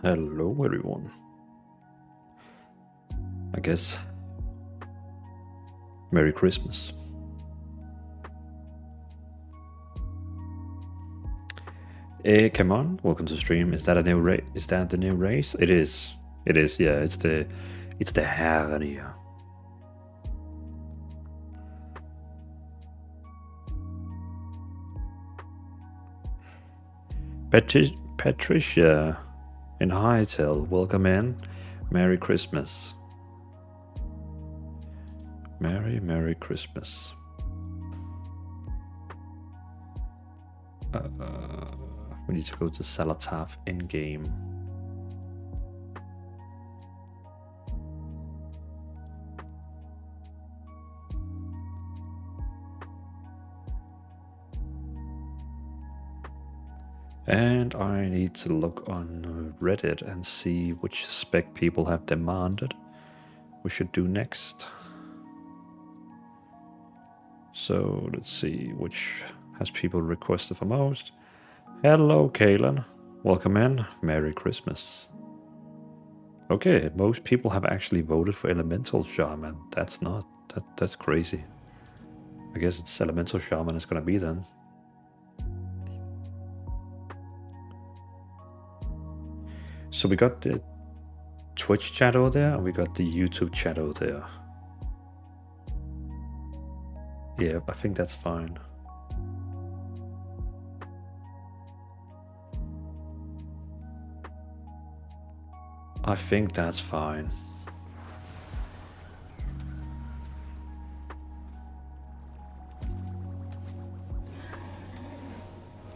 Hello, everyone. I guess Merry Christmas. Hey, come on! Welcome to stream. Is that a new race? Is that the new race? It is. It is. Yeah, it's the Harrier. Patricia in Hightail, welcome in. Merry Christmas. Merry Christmas. We need to go to Salataf in game. And I need to look on Reddit and see which spec people have demanded we should do next. So let's see which has people requested for most. Hello, Kalen. Welcome in. Merry Christmas. Okay, most people have actually voted for Elemental Shaman. That's crazy. I guess it's Elemental Shaman is gonna be then. So we got the Twitch chat over there, and we got the YouTube chat over there. Yeah, I think that's fine. I think that's fine.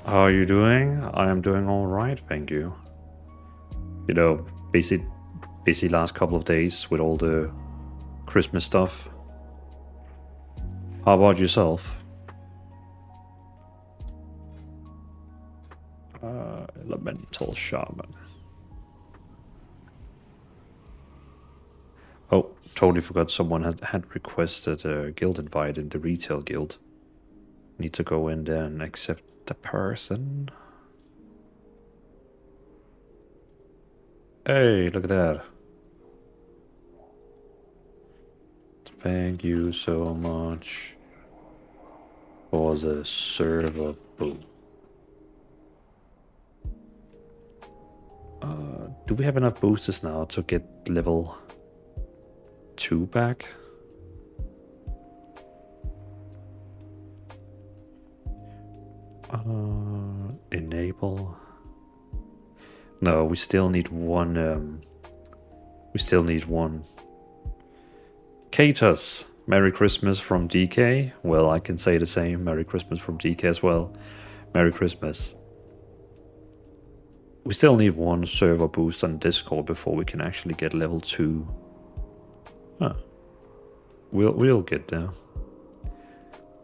How are you doing? I am doing all right, thank you. You know, busy last couple of days with all the Christmas stuff. How about yourself? Elemental Shaman. Oh, totally forgot someone had requested a guild invite in the retail guild. Need to go in there and accept the person. Hey, look at that. Thank you so much for the server boost. Do we have enough boosters now to get level 2 back? Enable. No, we still need one. We still need one. Katus, Merry Christmas from DK. Well, I can say the same. Merry Christmas from DK as well. Merry Christmas. We still need one server boost on Discord before we can actually get level 2. Huh. We'll get there.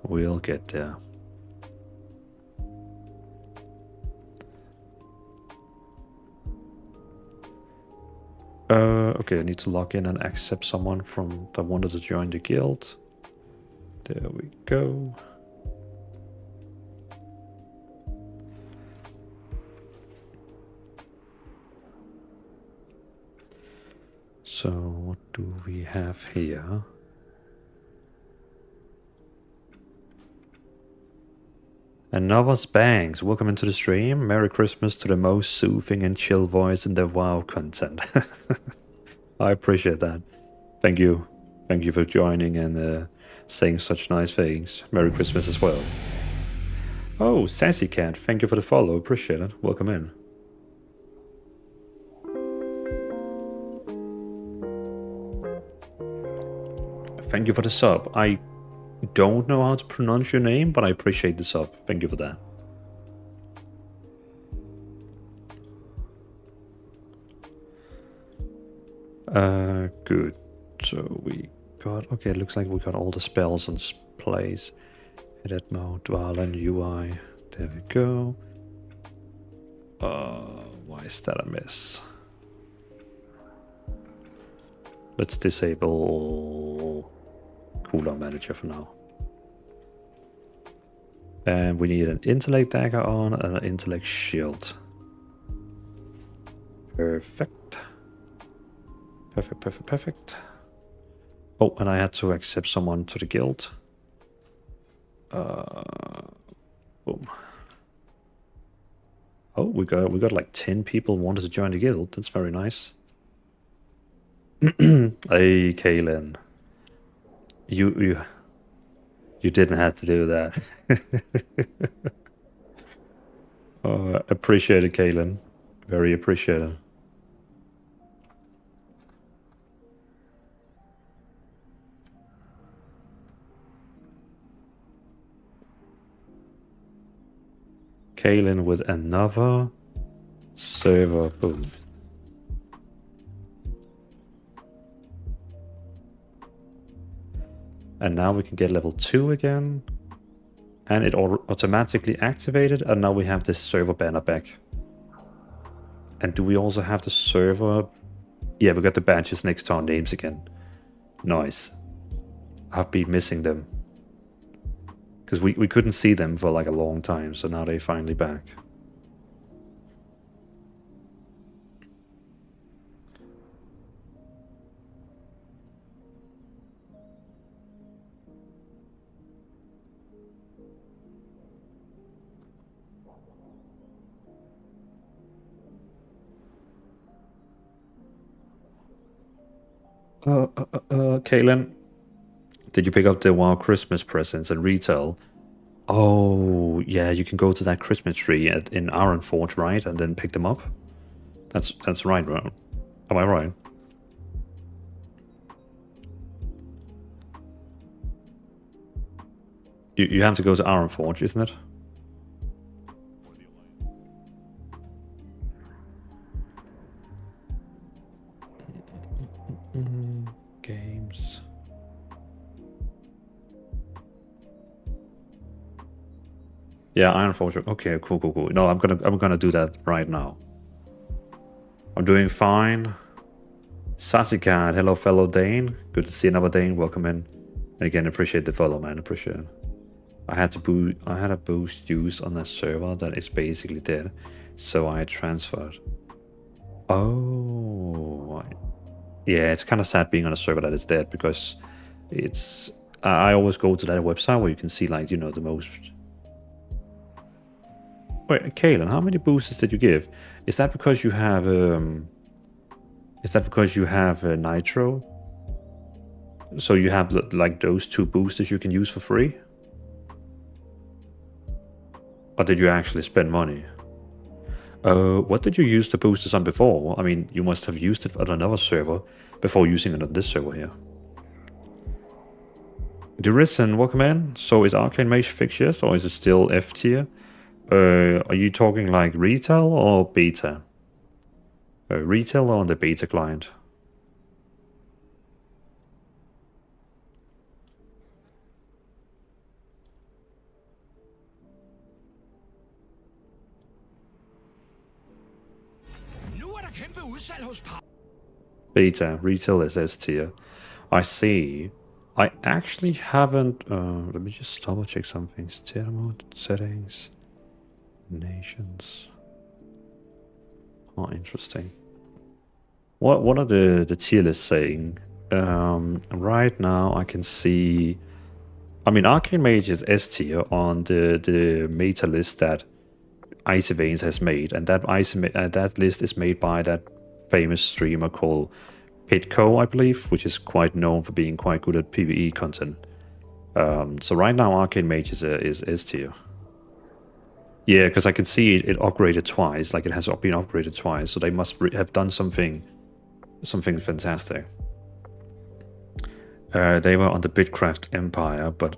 We'll get there. Okay, I need to log in and accept someone from that wanted to join the guild. There we go. So what do we have here? Another Spanks, welcome into the stream. Merry Christmas to the most soothing and chill voice in the WoW content. I appreciate that. Thank you. Thank you for joining and saying such nice things. Merry Christmas as well. Oh, Sassy Cat, thank you for the follow. Appreciate it. Welcome in. Thank you for the sub. I don't know how to pronounce your name, but I appreciate the sub. Thank you for that. Good. So we got... Okay, it looks like we got all the spells in place. Edit mode, Dvalin, UI. There we go. Why is that a miss? Let's disable cooldown manager for now. And we need an intellect dagger on and an intellect shield. Perfect. Perfect, perfect, perfect. Oh, and I had to accept someone to the guild. Boom. Oh, we got like 10 people wanted to join the guild. That's very nice. Hey, Kaylin. You didn't have to do that. Appreciate it, Kaylin. Very appreciated. Kaylin with another server boost. And now we can get level 2 again. And it automatically activated, and now we have this server banner back. And do we also have the server? Yeah, we got the badges next to our names again. Nice. I've been missing them. Because we couldn't see them for like a long time, so now they're finally back. Kaylin, did you pick up the WoW Christmas presents at retail? Oh, yeah, you can go to that Christmas tree in Ironforge, right? And then pick them up? That's right, right? Am I right? You have to go to Ironforge, isn't it? Games. Yeah, Ironforge. Okay, cool. No, I'm gonna do that right now. I'm doing fine. Sassicat, hello fellow Dane. Good to see another Dane. Welcome in. And again, appreciate the follow, man. Appreciate it. I had a boost used on a server that is basically dead, so I transferred. Oh, yeah. It's kind of sad being on a server that is dead because it's. I always go to that website where you can see like the most. Wait, Kaylin, how many boosters did you give? Is that because you have Nitro? So you have like those 2 boosters you can use for free? Or did you actually spend money? What did you use the boosters on before? I mean, you must have used it on another server before using it on this server here. Derison, welcome in. So is Arcane Mage fixed yet, or is it still F tier? Are you talking like retail or beta? Retail or on the beta client? Beta, retail is S tier. I see. I actually haven't. Let me just double check something. Tier mode, settings, nations. Oh, interesting. What are the tier lists saying? Right now I can see. I mean, Arcane Mage is S tier on the meta list that Icy Veins has made, and that list is made by that famous streamer called Pitco, I believe, which is quite known for being quite good at PvE content. So right now Arcane Mage is S tier. Yeah, because I can see it upgraded twice, like it has been upgraded twice, so they must have done something fantastic. They were on the Bitcraft Empire, but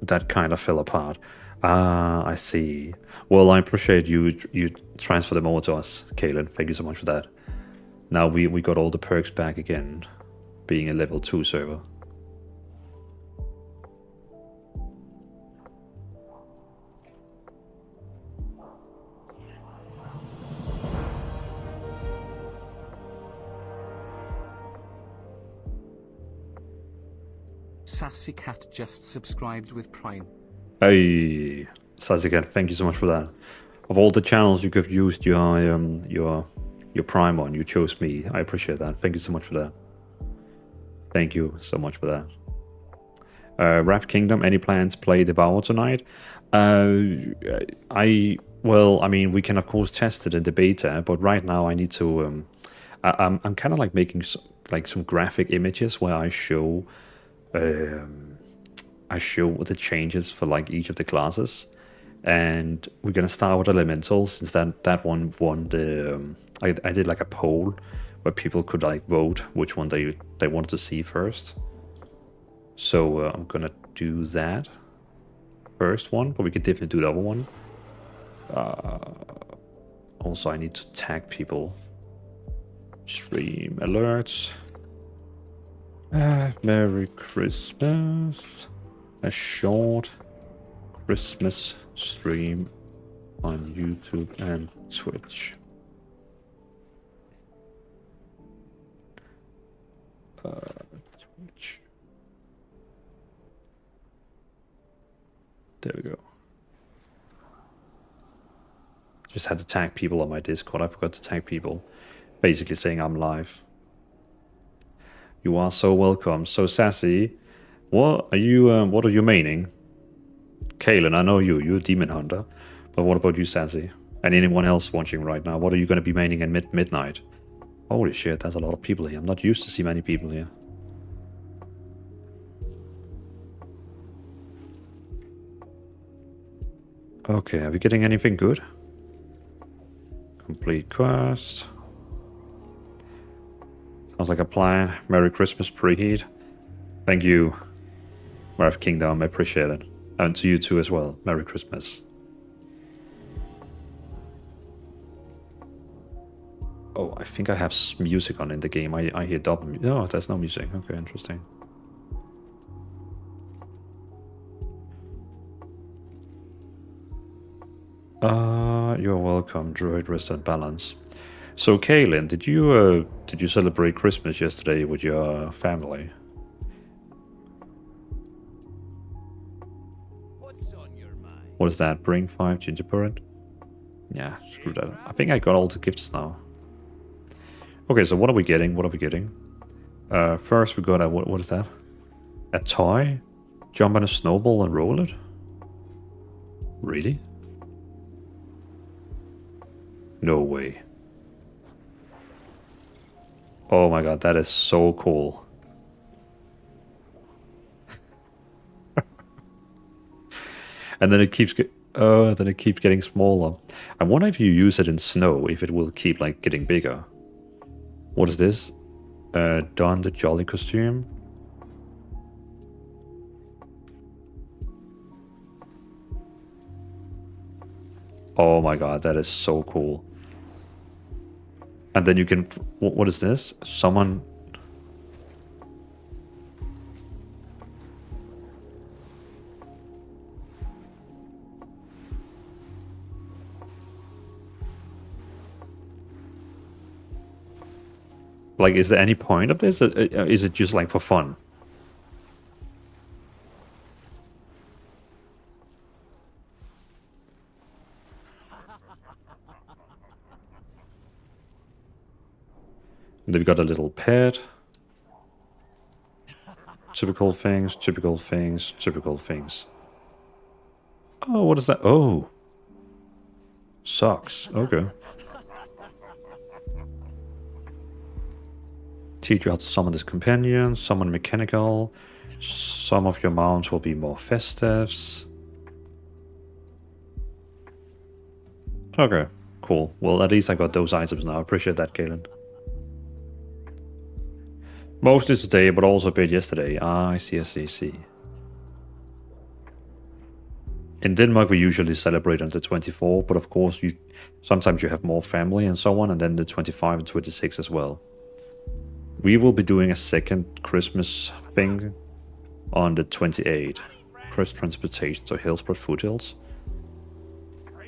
that kind of fell apart. Ah, I see. Well, I appreciate you transfer them over to us, Kaylin. Thank you so much for that. Now we got all the perks back again, being a level 2 server. Sassy Cat just subscribed with Prime. Hey, Sazikan, thank you so much for that. Of all the channels you could have used your Prime on, you chose me. I appreciate that. Thank you so much for that. Thank you so much for that. Wrapped Kingdom, any plans play Devour tonight? Well, I mean, we can of course test it in the beta, but right now I need to. I'm kind of like making some graphic images where I show the changes for like each of the classes, and we're gonna start with elementals since that one won the. I did like a poll where people could like vote which one they wanted to see first. So I'm gonna do that first one, but we could definitely do the other one. Also, I need to tag people. Stream alerts. Merry Christmas. A short Christmas stream on YouTube and Twitch. Twitch. There we go. Just had to tag people on my Discord. I forgot to tag people. Basically saying I'm live. You are so welcome. So Sassy, what are you maining? Kalen, I know you're a demon hunter. But what about you, Sassy? And anyone else watching right now? What are you gonna be maining at midnight? Holy shit, that's a lot of people here. I'm not used to see many people here. Okay, are we getting anything good? Complete quest. Sounds like a plan. Merry Christmas, preheat. Thank you, Wrath Kingdom. I appreciate it. And to you too as well. Merry Christmas. Oh, I think I have music on in the game. I hear double. No, there's no music. Okay, interesting. You're welcome, Druid Resident Balance. So, Kaylin, did you celebrate Christmas yesterday with your family? What's on your mind? What is that? Bring 5 gingerbread? Yeah, screw that. I think I got all the gifts now. Okay, so what are we getting? What are we getting? First we got a what is that? A toy? Jump on a snowball and roll it? Really? No way. Oh my god, that is so cool. And then it keeps getting smaller. I wonder if you use it in snow, if it will keep like getting bigger. What is this? Don the Jolly costume. Oh my god, that is so cool. And then you can... What is this? Someone... Like, is there any point of this? Is it just like for fun? And then we got a little pet. Typical things, typical things, typical things. Oh, what is that? Oh. Socks. Okay. Teach you how to summon this companion, summon mechanical. Some of your mounts will be more festives. Okay, cool. Well, at least I got those items now. I appreciate that, Galen. Mostly today, but also a bit yesterday. Ah, I see, I see, I see. In Denmark, we usually celebrate on the 24, but of course, sometimes you have more family and so on, and then the 25 and 26 as well. We will be doing a second Christmas thing on the 28th. Cross transportation to Hillsborough Foothills.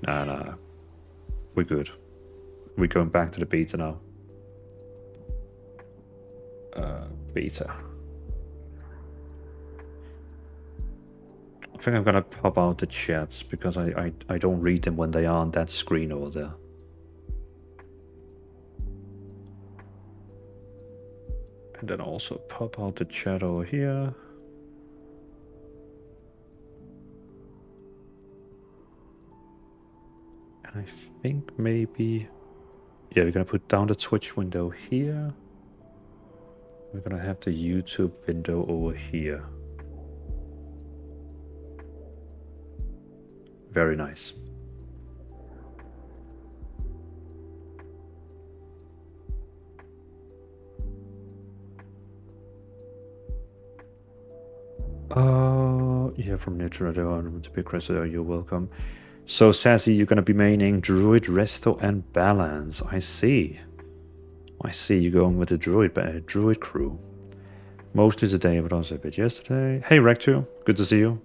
Nah. We're good. We're going back to the beta now. Beta. think I'm gonna pop out the chats because I don't read them when they are on that screen over there. And then also pop out the chat over here. And I think maybe... Yeah, we're gonna put down the Twitch window here. We're gonna have the YouTube window over here. Very nice. Yeah, from Nature to be Cressida, you're welcome. So, Sassy, you're gonna be maining Druid, Resto, and Balance. I see. I see you're going with the Druid crew. Mostly today, but also a bit yesterday. Hey, Rectu, good to see you.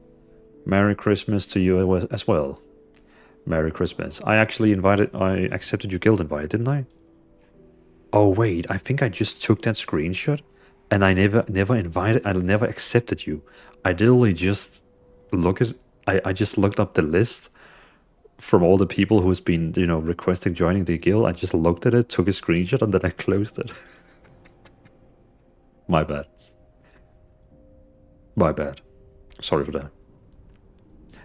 Merry Christmas to you as well. Merry Christmas. I accepted your guild invite, didn't I? Oh wait, I think I just took that screenshot and I never accepted you. I literally just I just looked up the list from all the people who's been, requesting joining the guild. I just looked at it, took a screenshot, and then I closed it. My bad. My bad. Sorry for that.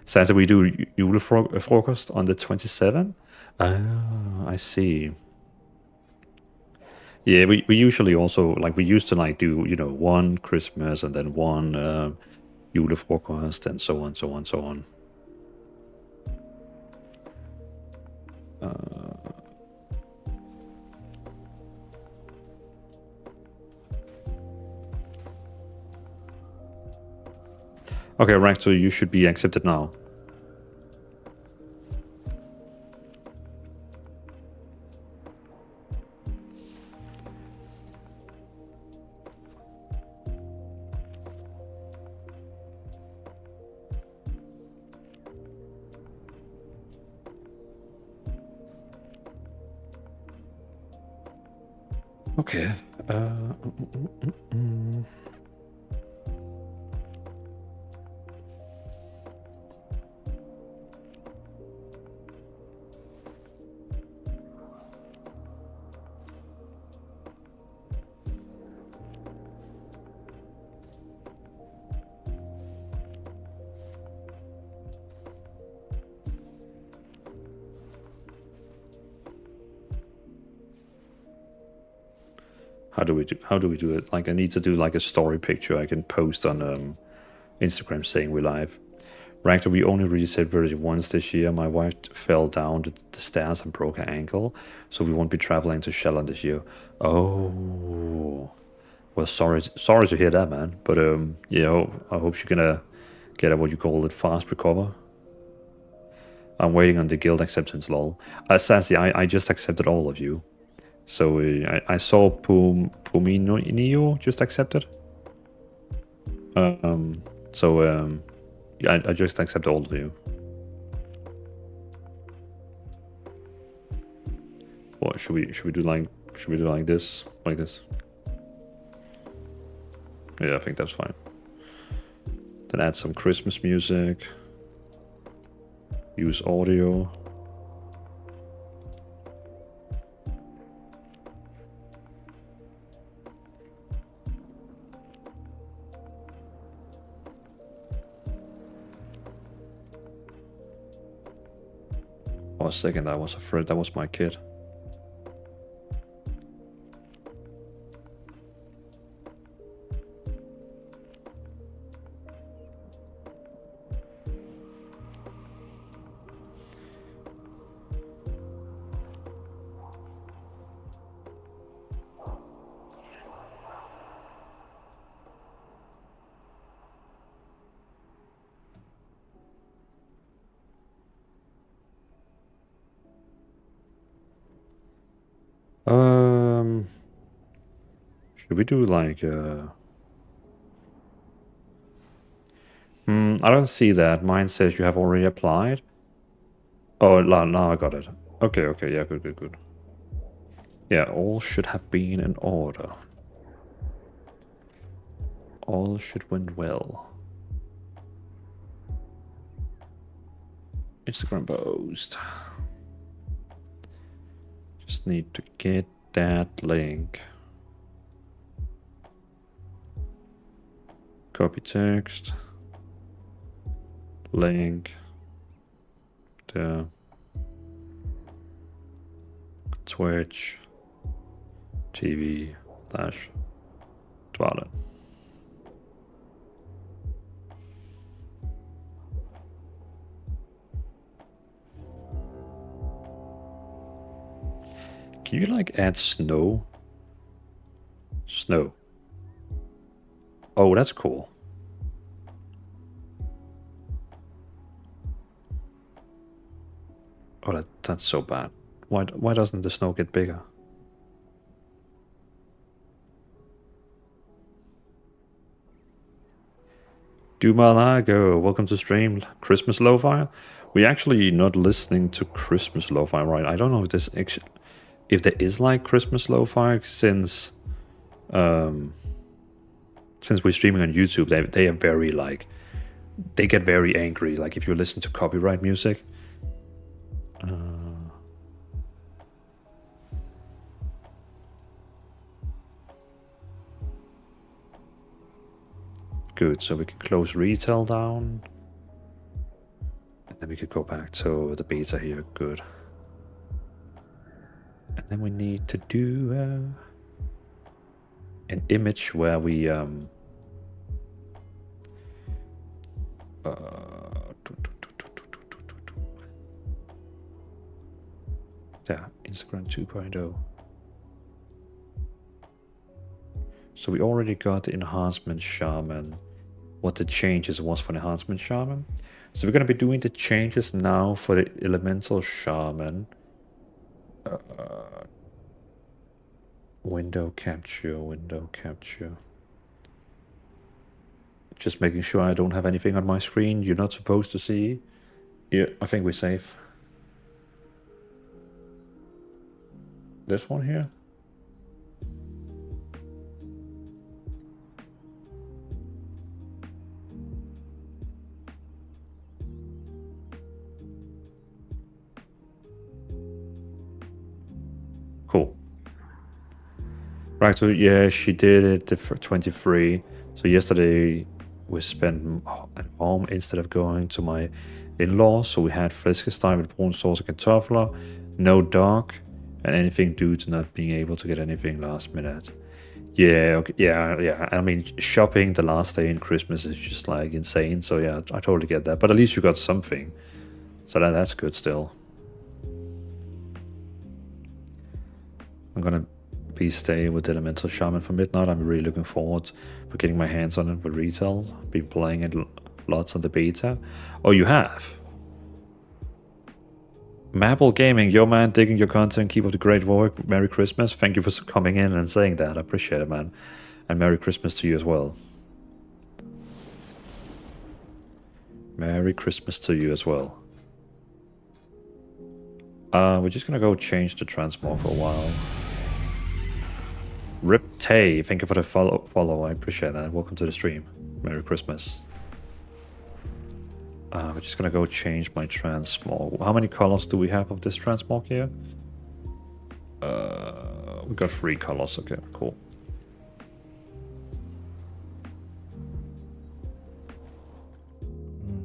Says that we do Julefrokost on the 27th. Ah, I see. Yeah, we usually also, we used to do, one Christmas and then one Julefrokost and so on, so on, so on. Okay, right, so you should be accepted now. Okay. How do we do it? I need to do a story picture I can post on Instagram saying we're live. Ragnar, we only really celebrated once this year. My wife fell down the stairs and broke her ankle, so we won't be traveling to Shelland this year. Oh, well, sorry to hear that, man. But yeah, I hope she's gonna get a, what you call it, fast recover. I'm waiting on the guild acceptance, lol. Sassy, I just accepted all of you. So I saw Puminio just accepted. Yeah, I just accept all of you. What should we do like this? Like this? Yeah, I think that's fine. Then add some Christmas music. Use audio. For a second, I was afraid that was my kid. Should we do I don't see that. Mine says you have already applied. Oh, now I got it. Okay, yeah, good. Yeah, all should have been in order. All should went well. Instagram post. Just need to get that link. Copy text. Link. The Twitch TV / Dvalin. Can you like add snow? Snow. Oh, that's cool. Oh, that's so bad. Why doesn't the snow get bigger? Dumalago, welcome to stream. Christmas lo-fi. We're actually not listening to Christmas lo-fi, right? I don't know if there is like Christmas lo-fi since we're streaming on YouTube. They are very like they get very angry. Like if you listen to copyright music. Good, so we can close retail down. And then we could go back to the beta here, good. And then we need to do an image where we yeah, Instagram 2.0. So we already got the enhancement shaman, what the changes was for the enhancement shaman. So we're going to be doing the changes now for the elemental shaman. Window capture. Just making sure I don't have anything on my screen you're not supposed to see. Yeah, I think we're safe. This one here. Cool. Right, so yeah, she did it for 23. So yesterday we spent at home instead of going to my in-laws. So we had flæskesteg with brun sauce and kartofler, no dog, and anything due to not being able to get anything last minute. Yeah, okay, yeah. I mean, shopping the last day in Christmas is just like insane. So yeah, I totally get that. But at least you got something. So that's good still. I'm gonna be staying with Elemental Shaman for midnight. I'm really looking forward for getting my hands on it with retail. Been playing it lots on the beta. Oh, you have? Maple Gaming, yo man, digging your content, keep up the great work. Merry Christmas. Thank you for coming in and saying that. I appreciate it, man. And Merry Christmas to you as well. Merry Christmas to you as well. We're just gonna go change the transmog for a while. Rip Tay, thank you for the follow. I appreciate that. Welcome to the stream. Merry Christmas. We're just gonna go change my transmog. How many colors do we have of this transmog here? We got 3 colors. Okay, cool.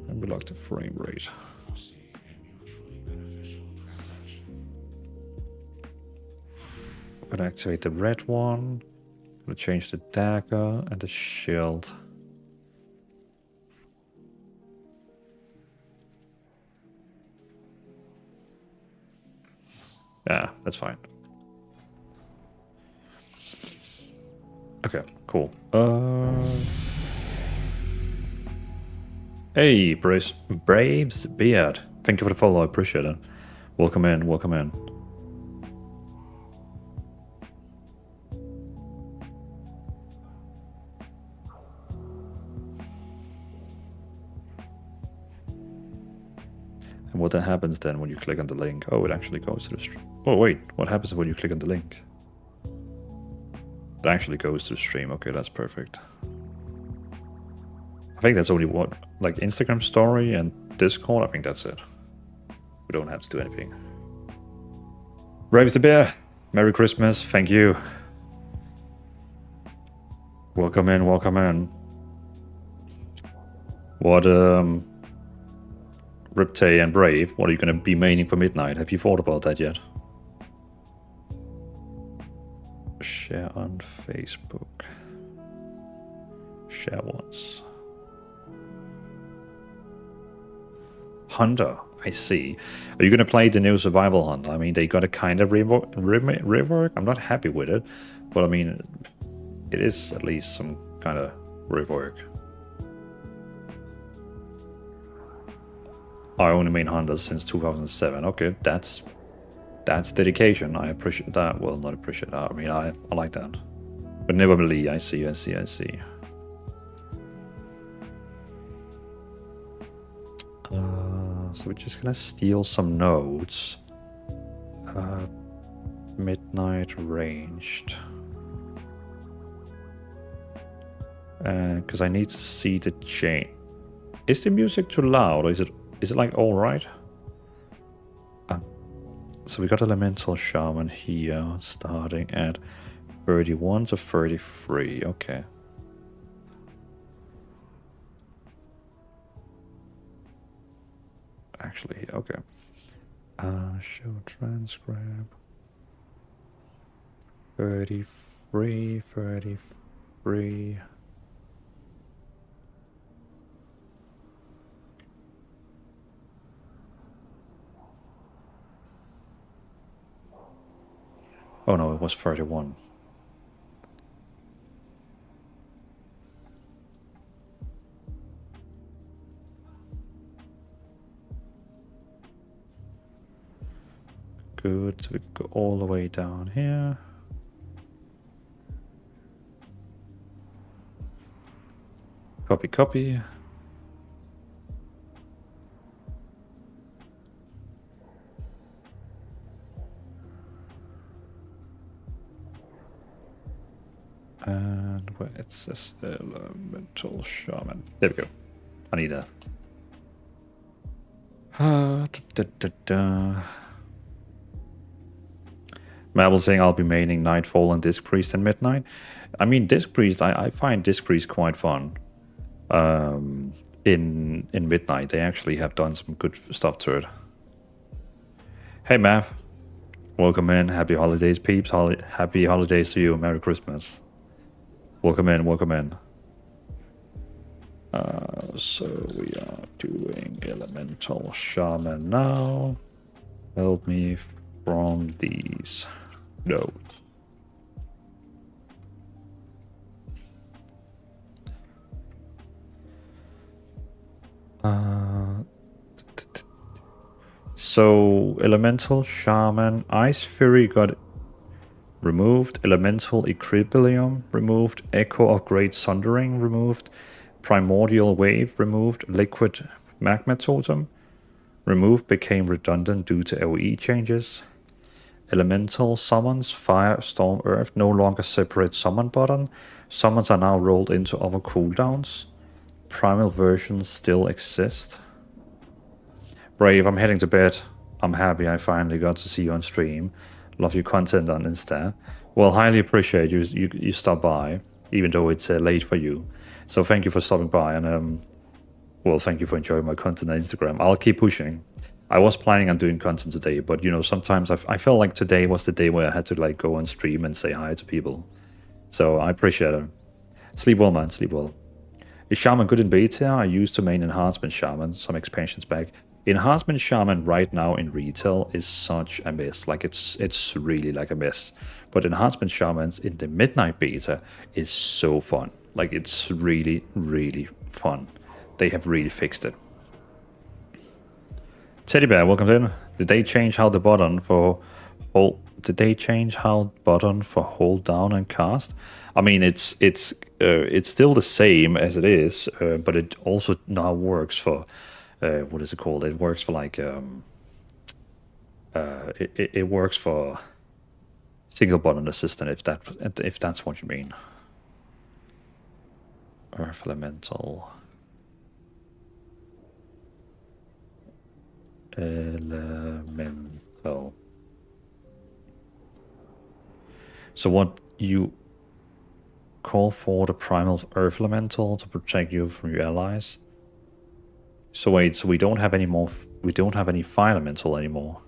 And we like the frame rate. I'm gonna activate the red one. I'm gonna change the dagger and the shield. Yeah, that's fine. Okay, cool. Hey, Braves Beard. Thank you for the follow, I appreciate it. Welcome in, welcome in. And what happens then when you click on the link? Oh, it actually goes to the stream. Oh, wait, what happens when you click on the link? It actually goes to the stream. Okay, that's perfect. I think that's only what, like Instagram story and Discord. I think that's it. We don't have to do anything. Raves the Bear, Merry Christmas, thank you. Welcome in, welcome in. What, Riptay and Brave, what are you going to be maining for midnight? Have you thought about that yet? Share on Facebook. Share once. Hunter, I see. Are you going to play the new Survival Hunt? I mean, they got a kind of rework. I'm not happy with it, but I mean, it is at least some kind of rework. I only main Hunters since 2007. Okay, that's dedication. I appreciate that. Well, not appreciate that. I mean, I like that. But never believe. I see. So we're just gonna steal some nodes. Midnight ranged. Because I need to see the chain. Is the music too loud, or is it like all right? So we got Elemental Shaman here, starting at 31 to 33. Okay. Actually, okay. Show transcribe. 33, 33. Oh no, it was 31. Good, so we go all the way down here. Copy, copy. And where it says Elemental Shaman. There we go. I need that. Mabel saying I'll be maining Nightfall and Disc Priest and Midnight. I mean, Disc Priest, I find Disc Priest quite fun. In Midnight, they actually have done some good stuff to it. Hey, Mav. Welcome in. Happy holidays, peeps. Happy holidays to you. Merry Christmas. Welcome in, welcome in. So we are doing Elemental Shaman now. Help me from these nodes. So Elemental Shaman, Ice Fury got removed, Elemental Equilibrium removed, Echo of Great Sundering removed, Primordial Wave removed, Liquid Magma Totem removed, became redundant due to AoE changes. Elemental Summons, Fire, Storm, Earth no longer separate summon button. Summons are now rolled into other cooldowns. Primal versions still exist. Brave, I'm heading to bed. I'm happy I finally got to see you on stream. Love your content on Insta. Well, highly appreciate you stop by, even though it's late for you. So thank you for stopping by, and well, thank you for enjoying my content on Instagram. I'll keep pushing. I was planning on doing content today, but you know, sometimes I felt like today was the day where I had to like go on stream and say hi to people. So I appreciate it. Sleep well, man. Sleep well. Is Shaman good in beta? I used to main Enhancement Shaman some expansions back. Enhancement Shaman right now in retail is such a mess. Like it's really like a mess. But Enhancement Shamans in the Midnight beta is so fun. Like it's really, really fun. They have really fixed it. Teddy Bear, welcome in. Did they change how the button for hold? Did they change how button for hold down and cast? I mean, it's still the same as it is, but it also now works for what is it called? It works for like it works for single button assistant if that's what you mean. Earth Elemental. Elemental. So what you call for the primal earth elemental to protect you from your allies. So wait, so we don't have any more. We don't have any fire elemental anymore.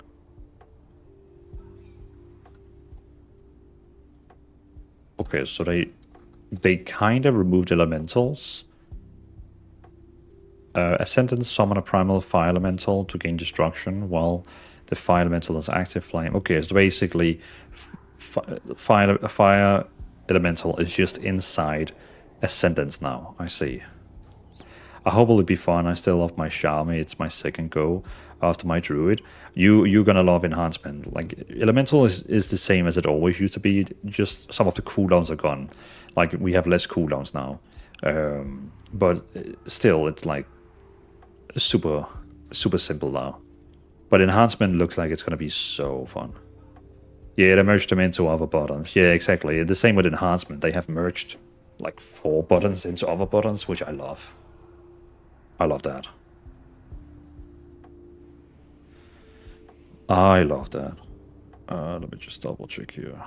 Okay, so they kind of removed elementals. Ascendant summon a primal fire elemental to gain destruction while the fire elemental is active flame. Okay, so basically, fire elemental is just inside Ascendance now. I see. I hope it'll be fun. I still love my Charmy. It's my second go after my Druid. You're gonna love Enhancement. Like, Elemental is the same as it always used to be. Just some of the cooldowns are gone. Like, we have less cooldowns now. But still, it's like super simple now. But Enhancement looks like it's gonna be so fun. Yeah, they merged them into other buttons. Yeah, exactly. The same with Enhancement. They have merged like 4 buttons into other buttons, which I love. I love that. I love that. Let me just double check here.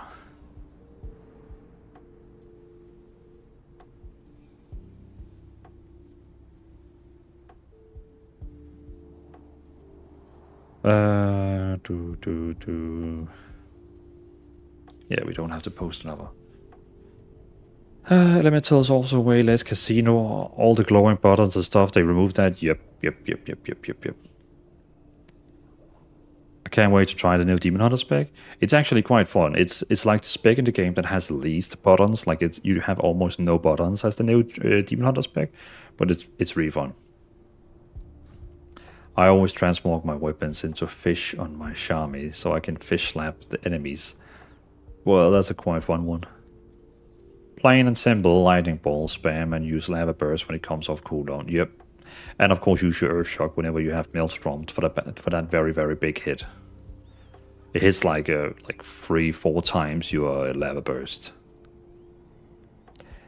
Yeah, we don't have to post another. Elemental is also way less casino. All the glowing buttons and stuff, they removed that. Yep. I can't wait to try the new Demon Hunter spec. It's actually quite fun. It's like the spec in the game that has the least buttons. Like, you have almost no buttons as the new Demon Hunter spec, but it's really fun. I always transmog my weapons into fish on my Charmy so I can fish slap the enemies. Well, that's a quite fun one. Plain and simple, lightning ball spam and use lava burst when it comes off cooldown. Yep. And of course use your earth shock whenever you have Maelstrom for that very big hit. It hits like 3-4 times your lava burst.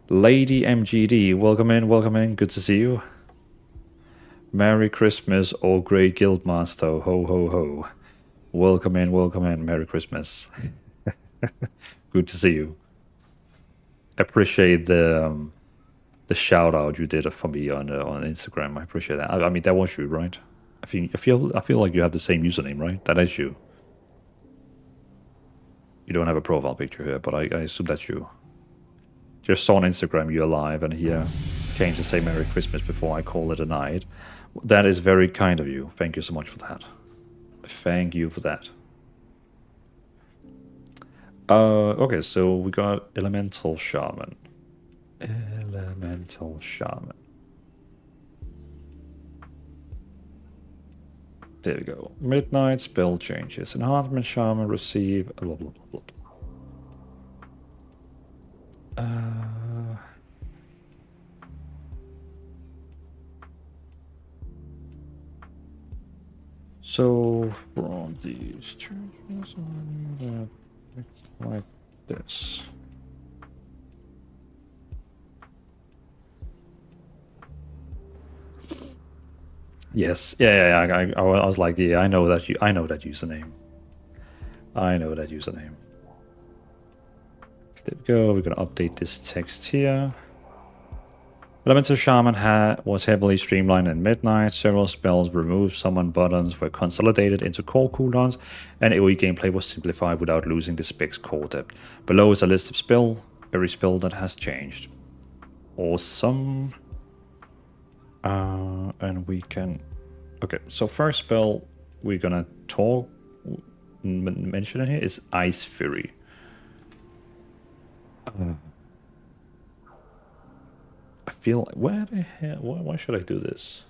Lady MGD, welcome in, good to see you. Merry Christmas, oh great guildmaster, ho ho ho. Welcome in, Merry Christmas. Good to see you. Appreciate the shout out you did for me on Instagram. I appreciate that. I mean, that was you, right? I feel like you have the same username, right? That is you. You don't have a profile picture here, but I assume that's you. Just saw on Instagram you're alive, and here came to say Merry Christmas before I call it a night. That is very kind of you. Thank you so much for that. Thank you for that. Okay, so we got Elemental Shaman. Elemental Shaman. There we go. Midnight spell changes. Enhancement Shaman receive blah blah blah blah. So from these changes like this. Yes, yeah. I was like, yeah, I know that username. I know that username. There we go. We're gonna update this text here. Elemental Shaman was heavily streamlined in Midnight. Several spells removed, summon buttons were consolidated into core cooldowns, and AoE gameplay was simplified without losing the spec's core depth. Below is a list of every spell that has changed. Awesome. And we can... Okay, so first spell we're gonna mention it here is Ice Fury. I feel like, where the hell, why should I do this?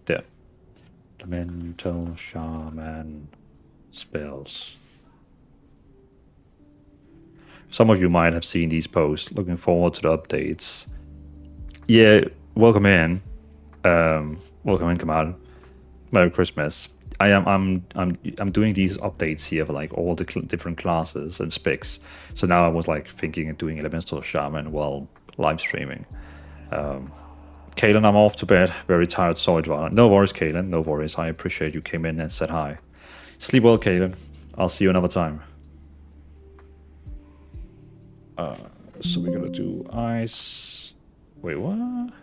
There. Elemental Shaman spells. Some of you might have seen these posts. Looking forward to the updates. Yeah, welcome in. Welcome in, Kamal. Merry Christmas. I'm doing these updates here for like all the different classes and specs. So now I was like thinking of doing Elemental Shaman while live streaming. Kalen, I'm off to bed. Very tired. Sorry, Dvalin. No worries, Kalen. No worries. I appreciate you came in and said hi. Sleep well, Kalen. I'll see you another time. So we're gonna do ice. Wait, what?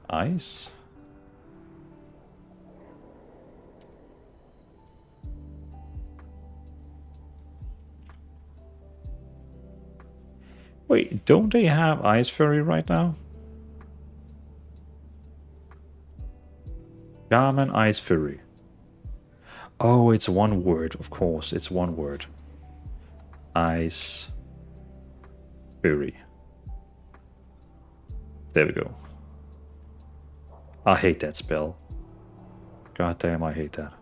Ice? Wait, don't they have Ice Fury right now? Garmin Ice Fury. Oh, it's one word, of course. It's one word. Ice Fury. There we go. I hate that spell. God damn, I hate that.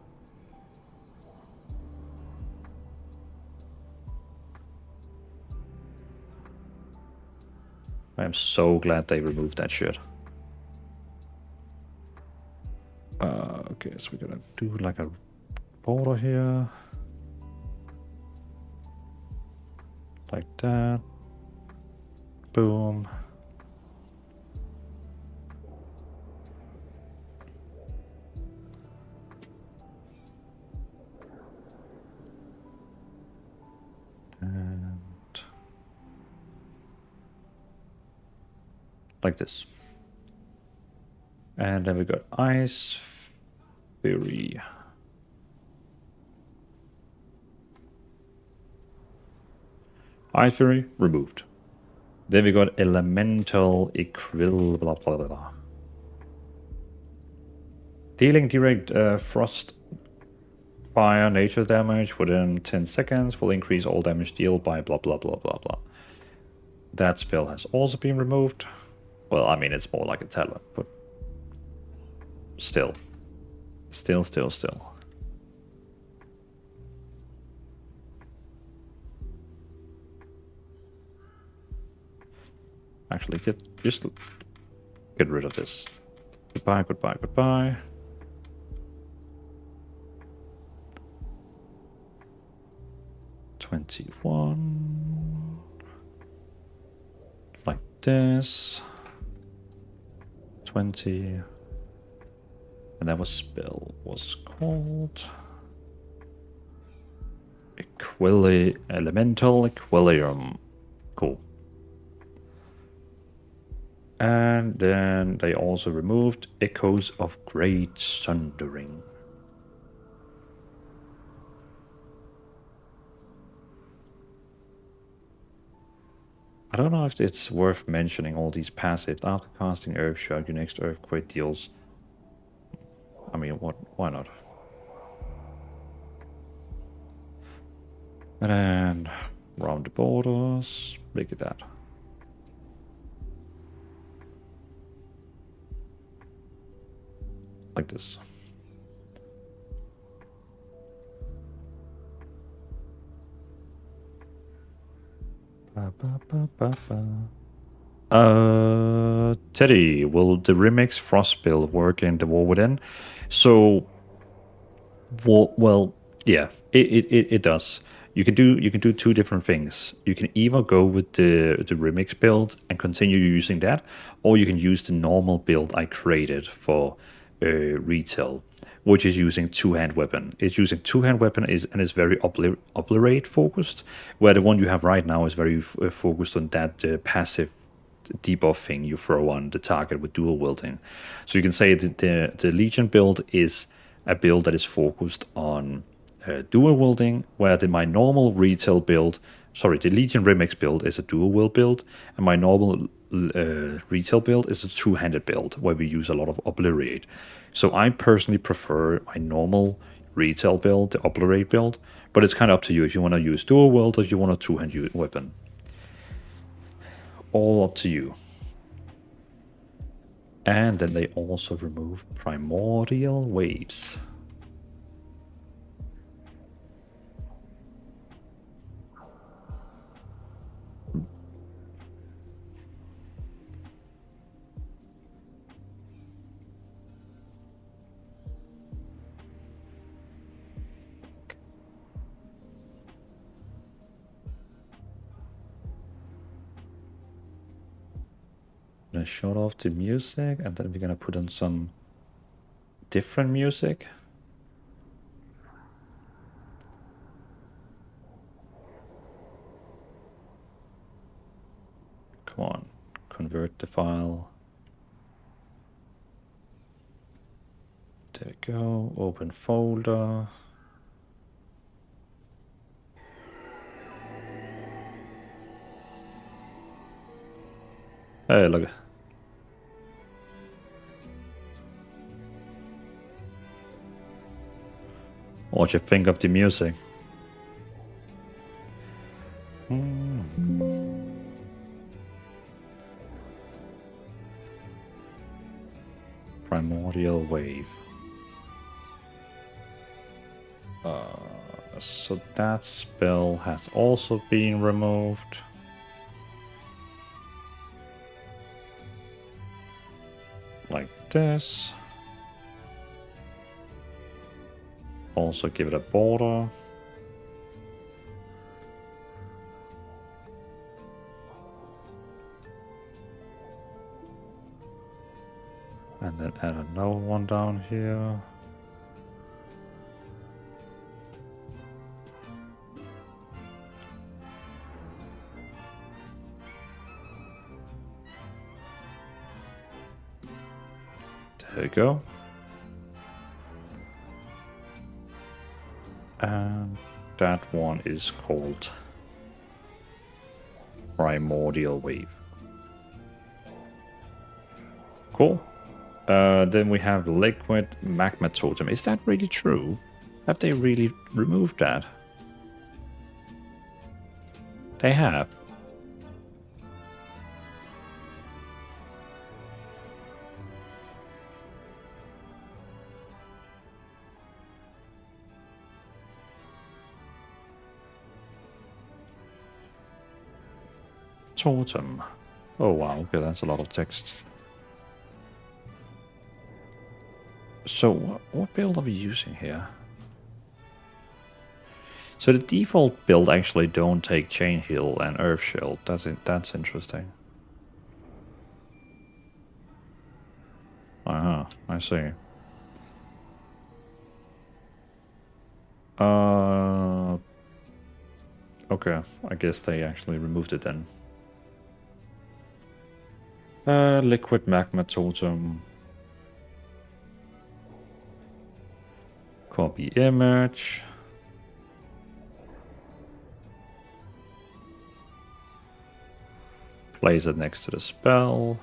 I am so glad they removed that shit. Okay, so we're gonna do like a border here. Like that. Boom. And like this. And then we got Ice Fury. Ice Fury removed. Then we got Elemental Equil. Blah blah blah. Dealing direct frost fire nature damage within 10 seconds will increase all damage dealt by blah blah blah blah blah. That spell has also been removed. Well, I mean, it's more like a talent, but still. Still. Actually, just get rid of this. Goodbye, goodbye, goodbye. $21. Like this. 20. And that was spell was called Elemental Equilibrium. Cool. And then they also removed Echoes of Great Sundering. I don't know if it's worth mentioning all these passives. After casting Earthshock, your next Earthquake deals... I mean, why not? And then round the borders, make it that. Like this. Teddy, will the remix Frost build work in the War Within? So, well, yeah, it does. You can do two different things. You can either go with the remix build and continue using that, or you can use the normal build I created for retail, which is using two-hand weapon. It's using two-hand weapon and is very obliterate focused, where the one you have right now is very focused on that passive debuff thing you throw on the target with dual wielding. So you can say that the Legion build is a build that is focused on dual wielding, where my normal retail build, the Legion Remix build is a dual wield build, and my normal retail build is a two-handed build, where we use a lot of obliterate. So I personally prefer my normal retail build, the obliterate build, but it's kind of up to you if you want to use dual wield or if you want a two-hand weapon. All up to you. And then they also remove Primordial Waves. gonna shut off the music, and then we're gonna put on some different music. Come on, convert the file. There we go, open folder. Hey, look. What you think of the music? Primordial wave. So that spell has also been removed. Like this. Also give it a border. And then add another one down here. There you go. And that one is called Primordial Wave. Cool. Then we have Liquid Magma Totem. Is that really true? Have they really removed that? They have. Totem. Oh wow, okay, that's a lot of text. So, what build are we using here? So the default build actually don't take Chain Heal and Earth Shield. That's interesting. I see. Okay, I guess they actually removed it then. Liquid Magma Totem. Copy image. Place it next to the spell.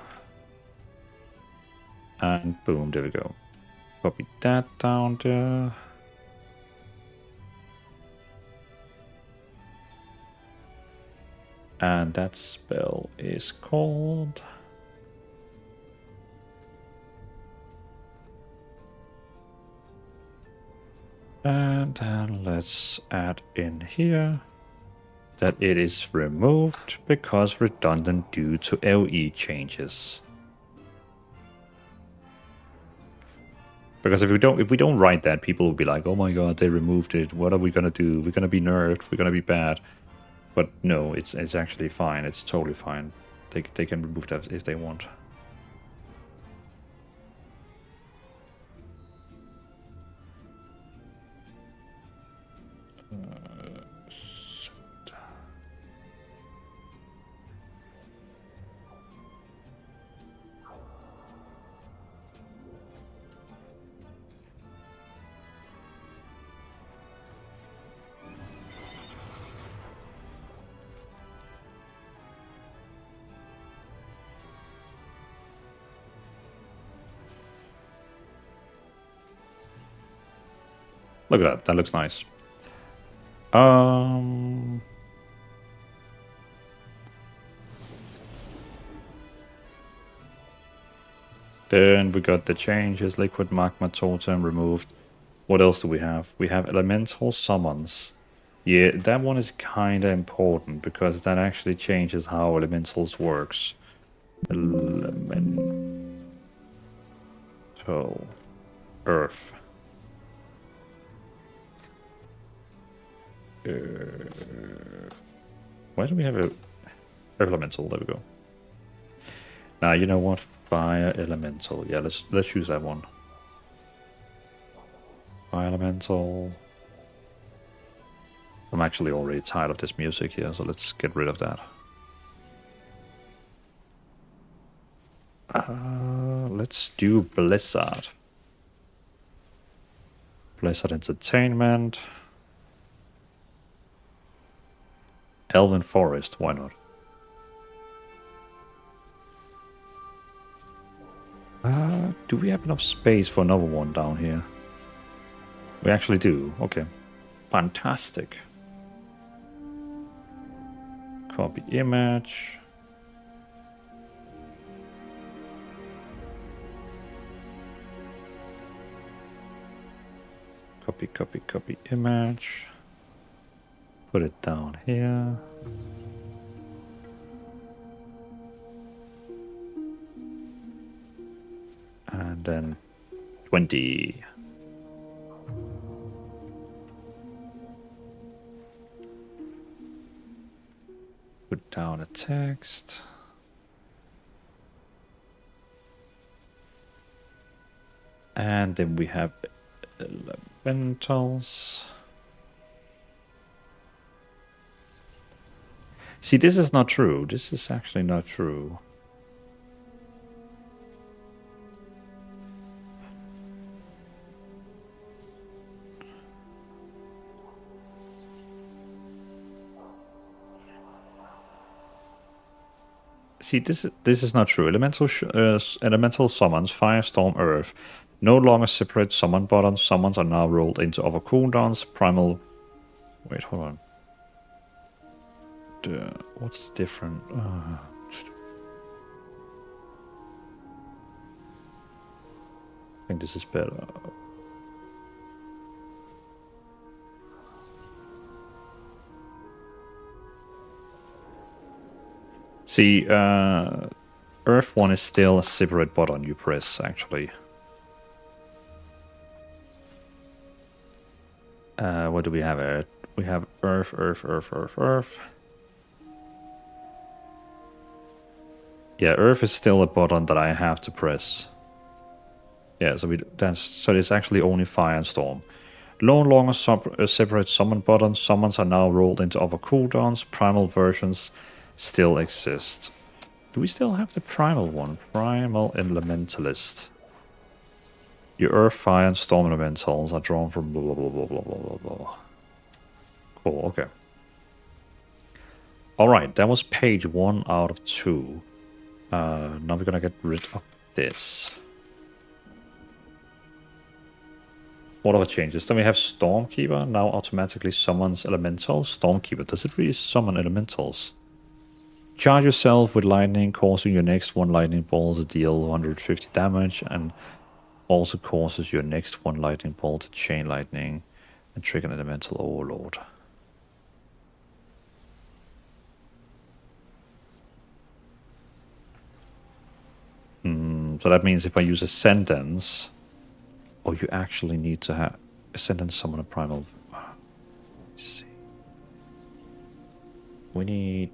And boom, there we go. Copy that down there. And that spell is called... And then let's add in here that it is removed because redundant due to LE changes. Because if we don't write that, people will be like, oh my god, they removed it. What are we gonna do? We're gonna be nerfed. We're gonna be bad. But no, it's actually fine. It's totally fine. They can remove that if they want. Look at that. That looks nice. Then we got the changes. Liquid Magma Totem removed. What else do we have? We have Elemental Summons. Yeah, that one is kinda important because that actually changes how Elementals works. Elemental Earth. Why do we have a elemental? There we go. You know what? Fire elemental. Yeah, let's use that one. Fire elemental. I'm actually already tired of this music here, so let's get rid of that. Let's do Blizzard. Blizzard Entertainment. Elven Forest, why not? Do we have enough space for another one down here? We actually do. Okay. Fantastic. Copy image. Copy image. Put it down here. And then 20. Put down a text. And then we have elementals. See, this is not true. This is actually not true. See, this is not true. Elemental summons, Firestorm, Earth, no longer separate summon buttons. Summons are now rolled into other cooldowns. Primal. Wait, hold on. What's the difference? I think this is better. See, Earth 1 is still a separate button you press, actually. What do we have? We have Earth. Yeah, Earth is still a button that I have to press. Yeah, so it's actually only Fire and Storm. No longer separate summon buttons. Summons are now rolled into other cooldowns. Primal versions still exist. Do we still have the primal one? Primal Elementalist. Your Earth, Fire, and Storm elementals are drawn from blah blah blah blah blah blah blah blah. Cool, okay. Alright, that was page 1 out of 2. Now we're gonna get rid of this. What other changes? Then we have Stormkeeper, now automatically summons elementals. Stormkeeper, does it really summon elementals? Charge yourself with lightning, causing your next one lightning ball to deal 150 damage, and also causes your next one lightning ball to chain lightning and trigger an elemental overload. So that means if I use Ascendance, or you actually need to have Ascendance summon a primal. Let's see. We need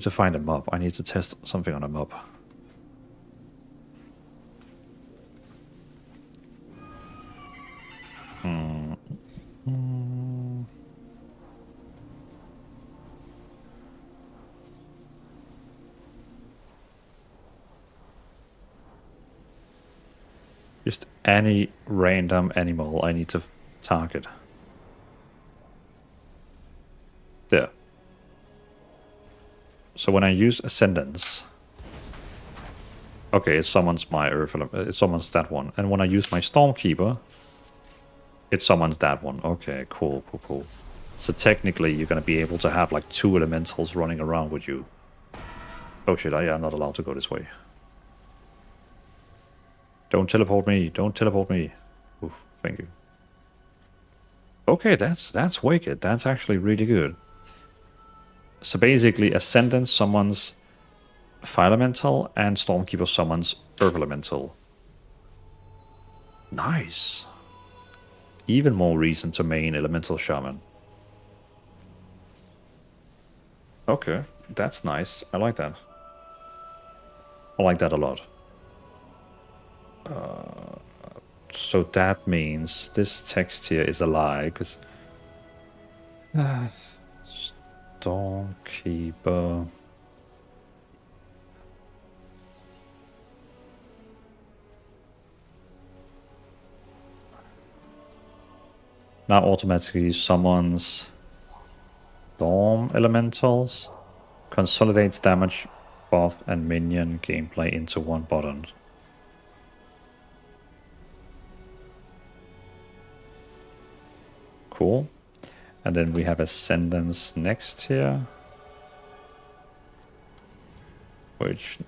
to find a mob. I need to test something on a mob. Just any random animal I need to target. There. So when I use Ascendance, okay, it summons my Earth, it summons that one. And when I use my Stormkeeper, it summons that one. Okay, cool. So technically you're going to be able to have like 2 elementals running around with you. Oh shit, I am not allowed to go this way. Don't teleport me, don't teleport me. Oof, thank you. Okay, that's wicked. That's actually really good. So basically, Ascendant summons Fire Elemental and Stormkeeper summons Earth Elemental. Nice. Even more reason to main Elemental Shaman. Okay, that's nice. I like that. I like that a lot. So that means this text here is a lie, because Stormkeeper. Now automatically summons Storm Elementals, consolidates damage, buff, and minion gameplay into one button. Cool. And then we have Ascendance next here, which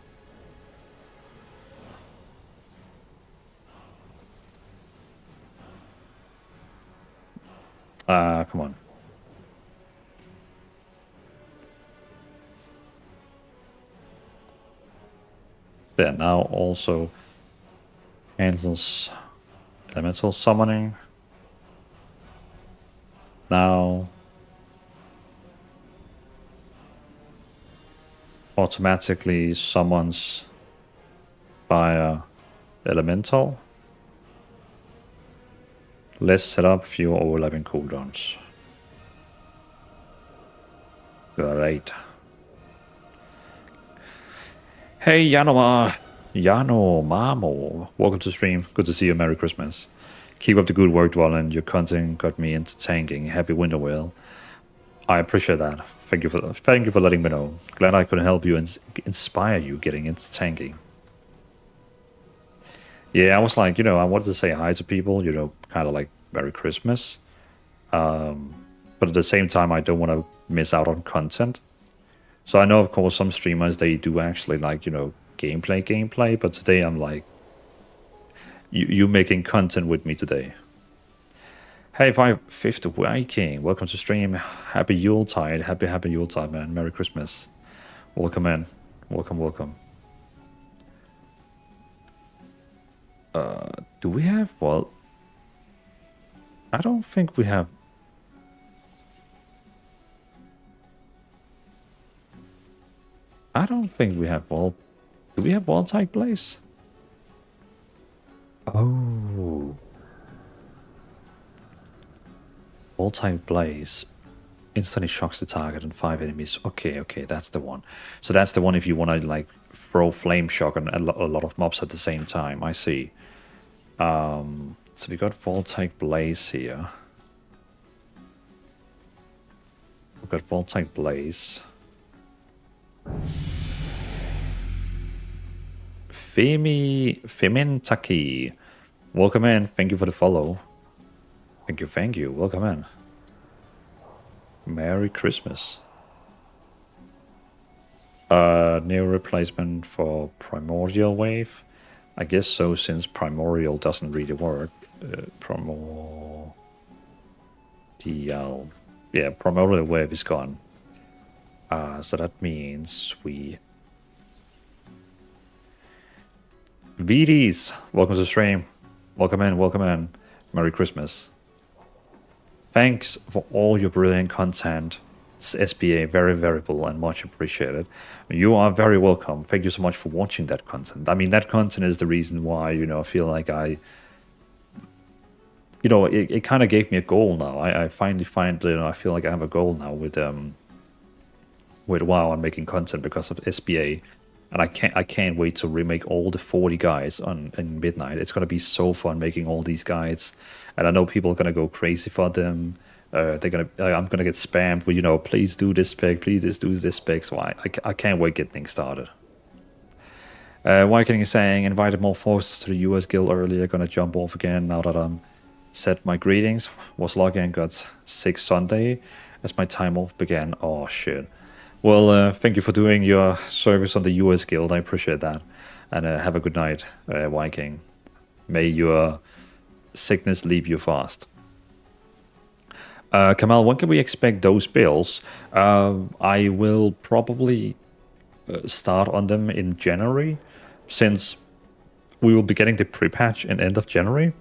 come on. There, now also handles elemental summoning. Now automatically summons fire elemental. Less setup, fewer overlapping cooldowns. Great. Hey Yano Mamo, welcome to stream. Good to see you. Merry Christmas. Keep up the good work, Dvalin. Your content got me into tanking. Happy winter whale. I appreciate that. Thank you for letting me know. Glad I could help you and inspire you getting into tanking. Yeah, I was like, I wanted to say hi to people, kind of like Merry Christmas. But at the same time, I don't want to miss out on content. So I know, of course, some streamers, they do actually like, gameplay. But today I'm like, you making content with me today. Hey, 550 Viking, welcome to stream. Happy Yuletide. Happy Yuletide, man. Merry Christmas. Welcome in. Welcome. Do we have, well, I don't think we have. I don't think we have wall. Do we have wall type blaze? Oh. Wall type blaze instantly shocks the target and 5 enemies. Okay, that's the one. So that's the one if you want to like throw flame shock on a lot of mobs at the same time. I see. So we got Voltaic Blaze here. We've got Voltaic Blaze. Femintaki. Welcome in. Thank you for the follow. Thank you. Welcome in. Merry Christmas. New replacement for Primordial Wave. I guess so, since Primordial doesn't really work. Primordial. Yeah, Primordial Wave is gone. So that means we... VDs, welcome to the stream. Welcome in. Merry Christmas. Thanks for all your brilliant content. SBA, very variable and much appreciated. You are very welcome. Thank you so much for watching that content. I mean, that content is the reason why, I feel like it kind of gave me a goal now. I finally find, I feel like I have a goal now with WoW and making content because of SBA. And I can't wait to remake all the 40 guides in Midnight. It's gonna be so fun making all these guides, and I know people are gonna go crazy for them. I'm gonna get spammed with please do this spec, please do this spec. So I can't wait to get things started. Viking is saying invited more folks to the US guild earlier. Gonna jump off again now that I'm set my greetings. Was lucky and got sick Sunday as my time off began. Oh shit. Well, thank you for doing your service on the US Guild. I appreciate that. And have a good night, Viking. May your sickness leave you fast. Kamal, when can we expect those bills? I will probably start on them in January, since we will be getting the pre-patch in end of January.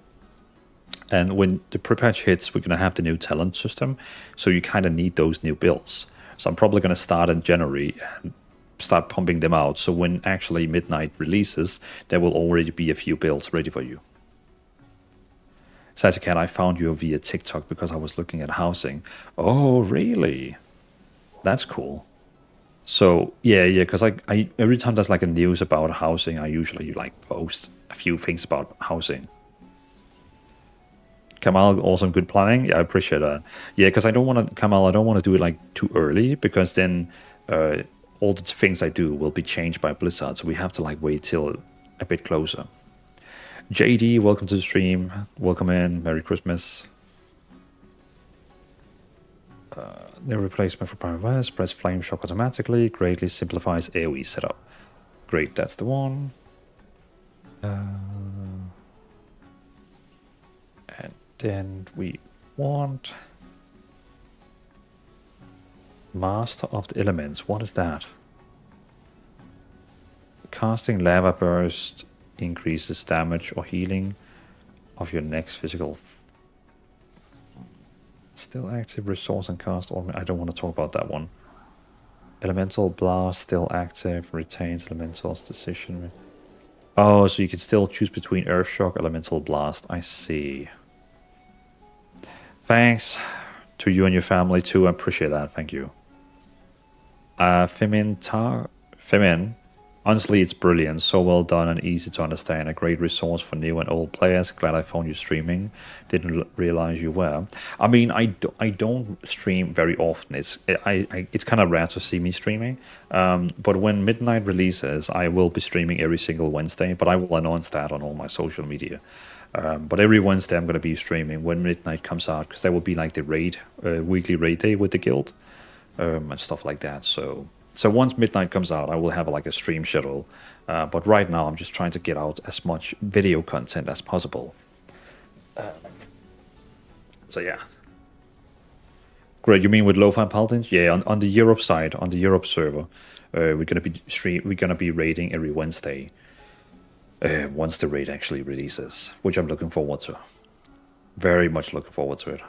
And when the pre-patch hits, we're going to have the new talent system. So you kind of need those new bills. So I'm probably going to start in January and start pumping them out. So when actually midnight releases, there will already be a few builds ready for you. Sassy I found you via TikTok because I was looking at housing. Oh, really? That's cool. So yeah, because I every time there's like a news about housing, I usually like post a few things about housing. Kamal, awesome, good planning. Yeah, I appreciate that. Yeah, because I don't want to, Kamal, I don't want to do it like too early because then all the things I do will be changed by Blizzard. So we have to like wait till a bit closer. JD, welcome to the stream. Welcome in. Merry Christmas. The replacement for Prime West. Press Flame Shock automatically. Greatly simplifies AoE setup. Great, that's the one. And then we want Master of the Elements. What is that? Casting Lava Burst increases damage or healing of your next physical. Still active resource and cast. I don't want to talk about that one. Elemental Blast still active. Retains Elemental's decision. Oh, so you can still choose between Earth Shock, Elemental Blast. I see. Thanks to you and your family too. I appreciate that. Thank you. Femin. Honestly, it's brilliant. So well done and easy to understand. A great resource for new and old players. Glad I found you streaming. Didn't realize you were. I mean, I don't stream very often. It's kind of rare to see me streaming. But when Midnight releases, I will be streaming every single Wednesday. But I will announce that on all my social media. But every Wednesday I'm going to be streaming when Midnight comes out. Because there will be like the raid, weekly raid day with the guild. And stuff like that. So once Midnight comes out, I will have like a stream schedule. But right now, I'm just trying to get out as much video content as possible. So yeah. Great. You mean with Lo-Fi Paladins? Yeah, on the Europe side, on the Europe server, we're gonna be raiding every Wednesday. Once the raid actually releases, which I'm looking forward to. Very much looking forward to it.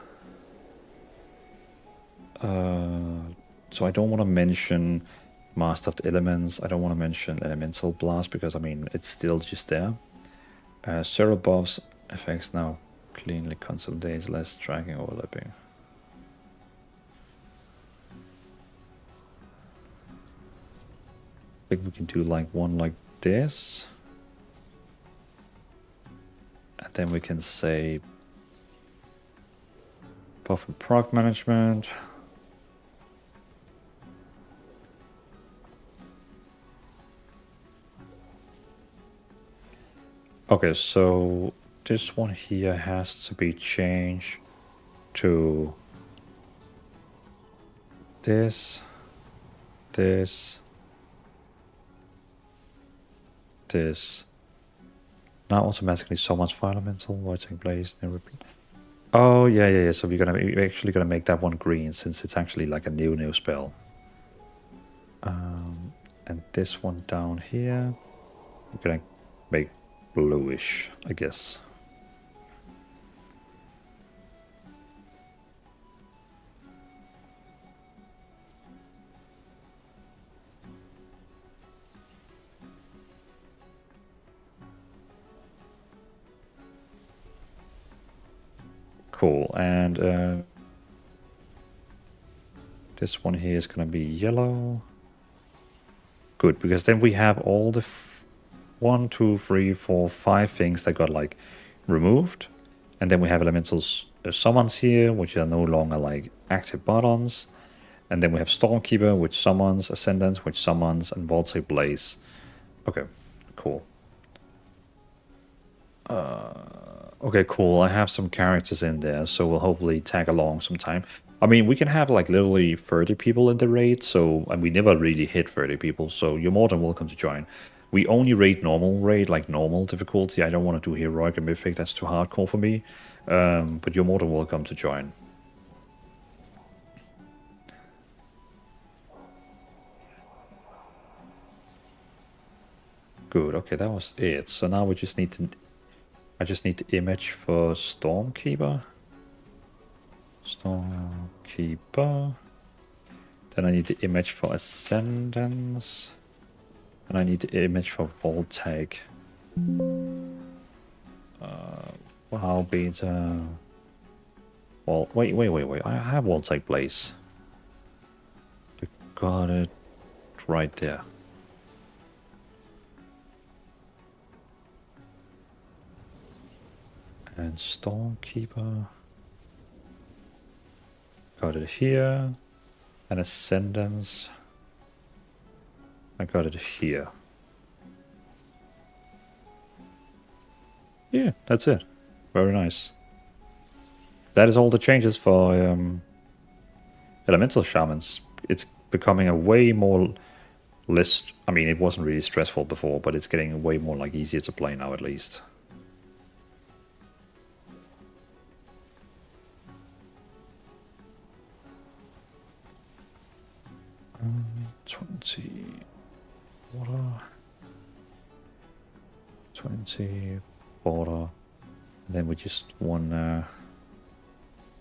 So I don't want to mention Master of the Elements. I don't want to mention Elemental Blast because, I mean, it's still just there. Zero buffs effects now cleanly consolidates, less tracking overlapping. I think we can do like one like this. And then we can say buff and proc management. Okay, so this one here has to be changed to this. Now automatically summons fire elemental, voiding blaze, then repeat. Oh yeah. So we're actually gonna make that one green since it's actually like a new spell. And this one down here, we're gonna make bluish, I guess. Cool, and this one here is gonna be yellow. Good, because then we have all the 1, 2, 3, 4, 5 things that got like removed, and then we have elemental summons here, which are no longer like active buttons, and then we have Stormkeeper, which summons, Ascendant, which summons, and Voltaic Blaze. Okay, cool. Okay, cool. I have some characters in there, so we'll hopefully tag along sometime. I mean, we can have like literally 30 people in the raid, so and we never really hit 30 people, so you're more than welcome to join. We only raid normal like normal difficulty. I don't want to do heroic and mythic, that's too hardcore for me. But you're more than welcome to join. Good, okay, that was it. So now we just need to... I just need the image for Stormkeeper. Then I need the image for Ascendance. And I need the image for Voltaic. Wow, beta. Well, wait. I have Voltaic place. I got it right there. And Stormkeeper. Got it here. And Ascendance. I got it here. Yeah, that's it. Very nice. That is all the changes for Elemental Shamans. It's becoming a way more less... I mean, it wasn't really stressful before, but it's getting way more like easier to play now at least. 20 water, 20 border, and then we just want to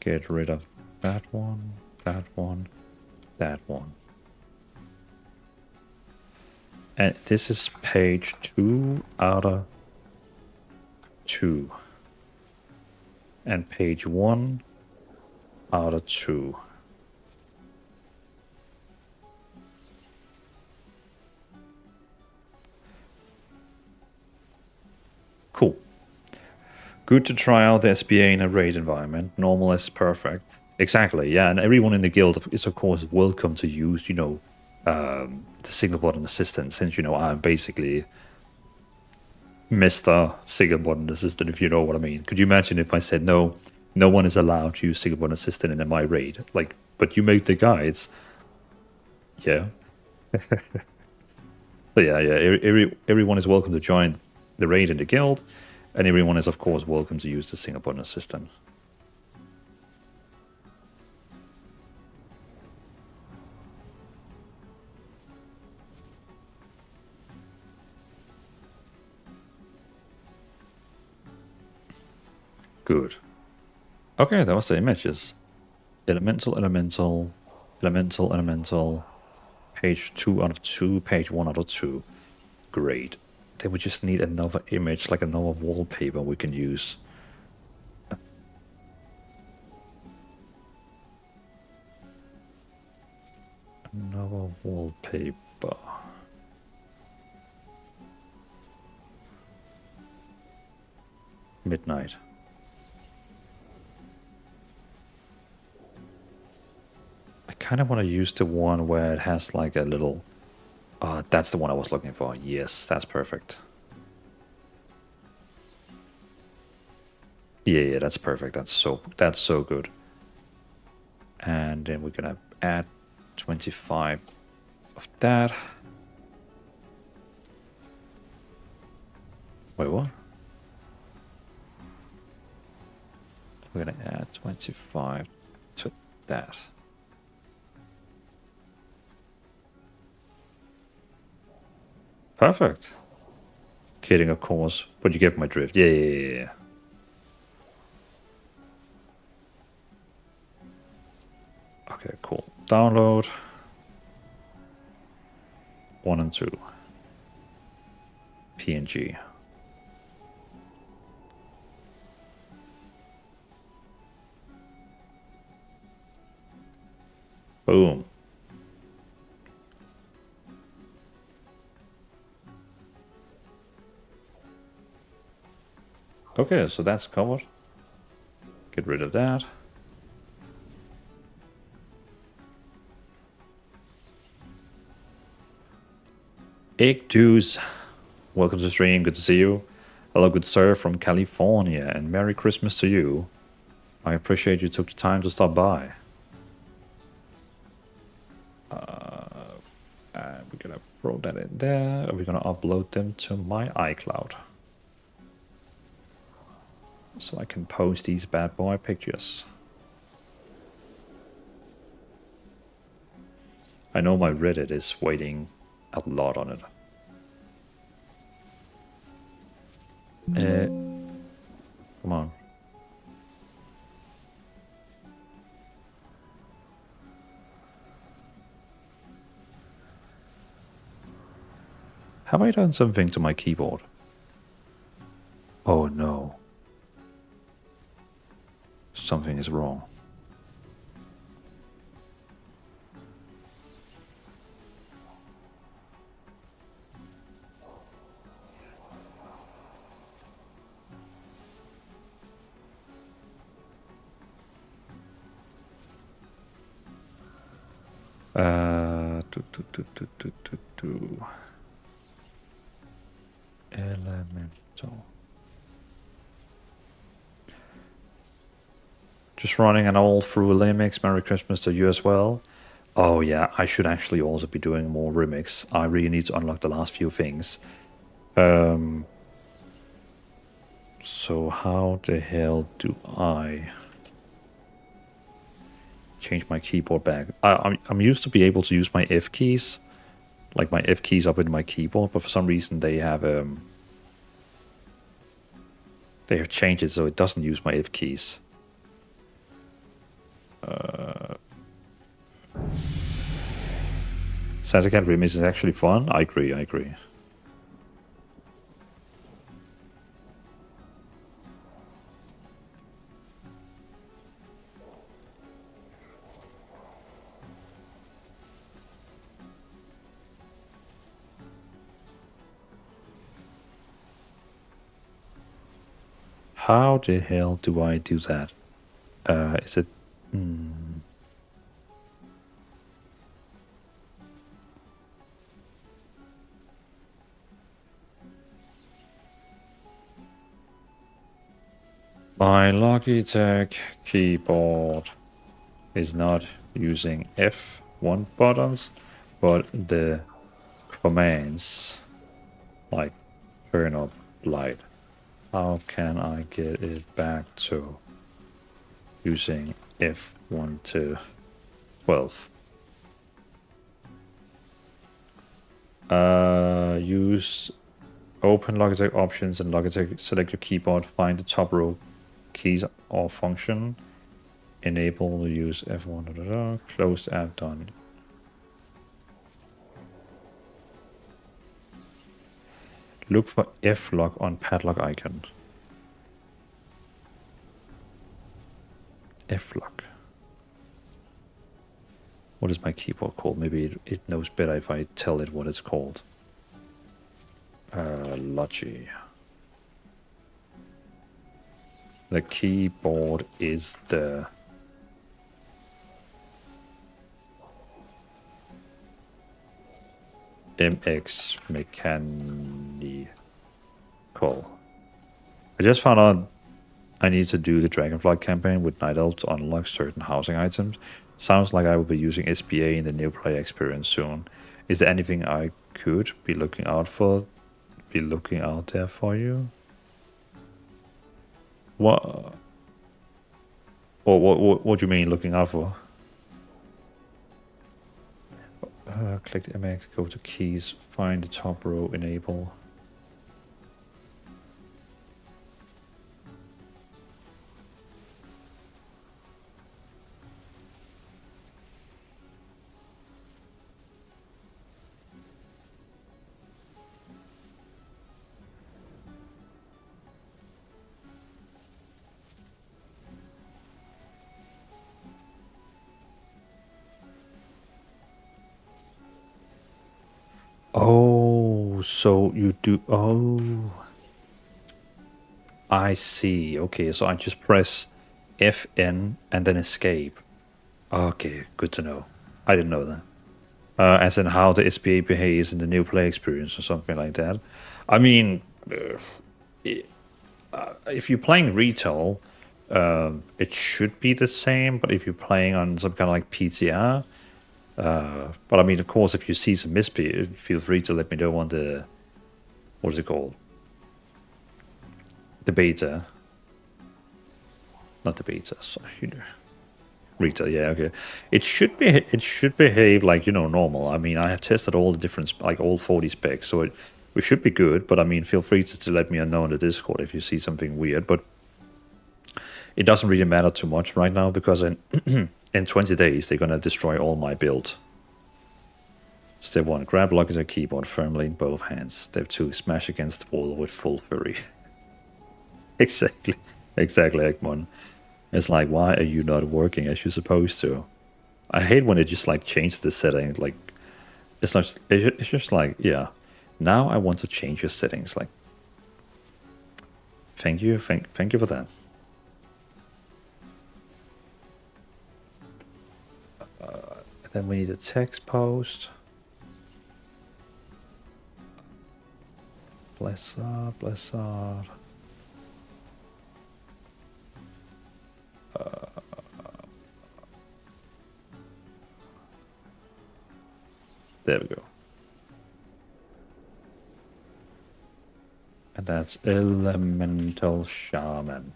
get rid of that one, that one, that one. And this is page 2 out of 2. And page 1 out of 2. Cool. Good to try out the SBA in a raid environment. Normal is perfect. Exactly, yeah. And everyone in the guild is, of course, welcome to use, you know, the signal button assistant, since, you know, I'm basically Mr. Signal button assistant, if you know what I mean. Could you imagine if I said, no one is allowed to use signal button assistant in my raid? Like, but you make the guides. Yeah. So yeah, everyone is welcome to join the raid in the guild, and everyone is, of course, welcome to use the signal button assistant. Good. Okay, that was the images. Elemental, elemental, elemental, elemental. Page 2 out of 2, page 1 out of 2. Great. Then we just need another image, like another wallpaper we can use. Another wallpaper. Midnight. I kind of want to use the one where it has like a little... that's the one I was looking for. Yes, that's perfect. Yeah, that's perfect. That's so good. And then we're gonna add 25 of that. Wait, what? We're gonna add 25 to that. Perfect. Kidding, of course. But you get my drift. Yeah. Okay, cool. Download. 1 and 2. PNG. Boom. Okay, so that's covered. Get rid of that. Egg Juice, welcome to the stream, good to see you. Hello, good sir from California, and Merry Christmas to you. I appreciate you took the time to stop by. We're gonna throw that in there. We're gonna upload them to my iCloud, so I can post these bad boy pictures. I know my Reddit is waiting a lot on it. Come on. Have I done something to my keyboard? Oh no. Something is wrong. Elemental. Just running an all through Limix. Merry Christmas to you as well. Oh yeah, I should actually also be doing more remix. I really need to unlock the last few things. So how the hell do I change my keyboard back? I'm used to be able to use my F keys, like my F keys up in my keyboard, but for some reason they have changed it so it doesn't use my F keys. Santa Cat Remix is actually fun. I agree. How the hell do I do that? Is it... My Logitech keyboard is not using F1 buttons, but the commands, like turn up light. How can I get it back to using F1 to 12? Use open Logitech options and Logitech, select your keyboard, find the top row keys or function, enable use F1, close the app, done. Look for F-lock on padlock icon. F-lock. What is my keyboard called? Maybe it knows better if I tell it what it's called. Logi. The keyboard is the MX Mechanical. I just found out I need to do the Dragonfly campaign with Night Elf to unlock certain housing items. Sounds like I will be using SPA in the new player experience soon. Is there anything I could be looking out for? Be looking out there for you? What do you mean looking out for? Click the MX, go to keys, find the top row, enable. Oh, so you do... Oh. I see. Okay, so I just press FN and then escape. Okay, good to know. I didn't know that. As in how the SPA behaves in the new play experience or something like that. I mean, if you're playing retail, it should be the same, but if you're playing on some kind of like PTR... but I mean, of course, if you see some misbehave, feel free to let me know on the, what is it called? The beta. Not the beta, sorry. Retail, yeah, okay. It should behave like, you know, normal. I mean, I have tested all the different, like all 40 specs, so it should be good, but I mean, feel free to let me know in the Discord if you see something weird, but it doesn't really matter too much right now, because in 20 days, they're gonna destroy all my build. Step 1. Grab Logitech keyboard firmly in both hands. Step 2. Smash against the wall with full fury. Exactly. Exactly, Egmont. It's like, why are you not working as you're supposed to? I hate when it just like changes the setting. Like, it's not. It's just like, yeah. Now I want to change your settings. Like, thank you for that. Then we need a text post. Blizzard. There we go. And that's Elemental Shaman.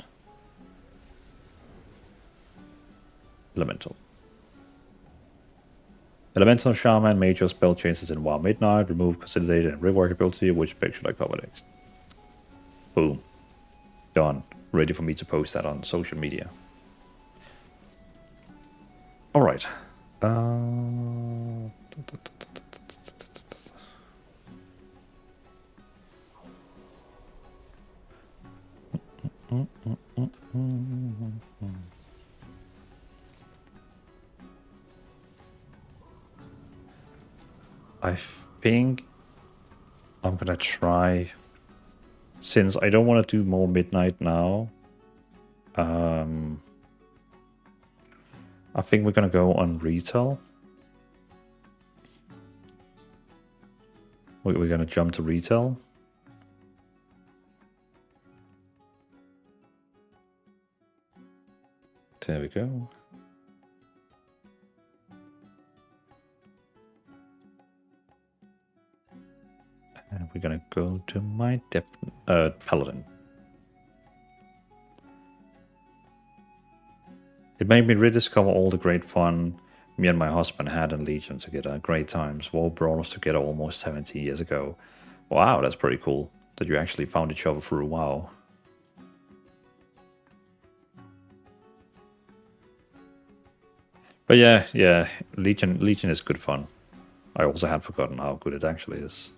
Elemental Shaman, major spell changes in WoW Midnight, remove consolidated and rework ability, which picture like cover next. Boom. Done. Ready for me to post that on social media. Alright. I think I'm gonna try, since I don't want to do more midnight now. I think we're gonna go on retail. We're gonna jump to retail. There we go. And we're gonna go to my paladin. It made me rediscover all the great fun me and my husband had in Legion together. Great times. War brought us together almost 70 years ago. Wow, that's pretty cool that you actually found each other through WoW. But yeah, Legion is good fun. I also had forgotten how good it actually is.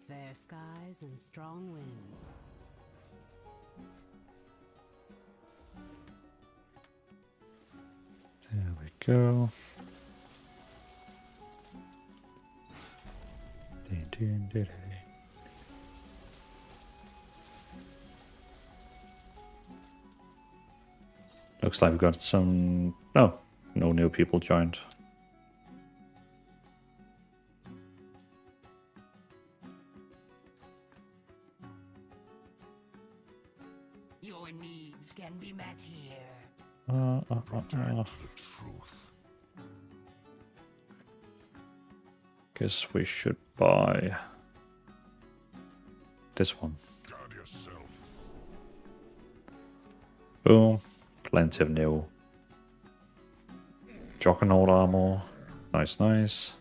Fair skies and strong winds. There we go. Looks like we got some... No new people joined. Your needs can be met here. Guess we should buy this one. Boom. Plenty of new Juggernaut armor. Nice.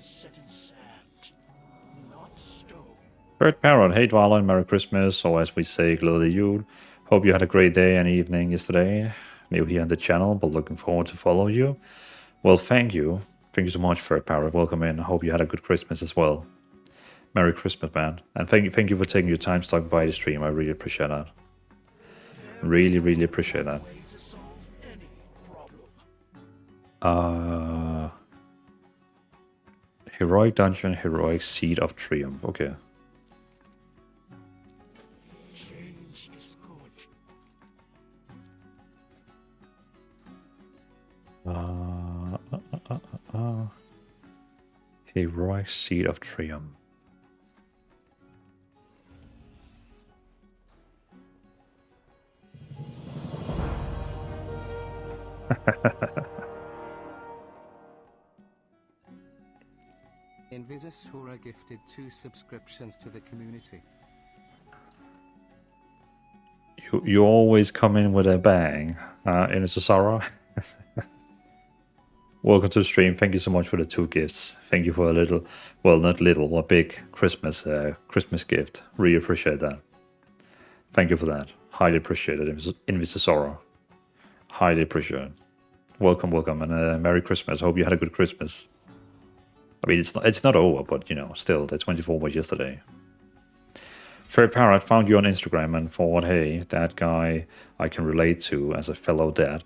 Set in sand, not stone. Bird Parrot, hey Dvalin, Merry Christmas, or as we say, Glædelig Jul. Hope you had a great day and evening yesterday. New here on the channel, but looking forward to follow you. Well, thank you. Thank you so much, Bird Parrot. Welcome in. I hope you had a good Christmas as well. Merry Christmas, man. And thank you for taking your time stopping by the stream. I really appreciate that. Really appreciate that. Heroic Dungeon, Heroic Seed of Triumph. Okay. Change is good. Heroic Seed of Triumph. Invisasura gifted 2 subscriptions to the community. You always come in with a bang, in Susara. Welcome to the stream. Thank you so much for the 2 gifts. Thank you for a little, well, not little, a big Christmas gift. Really appreciate that. Thank you for that. Highly appreciate it, Invisasora. Highly appreciate it. Welcome, and Merry Christmas. Hope you had a good Christmas. I mean, it's not over, but you know, still, the 24 was yesterday. Fairy Parrot found you on Instagram and thought, hey, that guy I can relate to as a fellow dad.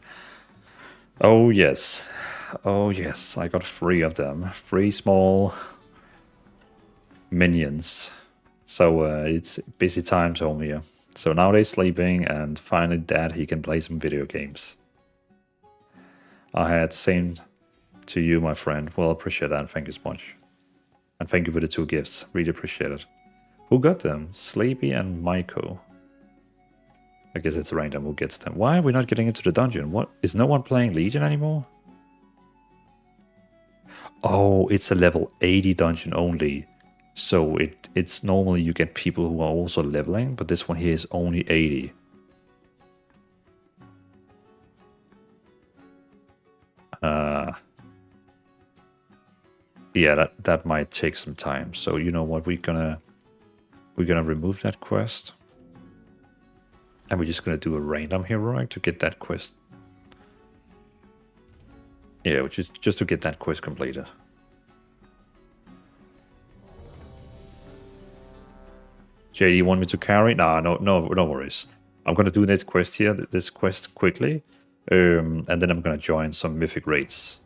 Oh yes, I got 3 of them. 3 small minions. So it's busy times home here. So now they're sleeping, and finally dad, he can play some video games. I had same to you, my friend. Well, appreciate that. Thank you so much. And thank you for the 2 gifts. Really appreciate it. Who got them? Sleepy and Maiko. I guess it's random who gets them. Why are we not getting into the dungeon? What? Is no one playing Legion anymore? Oh, it's a level 80 dungeon only. So it's normally you get people who are also leveling, but this one here is only 80. Yeah, that might take some time. So you know what, we're gonna remove that quest. And we're just gonna do a random heroic to get that quest. Yeah, which is just to get that quest completed. JD, you want me to carry? Nah, no worries. I'm gonna do this quest here, this quest quickly, and then I'm gonna join some mythic raids.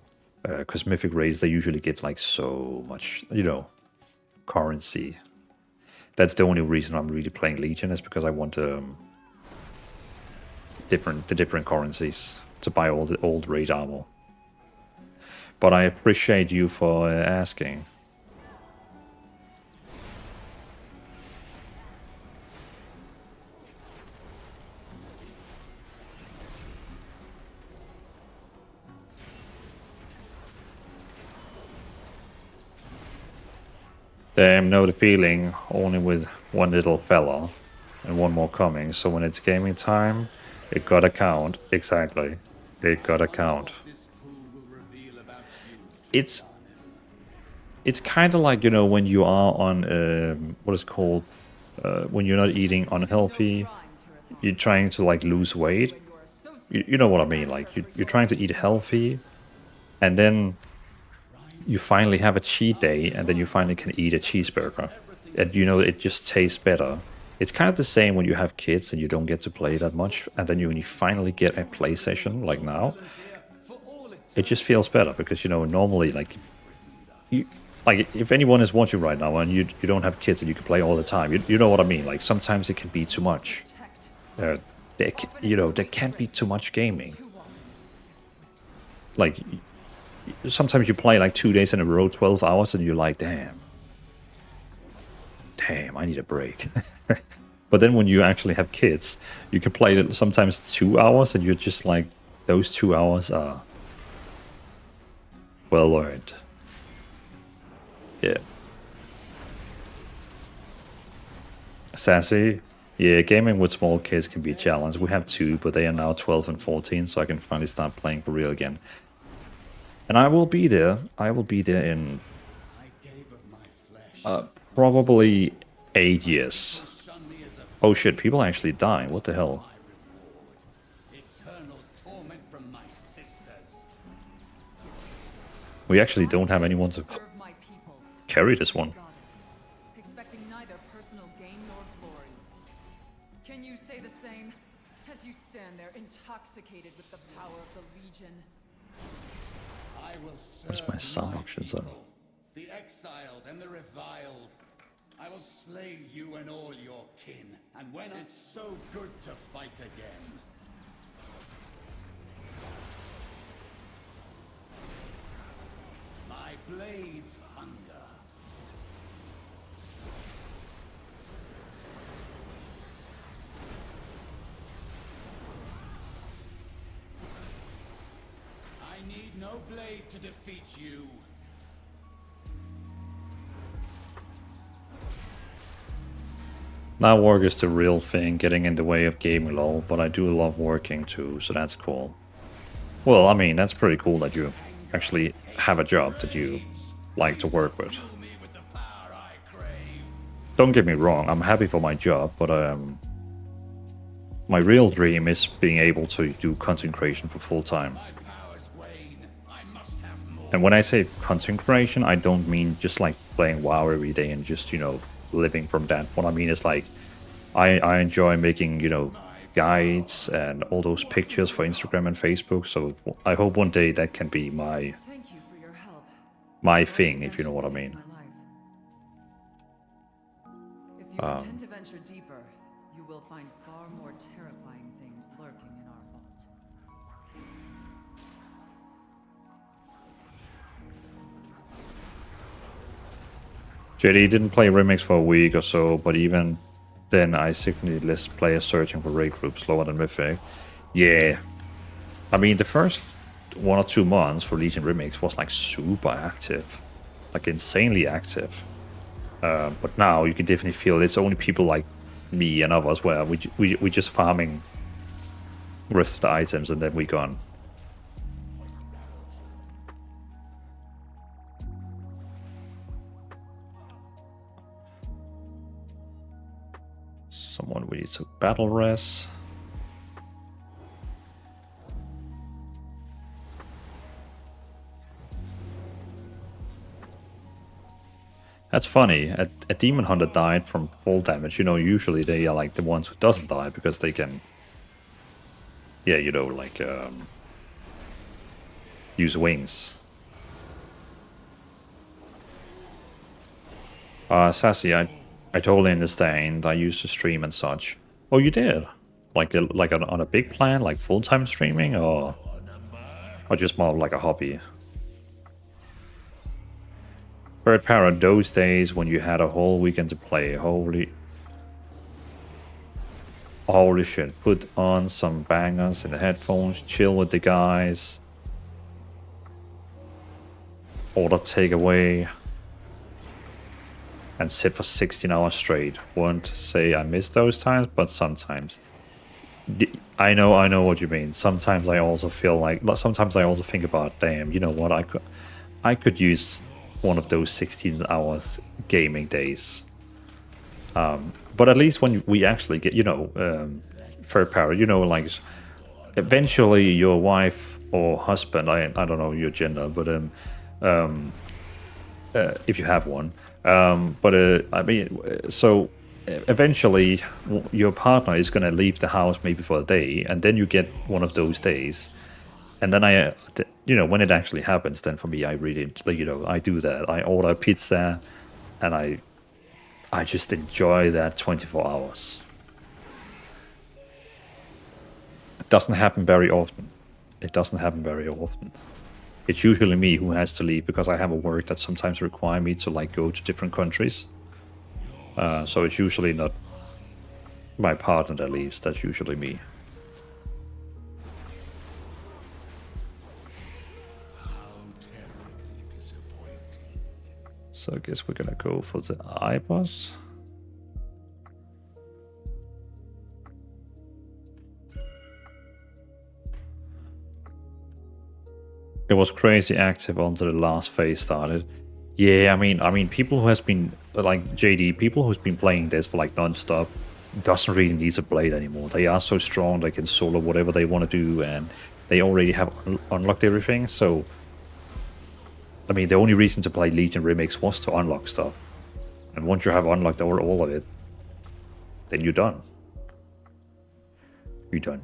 Because mythic raids, they usually give like so much, you know, currency. That's the only reason I'm really playing Legion, is because I want different currencies to buy all the old raid armor. But I appreciate you for asking. Damn, know the feeling, only with one little fella and one more coming. So when it's gaming time, it gotta count. Exactly. It gotta count. It's kind of like, you know, when you are on what is called when you're not eating unhealthy, you're trying to like lose weight. You know what I mean? Like you're trying to eat healthy, and then you finally have a cheat day, and then you finally can eat a cheeseburger, and you know it just tastes better. It's kind of the same when you have kids and you don't get to play that much, and then when you finally get a play session like now, it just feels better, because you know normally like if anyone is watching right now and you don't have kids and you can play all the time, you know what I mean. Like sometimes it can be too much. There can't be too much gaming. Like sometimes you play like 2 days in a row, 12 hours, and you're like, damn, I need a break. But then when you actually have kids, you can play sometimes 2 hours, and you're just like, those 2 hours are well earned. Yeah. Sassy. Yeah, gaming with small kids can be a challenge. We have 2, but they are now 12 and 14, so I can finally start playing for real again. And I will be there. I will be there in probably 8 years. Oh shit, people are actually dying. What the hell? We actually don't have anyone to carry this one. Expecting neither personal gain nor glory. Can you say the same as you stand there intoxicated with the power of the Legion? What's my sound options on? The exiled and the reviled. I will slay you and all your kin, and when it's so good to fight again. My blades hunger. to defeat you. Now work is the real thing, getting in the way of gaming lol, but I do love working too, so that's cool. Well, I mean, that's pretty cool that you actually have a job that you like to work with. Fill me with the power I crave. Don't get me wrong, I'm happy for my job, but my real dream is being able to do content creation for full time. My powers wane. I must have more. And when I say content creation, I don't mean just like playing WoW every day and just, you know, living from that. What I mean is like, I enjoy making, you know, guides and all those pictures for Instagram and Facebook. So I hope one day that can be my Thank you for your help. my thing, if you know what I mean. My life. If you intend to venture deeper, you will find far more terrifying things lurking in our vault. JD didn't play Remix for a week or so, but even then I significantly less players searching for raid groups lower than Mythic. Yeah. I mean, the first 1 or 2 months for Legion Remix was like super active. Like insanely active. But now you can definitely feel it's only people like me and others where we just farming rest of the items and then we gone. Someone we need to battle res. That's funny. A demon hunter died from fall damage. You know, usually they are like the ones who doesn't die because they can, yeah, you know, like use wings. Sassy, I totally understand. I used to stream and such. Oh, you did? Like on a big plan, like full-time streaming, or just more like a hobby? Third para, those days when you had a whole weekend to play. Holy shit. Put on some bangers in the headphones, chill with the guys. Order takeaway. And sit for 16 hours straight. Won't say I miss those times, but sometimes. I know what you mean. Sometimes I also feel like, sometimes I also think about, damn, you know what, I could use one of those 16 hours gaming days. But at least when we actually get, you know, third para, you know, like eventually your wife or husband, I don't know your gender, but if you have one, I mean, so eventually your partner is going to leave the house maybe for a day, and then you get one of those days. And then you know, when it actually happens, then for me, I really, you know, I do that. I order pizza, and I just enjoy that 24 hours. It doesn't happen very often. It doesn't happen very often. It's usually me who has to leave because I have a work that sometimes require me to like go to different countries. So it's usually not my partner that leaves. That's usually me. So I guess we're gonna go for the I-boss. It was crazy active until the last phase started. Yeah, I mean, people who has been like JD, people who's been playing this for like non-stop, doesn't really need a blade anymore. They are so strong, they can solo whatever they want to do, and they already have unlocked everything. So, I mean, the only reason to play Legion Remix was to unlock stuff, and once you have unlocked all of it, then you're done. You're done.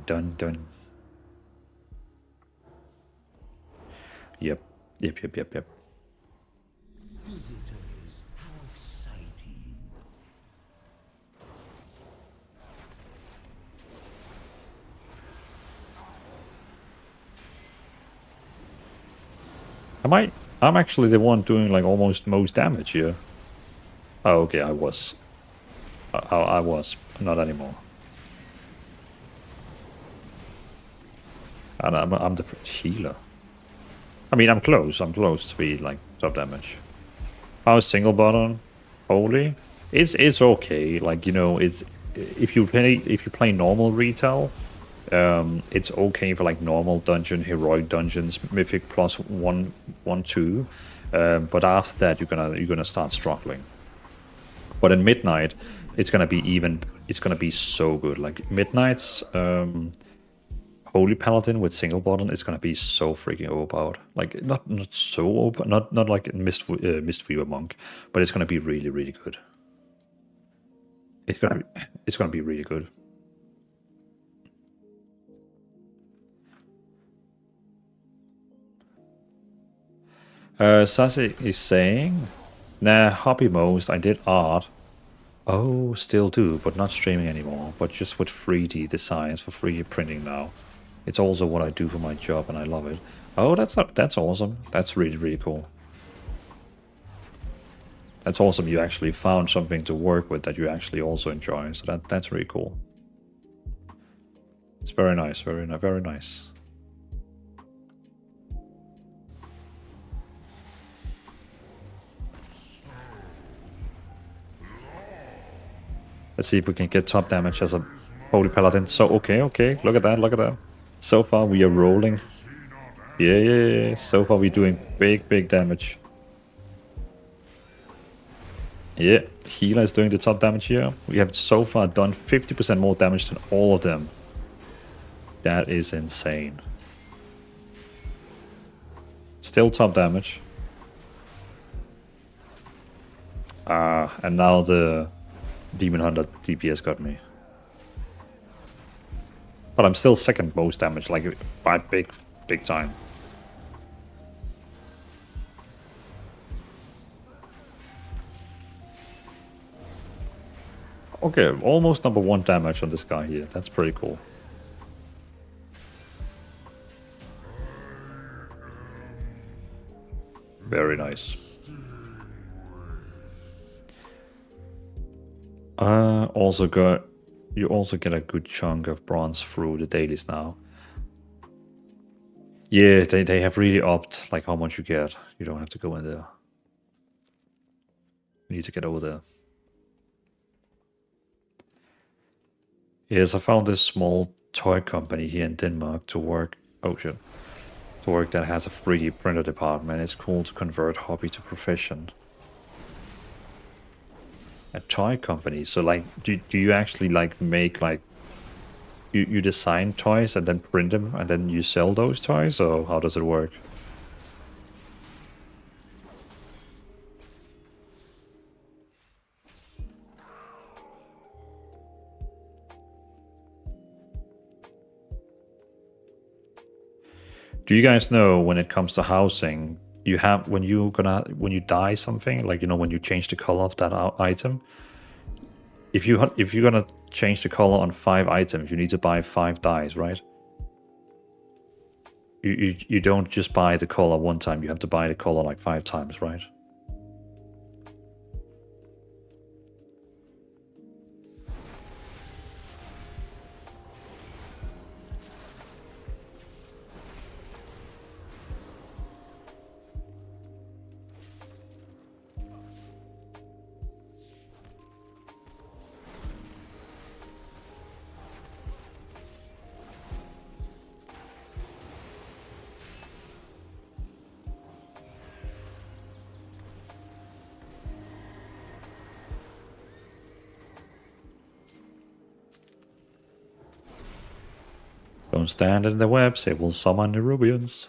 Yep. Visitors, how exciting. I'm actually the one doing like almost most damage here. Oh, okay, I was. I was. Not anymore. And I'm the healer. I mean, I'm close. I'm close to be like top damage. How's single button? Holy, it's okay. Like, you know, it's if you play normal retail, it's okay for like normal dungeon, heroic dungeons, mythic plus 1, 1, 2. But after that, you're gonna start struggling. But in midnight, it's gonna be so good. Like midnight's Holy Paladin with single button is gonna be so freaking overpowered. Like not so over, not like Mistweaver Monk, but it's gonna be really really good. It's gonna be really good. Sasi is saying, nah, hobby most. I did art. Oh, still do, but not streaming anymore. But just with 3D designs for 3D printing now. It's also what I do for my job, and I love it. Oh, that's awesome. That's really really cool. That's awesome. You actually found something to work with that you actually also enjoy. So that's really cool. It's very nice. Very nice. Let's see if we can get top damage as a Holy Paladin. So, okay. Look at that. So far, we are rolling. Yeah. So far, we're doing big damage. Yeah, healer is doing the top damage here. We have so far done 50% more damage than all of them. That is insane. Still top damage. And now the Demon Hunter DPS got me. But I'm still second most damage, like by big time. Okay, almost number 1 damage on this guy here. That's pretty cool. Very nice. You also get a good chunk of bronze through the dailies now. Yeah, they have really upped like how much you get. You don't have to go in there. You need to get over there. Yes, I found this small toy company here in Denmark to work. Oh shit. To work that has a 3D printer department. It's cool to convert hobby to profession. A toy company. So like, do you actually like make like you design toys and then print them and then you sell those toys, or how does it work? Do you guys know when it comes to housing, you have when you dye something, like, you know, when you change the color of that item, if you're gonna change the color on 5 items, you need to buy 5 dyes, right? You don't just buy the color one time, you have to buy the color like 5 times, right? Don't stand in the webs, it will summon the Rubians.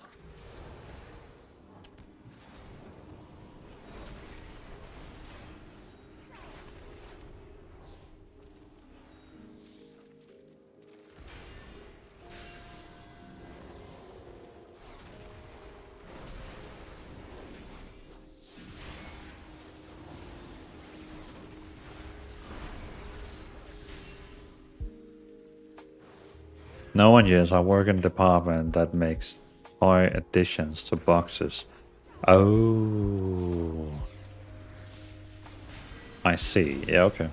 No one, yes, I work in a department that makes toy additions to boxes. Oh. I see. Yeah, okay.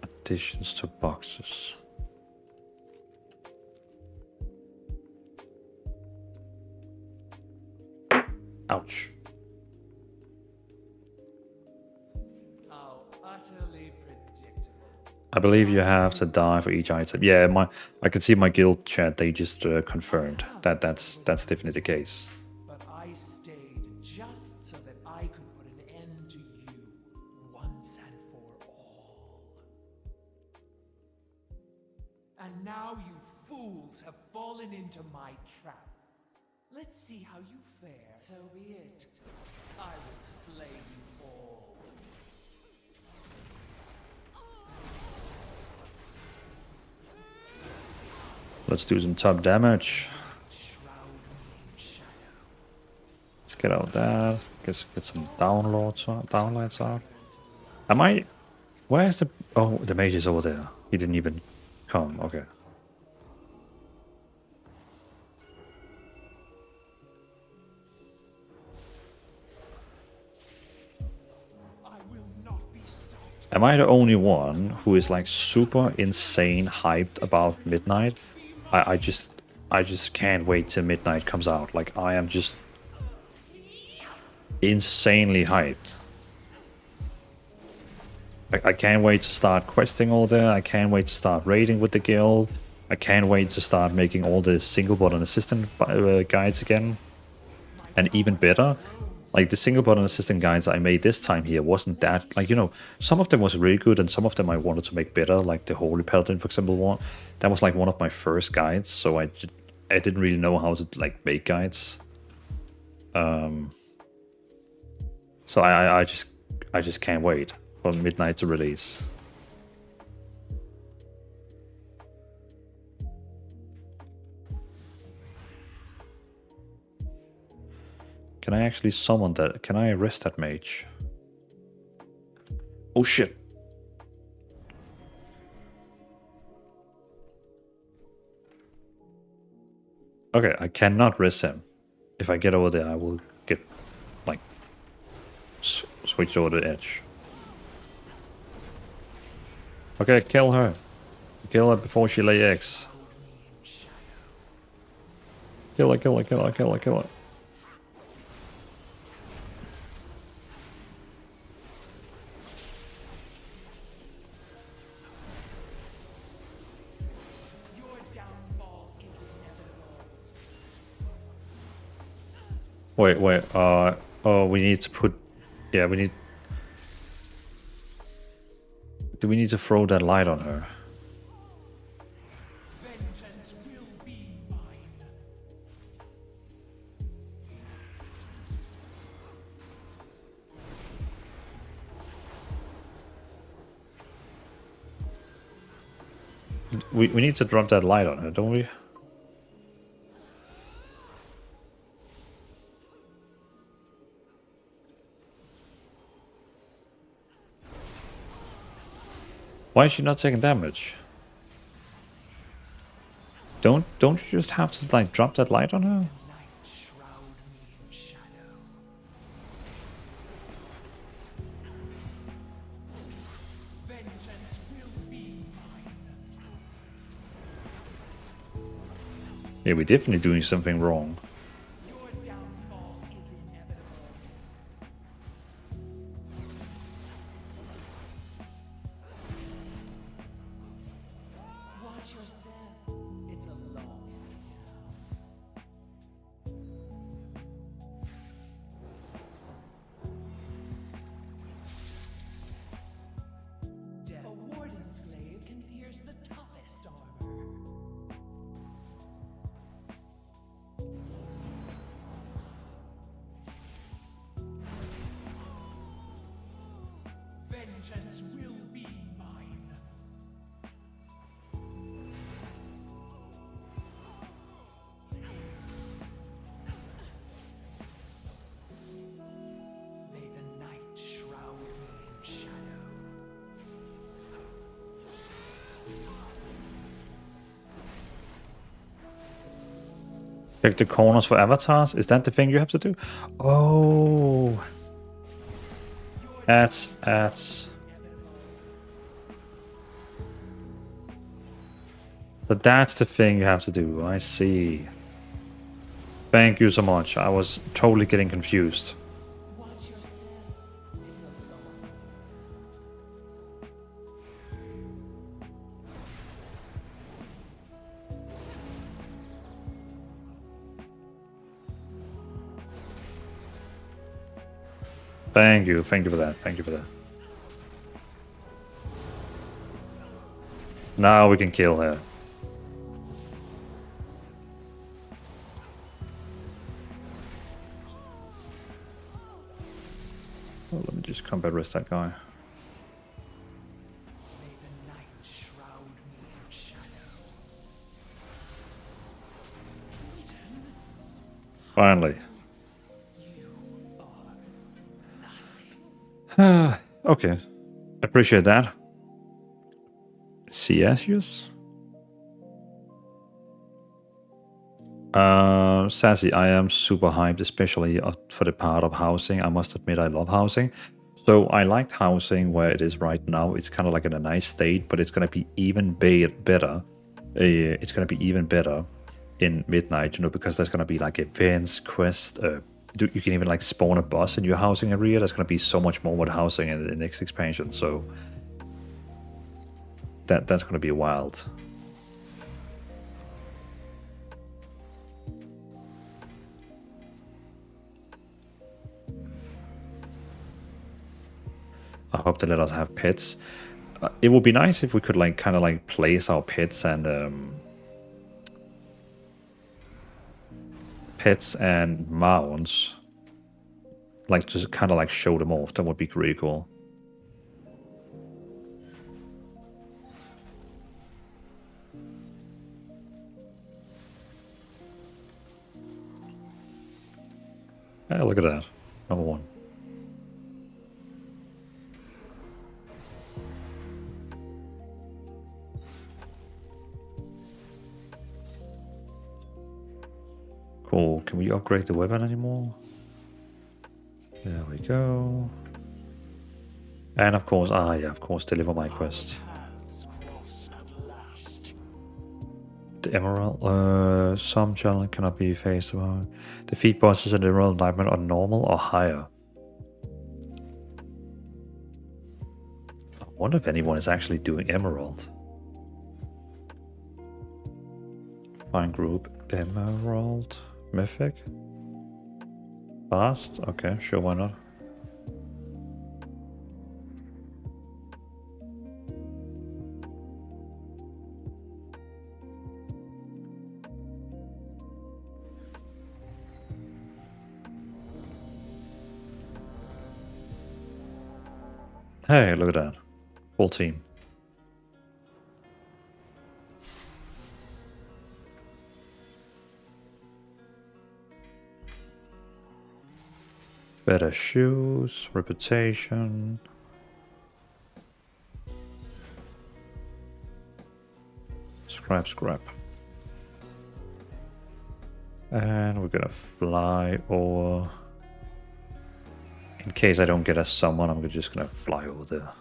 Additions to boxes. Ouch. How utterly predictable. I believe you have to die for each item. Yeah, I can see my guild chat. They just confirmed that that's definitely the case. But I stayed just so that I could put an end to you once and for all. And now you fools have fallen into my trap. Let's see how you fare. So be it. I will slay you all. Let's do some top damage. Shroud me in shadow. Let's get out that. Get some downlights out. Am I? Where's the? Oh, the mage is over there. He didn't even come. Okay. I will not be stopped. Am I the only one who is like super insane hyped about midnight? I just can't wait till midnight comes out. Like I am just insanely hyped. I can't wait to start questing all there. I can't wait to start raiding with the guild. I can't wait to start making all the single button assistant guides again. And even better, like the single button assistant guides I made this time here wasn't that, like, you know, some of them was really good and some of them I wanted to make better, like the Holy Paladin, for example, one. That was like one of my first guides, so I didn't really know how to like make guides. So I just can't wait for midnight to release. Can I actually summon that? Can I arrest that mage? Oh shit. Okay, I cannot risk him. If I get over there, I will get, like, switch over the edge. Okay, kill her. Kill her before she lay eggs. Kill her, kill her, kill her, kill her, kill her. Your downfall is inevitable. Wait, oh, we need to put, yeah, we need, do we need to throw that light on her? Vengeance will be mine. We need to drop that light on her, don't we? Why is she not taking damage? Don't you just have to like drop that light on her? Night shroud me in shadow. Vengeance will be mine. Yeah, we're definitely doing something wrong. Your downfall is inevitable. Watch your step. It's a long death. A warden's glaive can pierce the toughest armor. Vengeance will be mine. May the night shroud me in shadow. Check the corners for avatars. Is that the thing you have to do? Oh, ads. But that's the thing you have to do. I see. Thank you so much. I was totally getting confused. Watch your step. It's a thorn. Thank you for that. Thank you for that. Now we can kill her. Oh, let me just combat rest that guy. May the night shroud me in shadow. Finally. You are nothing. Okay. Appreciate that. Ciasius? Sassy, I am super hyped, especially for the part of housing. I must admit I love housing. So I liked housing where it is right now. It's kind of like in a nice state, but it's going to be even better. It's going to be even better in Midnight, you know, because there's going to be like events, quests. You can even like spawn a boss in your housing area. There's going to be so much more with housing in the next expansion. So that's going to be wild. I hope they let us have pets. It would be nice if we could like kind of like place our pets and mounts, like just kind of like show them off. That would be really cool. Hey, look at that. Number one. Cool. Can we upgrade the weapon anymore? There we go. And of course, yeah, of course, deliver my quest. The Emerald, some challenge cannot be faced about. Defeat bosses in the Emerald Nightmare on normal or higher. I wonder if anyone is actually doing Emerald. Find group Emerald. Mythic? Fast? Okay, sure, why not? Hey, look at that. Full team. Better shoes, reputation. Scrap. And we're gonna fly over. In case I don't get a summon, I'm just gonna fly over there.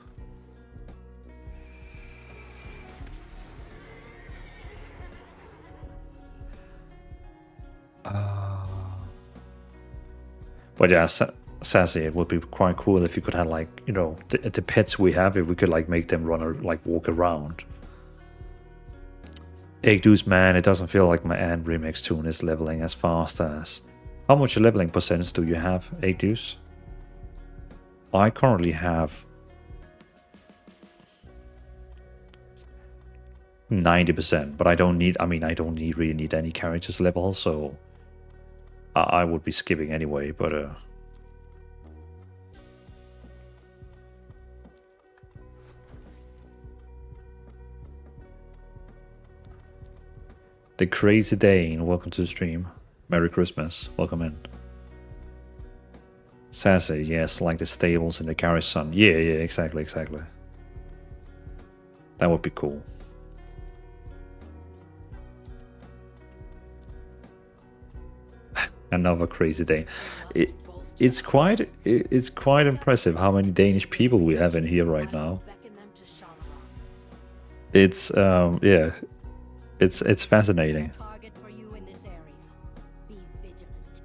But yeah, Sassy, it would be quite cool if you could have like, you know, the pets we have, if we could like make them run or like walk around. Egdu's, man, it doesn't feel like my Ant Remix tune is leveling as fast as... How much leveling percentage do you have, Egdu's? I currently have 90%, but I don't need, I don't really need any characters level, so I would be skipping anyway, but The Crazy Dane, welcome to the stream. Merry Christmas, welcome in. Sassy, yes, like the stables in the garrison. Yeah, exactly. That would be cool. Another Crazy Dane. It's quite impressive how many Danish people we have in here right now. It's yeah, it's fascinating. vigilant.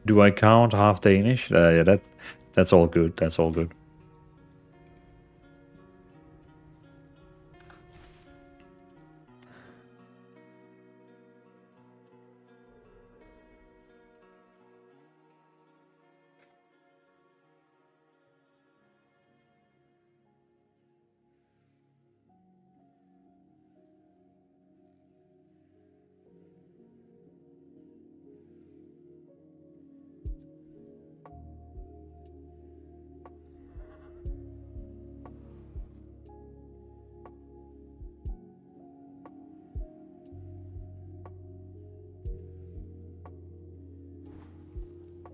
Do I count half Danish? Yeah, that's all good. That's all good.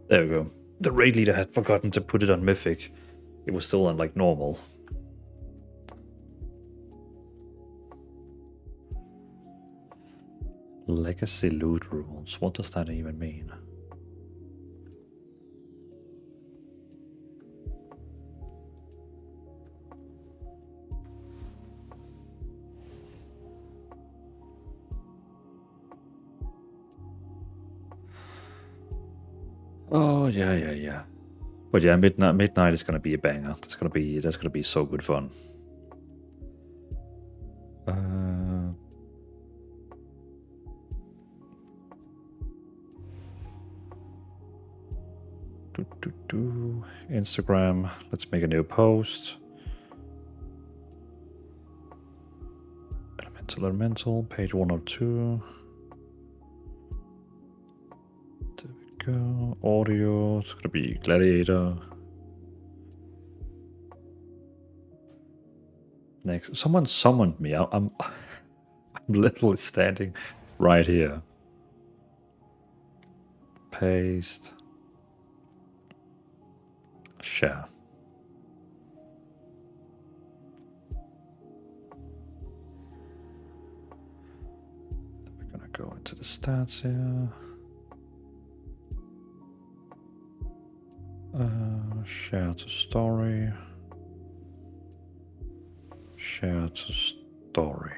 There we go. The raid leader had forgotten to put it on Mythic. It was still on like normal. Legacy loot rules. What does that even mean? Oh yeah. But yeah, midnight is gonna be a banger. That's gonna be so good fun. Instagram. Let's make a new post. Elemental, page 102. There we go. Audio. It's gonna be Gladiator. Next, someone summoned me. I'm literally standing right here. Paste. Share. We're gonna go into the stats here. Share to story. Share to story.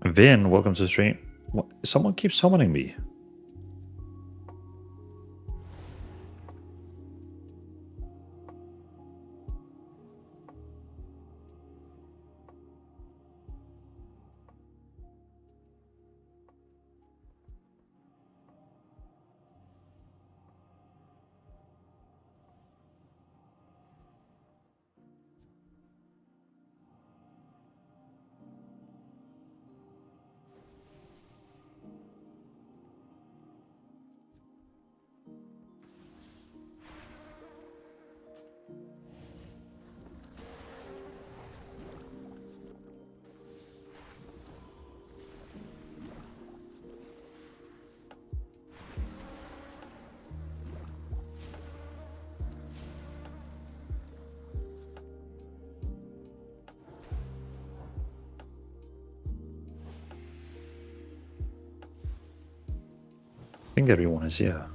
Vin, welcome to the stream. What? Someone keeps summoning me. I think everyone is here.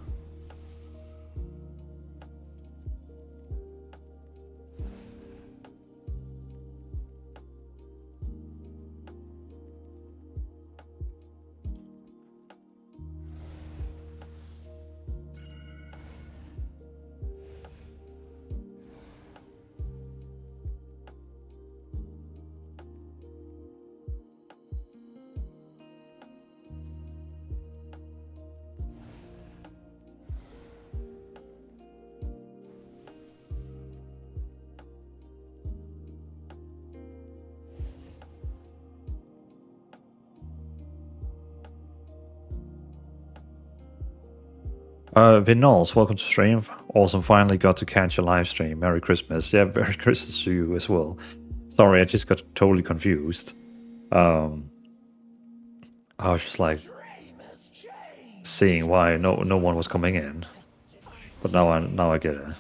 Vinols, welcome to stream. Awesome, finally got to catch a live stream. Merry Christmas. Yeah, Merry Christmas to you as well. Sorry, I just got totally confused. I was just like seeing why no one was coming in, but now I get it.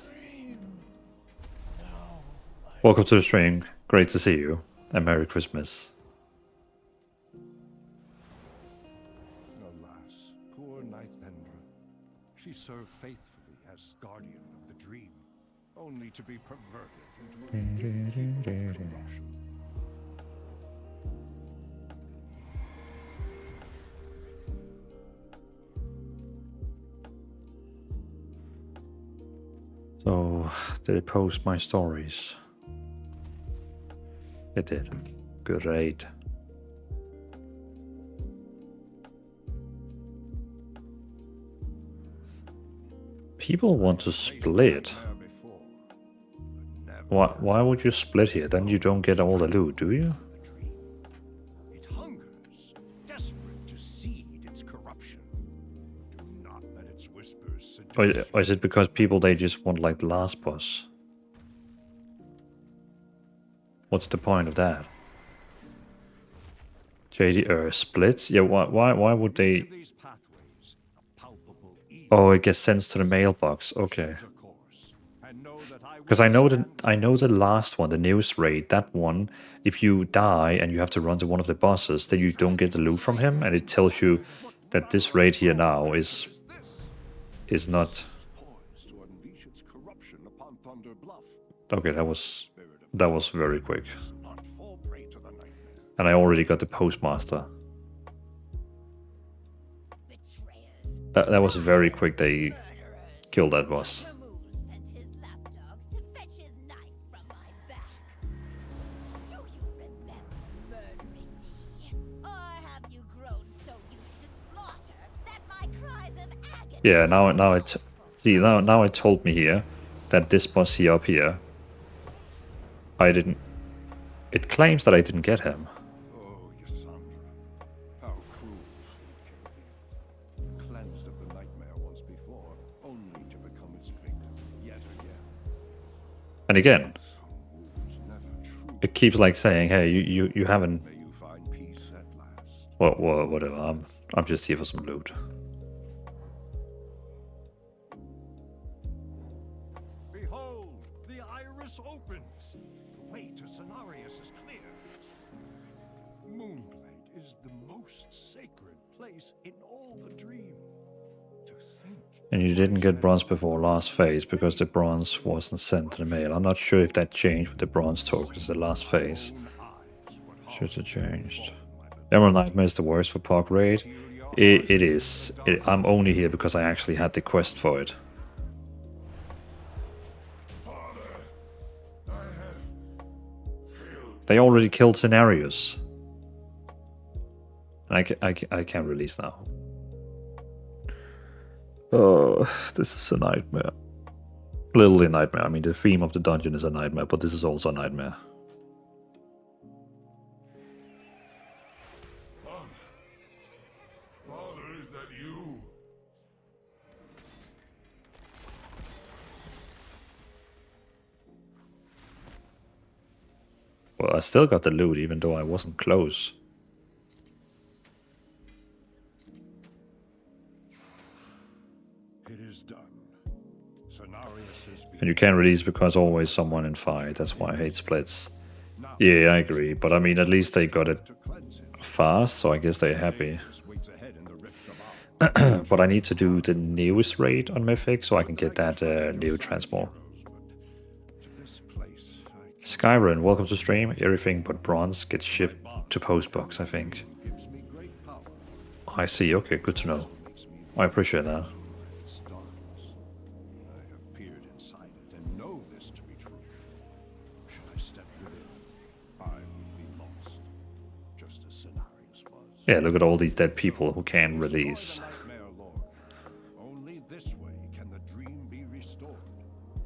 Welcome to the stream. Great to see you, and Merry Christmas. She served faithfully as guardian of the dream, only to be perverted into a gatekeeper of corruption. So, did it post my stories? It did. Great. People want to split. Why would you split here? Then you don't get all the loot, do you? It hungers, desperate to seed its corruption. Do not let its whispers seduce Or is it because people, they just want like the last boss? What's the point of that? JD splits? Yeah, why would they? these pathways, a palpable evil Oh, it gets sent to the mailbox. Okay. course, and know that I Because I know the last one, the newest raid, that one, if you die and you have to run to one of the bosses, then you don't get the loot from him, and it tells you that this raid here now is not. poised to unleash its corruption upon Thunder Bluff. Okay, that was very quick. Not fall prey to the nightmare. And I already got the postmaster. That was very quick. They killed that boss. Camus sent his lapdogs to fetch his knife from my back. Do you remember murdering me? Or have you grown so used to slaughter that my cries of agony... Yeah, now it told me here that this boss here up here, I didn't. It claims that I didn't get him. Oh, Yasandra, how cruel fate can be. Cleansed of the nightmare once before, only to become its victim yet again. And again, Some wounds never true. it keeps like saying, "Hey, you haven't." May you find peace at last. Well, whatever. I'm just here for some loot. Behold, the iris opens. The way to Cenarius is clear. Moonglade is the most sacred place in all the dream. To think And you didn't get bronze before last phase because the bronze wasn't sent to the mail. I'm not sure if that changed with the bronze tokens the last phase. Should have changed. Emerald Nightmare is the worst for Park Raid. It is. I'm only here because I actually had the quest for it. They already killed Scenarios. And I can't release now. Oh, this is a nightmare. Literally a nightmare. I mean, the theme of the dungeon is a nightmare, but this is also a nightmare. Father, is that you? Well, I still got the loot, even though I wasn't close. it is done. Cenarius is And you can't release because always someone in fight. That's why I hate splits. Yeah, I agree. But I mean, at least they got it to cleanse it. fast, so I guess they're happy. This waits ahead in the rift above. But I need to do the newest raid on Mythic so I can get that new transmore. To this place, I Skyrim, welcome to stream. Everything but bronze gets shipped to postbox, I think. gives me great power. I see, okay, good to know. Makes me I appreciate that. its darkness. I have peered inside it and know this to be true. Should I step within, I would be lost, just as Cenarius was. Yeah, look at all these dead people who can't Destroy release. the nightmare, Lord. Only this way can the dream be restored.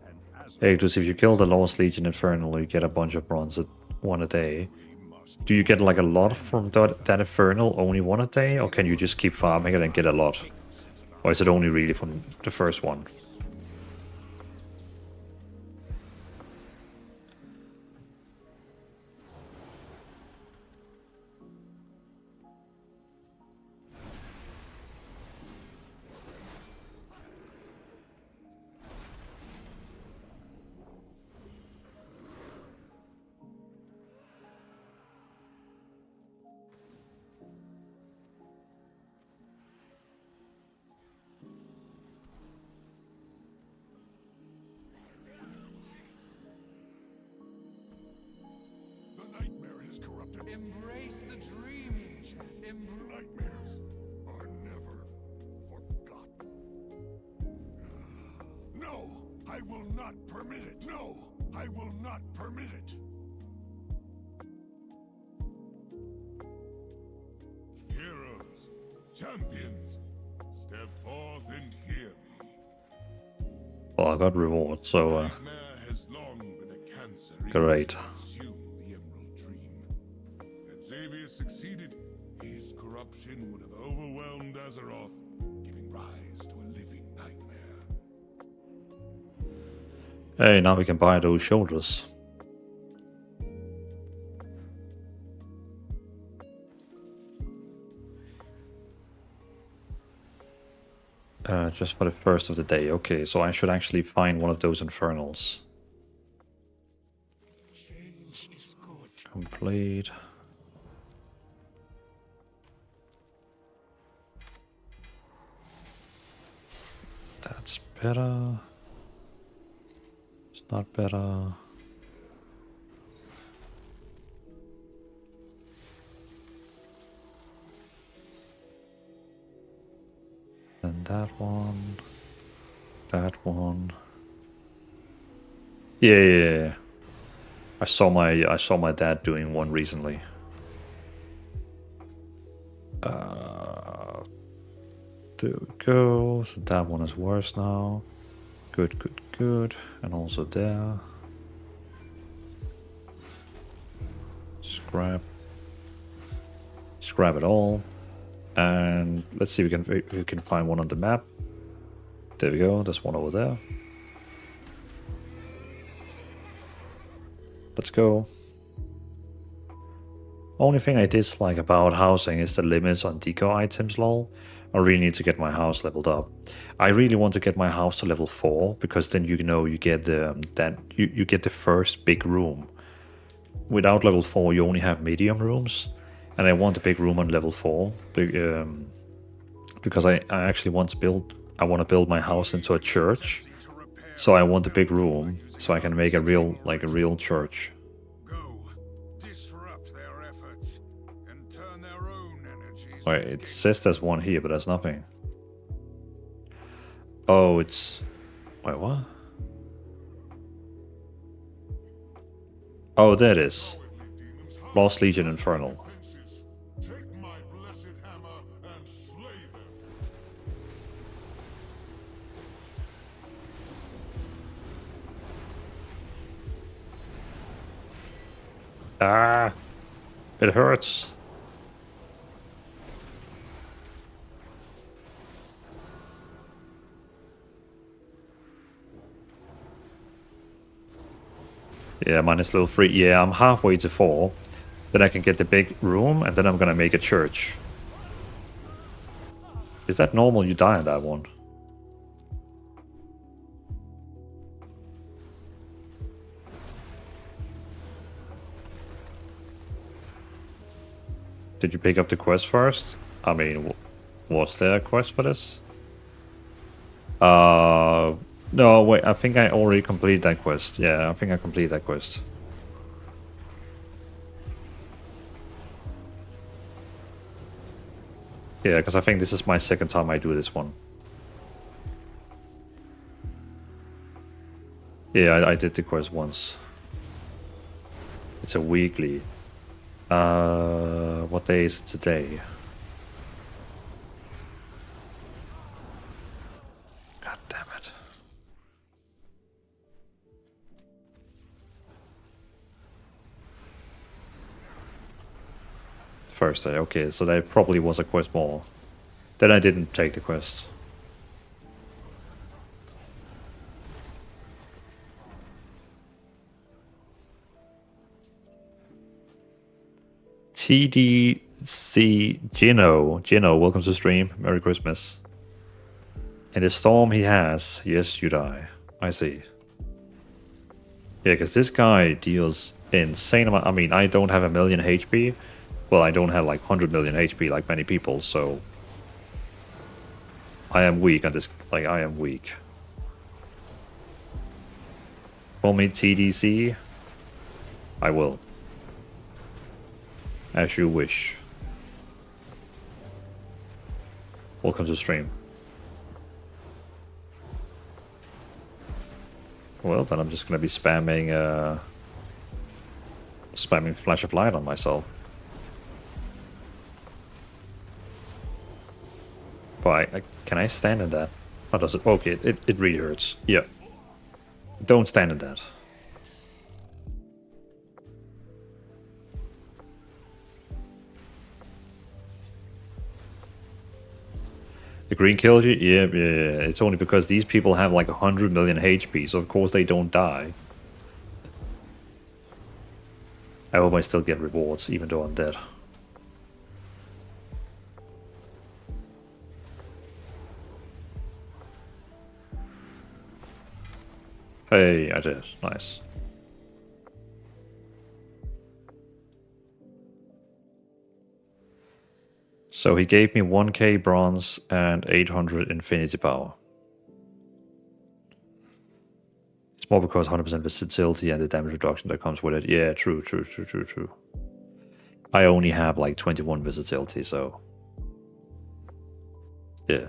And as Hey, because if you kill the Lost Legion Infernal, you get a bunch of bronze at one a day. Do you get like a lot from that Infernal, only one a day? Or can you just keep farming it and get a lot? Or is it only really from the first one? Embrace the dreaming, Nightmares are never forgotten. No, I will not permit it. No, I will not permit it. Heroes, champions, step forth and hear me. Well, I got reward, so Nightmare has long been a cancer great. to consume the Emerald Dream. Had Xavier succeeded, his corruption would have overwhelmed Azeroth, giving rise to a living nightmare. Hey, now we can buy those shoulders. Just for the first of the day. Okay, so I should actually find one of those infernals. change is good. Complete. That's better. It's not better. And that one. That one. Yeah. I saw my dad doing one recently. There we go. So that one is worse now. Good, good, good. And also there. Scrap. Scrap it all. And let's see if we can find one on the map. There we go. There's one over there. Let's go. Only thing I dislike about housing is the limits on deco items, lol. I really need to get my house leveled up. I really want to get my house to level 4 because then you get you get the first big room. Without level 4 you only have medium rooms, and I want a big room on level 4 because I actually want to build my house into a church. So I want a big room so I can make a real church. Go, disrupt their efforts, and turn their own energies. Wait, it says there's one here, but there's nothing. Oh, it's... Wait, what? Oh, there it is. Lost Legion Infernal. Take my blessed hammer and slay them. Ah! It hurts. Yeah, minus level 3. Yeah, I'm halfway to 4. Then I can get the big room, and then I'm gonna make a church. Is that normal? You die on that one. Did you pick up the quest first? I mean, was there a quest for this? No, wait, I think I already completed that quest. Yeah, I think I completed that quest. Yeah, because I think this is my second time I do this one. Yeah, I did the quest once. It's a weekly. What day is it today? God damn it. Thursday, okay, so there probably was a quest more. Then I didn't take the quest. TDC Gino, welcome to stream. Merry Christmas. In the storm he has, yes, you die. I see. Yeah, because this guy deals insane amount. I mean, I don't have 1,000,000 HP. Well, I don't have like 100 million HP like many people, so I am weak on this. Like, I am weak. Call me TDC. I will. As you wish. Welcome to stream. Well, then I'm just gonna be spamming Flash of Light on myself. But can I stand in that? How does it? Okay, it really hurts. Yeah. Don't stand in that. The green kills you? Yeah. It's only because these people have like 100 million HP, so of course they don't die. I hope I still get rewards, even though I'm dead. Hey, I did. Nice. So he gave me 1k bronze and 800 infinity power. It's more because 100% versatility and the damage reduction that comes with it. Yeah, true. I only have like 21 versatility, so... yeah.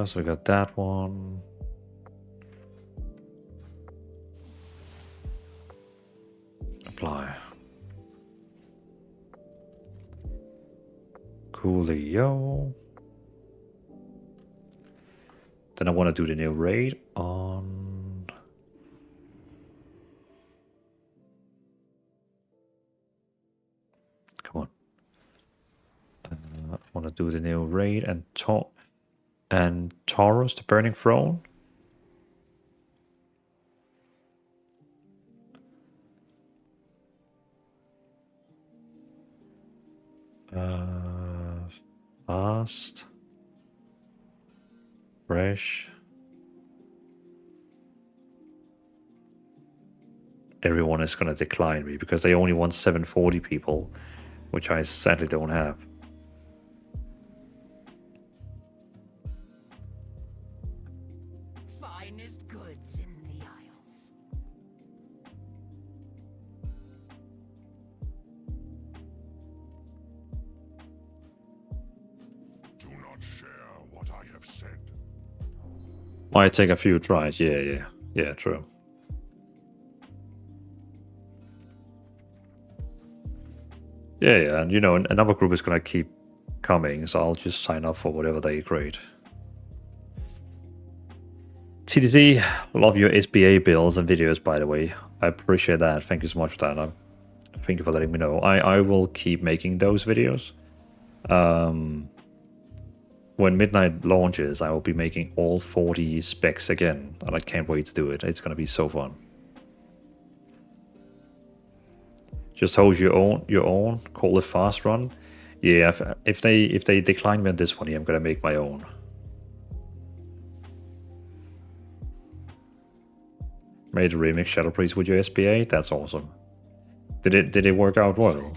So we got that one. Apply. Coolio. Then I want to do the new raid on... come on. I want to do the new raid and Taurus, the Burning Throne. Fast. Fresh. Everyone is going to decline me because they only want 740 people, which I sadly don't have. Finest goods in the Isles. Do not share what I have said. Might take a few tries. Yeah, true. Yeah, and you know, another group is gonna keep coming, so I'll just sign up for whatever they create. TDC, love your SBA builds and videos, by the way. I appreciate that. Thank you so much for that. Thank you for letting me know. I will keep making those videos. When Midnight launches, I will be making all 40 specs again, and I can't wait to do it. It's gonna be so fun. Just hold your own. Call it fast run. Yeah, if they decline me on this one, I'm gonna make my own. Made a remix Shadow Priest with your SPA. That's awesome. Did it work out well?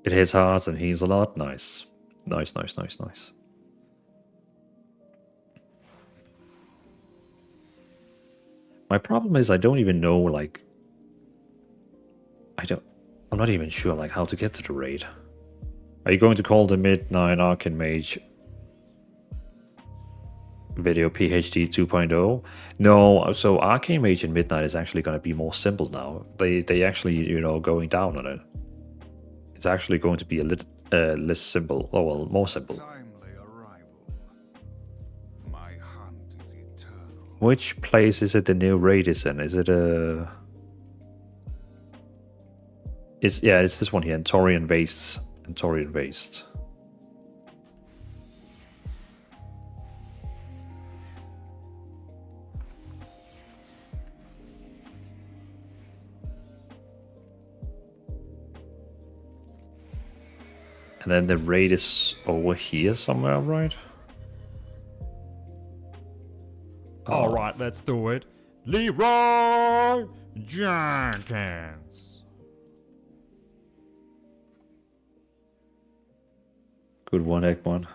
It hits hard and heals a lot. Nice. Nice. My problem is I don't even know, like... I'm not even sure, like, how to get to the raid. Are you going to call the Midnight Arcane Mage video PhD 2.0? No, so Arcane Mage in Midnight is actually going to be more simple now. They actually, you know, going down on it. It's actually going to be a little less simple. Oh, well, more simple. Timely arrival. My hunt is eternal. Which place is it the new raid is in? Is it a... it's this one here, Antorian Wastes. Antorian Wastes. And then the raid is over here somewhere, right? Oh. Alright, let's do it. Leroy Jenkins. Good one, Egmont.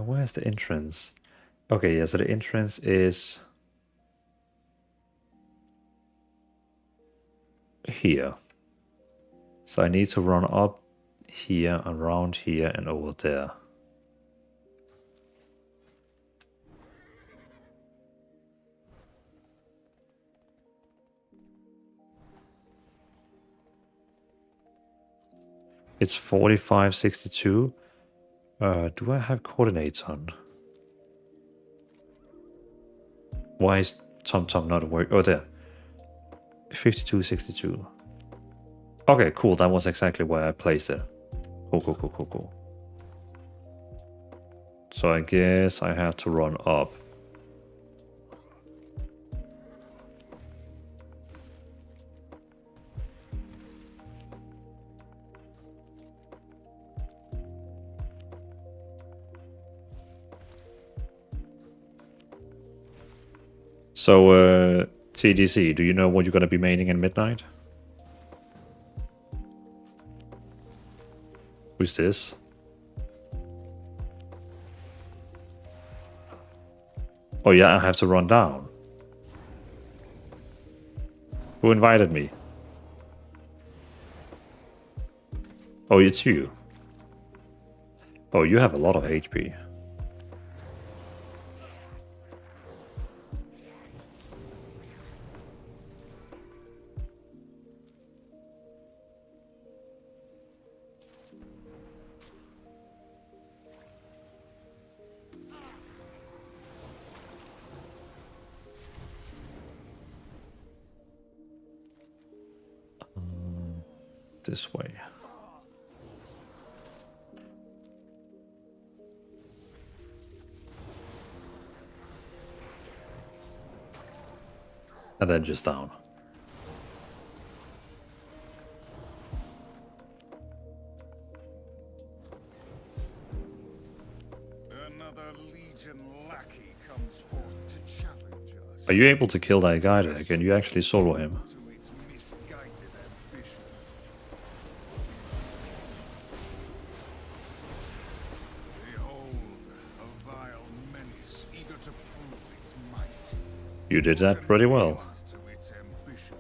Where's the entrance? Okay, yeah, so the entrance is here. So I need to run up here, around here, and over there. It's 4562. Do I have coordinates on? Why is TomTom not working? Oh, there. 5262. Okay, cool. That was exactly where I placed it. Cool. So I guess I have to run up. So, TDC, do you know what you're going to be maining in Midnight? Who's this? Oh yeah, I have to run down. Who invited me? Oh, it's you. Oh, you have a lot of HP. This way. And then just down. Another Legion lackey comes forth to challenge us. Are you able to kill that guy there? Can you actually solo him? To its misguided ambitions. Behold, a vile menace eager to prove its might. You did that pretty well. To its ambitions.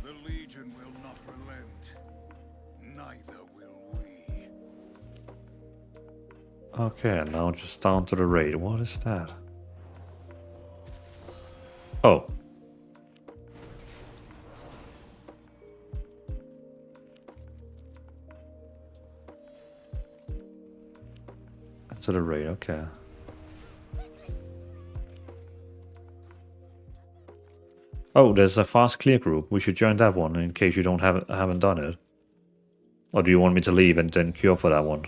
The Legion will not relent. Neither will we. Okay, now just down to the raid. What is that? Oh. To the raid, okay. Oh, there's a fast clear group. We should join that one in case you haven't done it. Or do you want me to leave and then queue up for that one?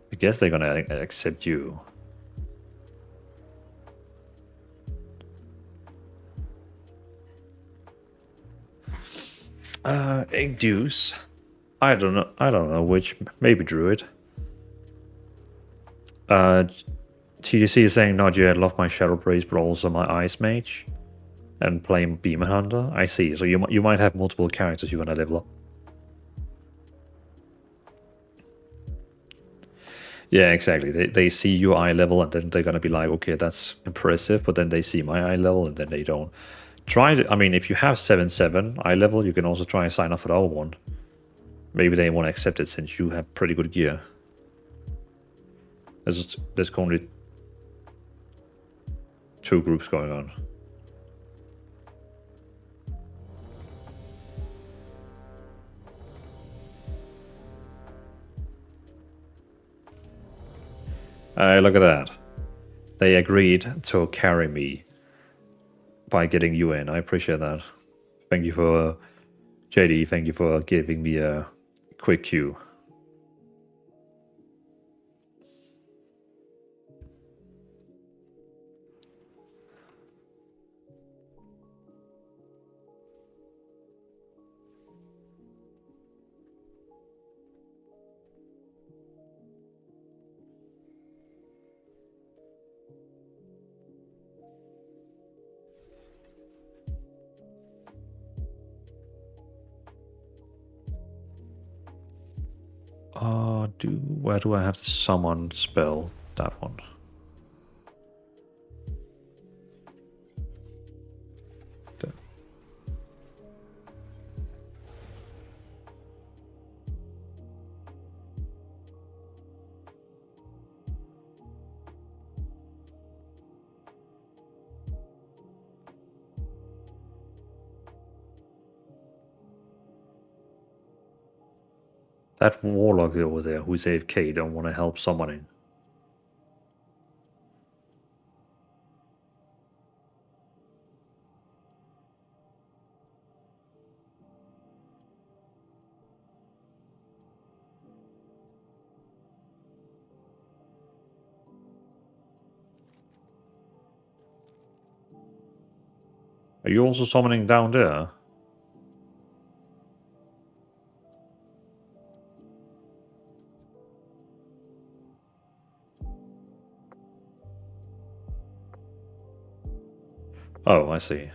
I guess they're gonna accept you. Egg Deuce. I don't know which. Maybe Druid. TDC is saying not yet. Love my Shadow Priest, but also my Ice Mage, and playing Beam Hunter. I see. So you might have multiple characters you're gonna level up. Yeah, exactly. They see your eye level and then they're gonna be like, okay, that's impressive. But then they see my eye level and then they don't. I mean, if you have 7/7 eye level, you can also try and sign up for the other one. Maybe they won't accept it since you have pretty good gear. There's only 2 groups going on. Look at that. They agreed to carry me by getting you in. I appreciate that. Thank you for JD. Thank you for giving me a quick cue. Where do I have the summon spell? That one. There. That warlock over there who's AFK don't want to help summoning. Are you also summoning down there? Oh, I see.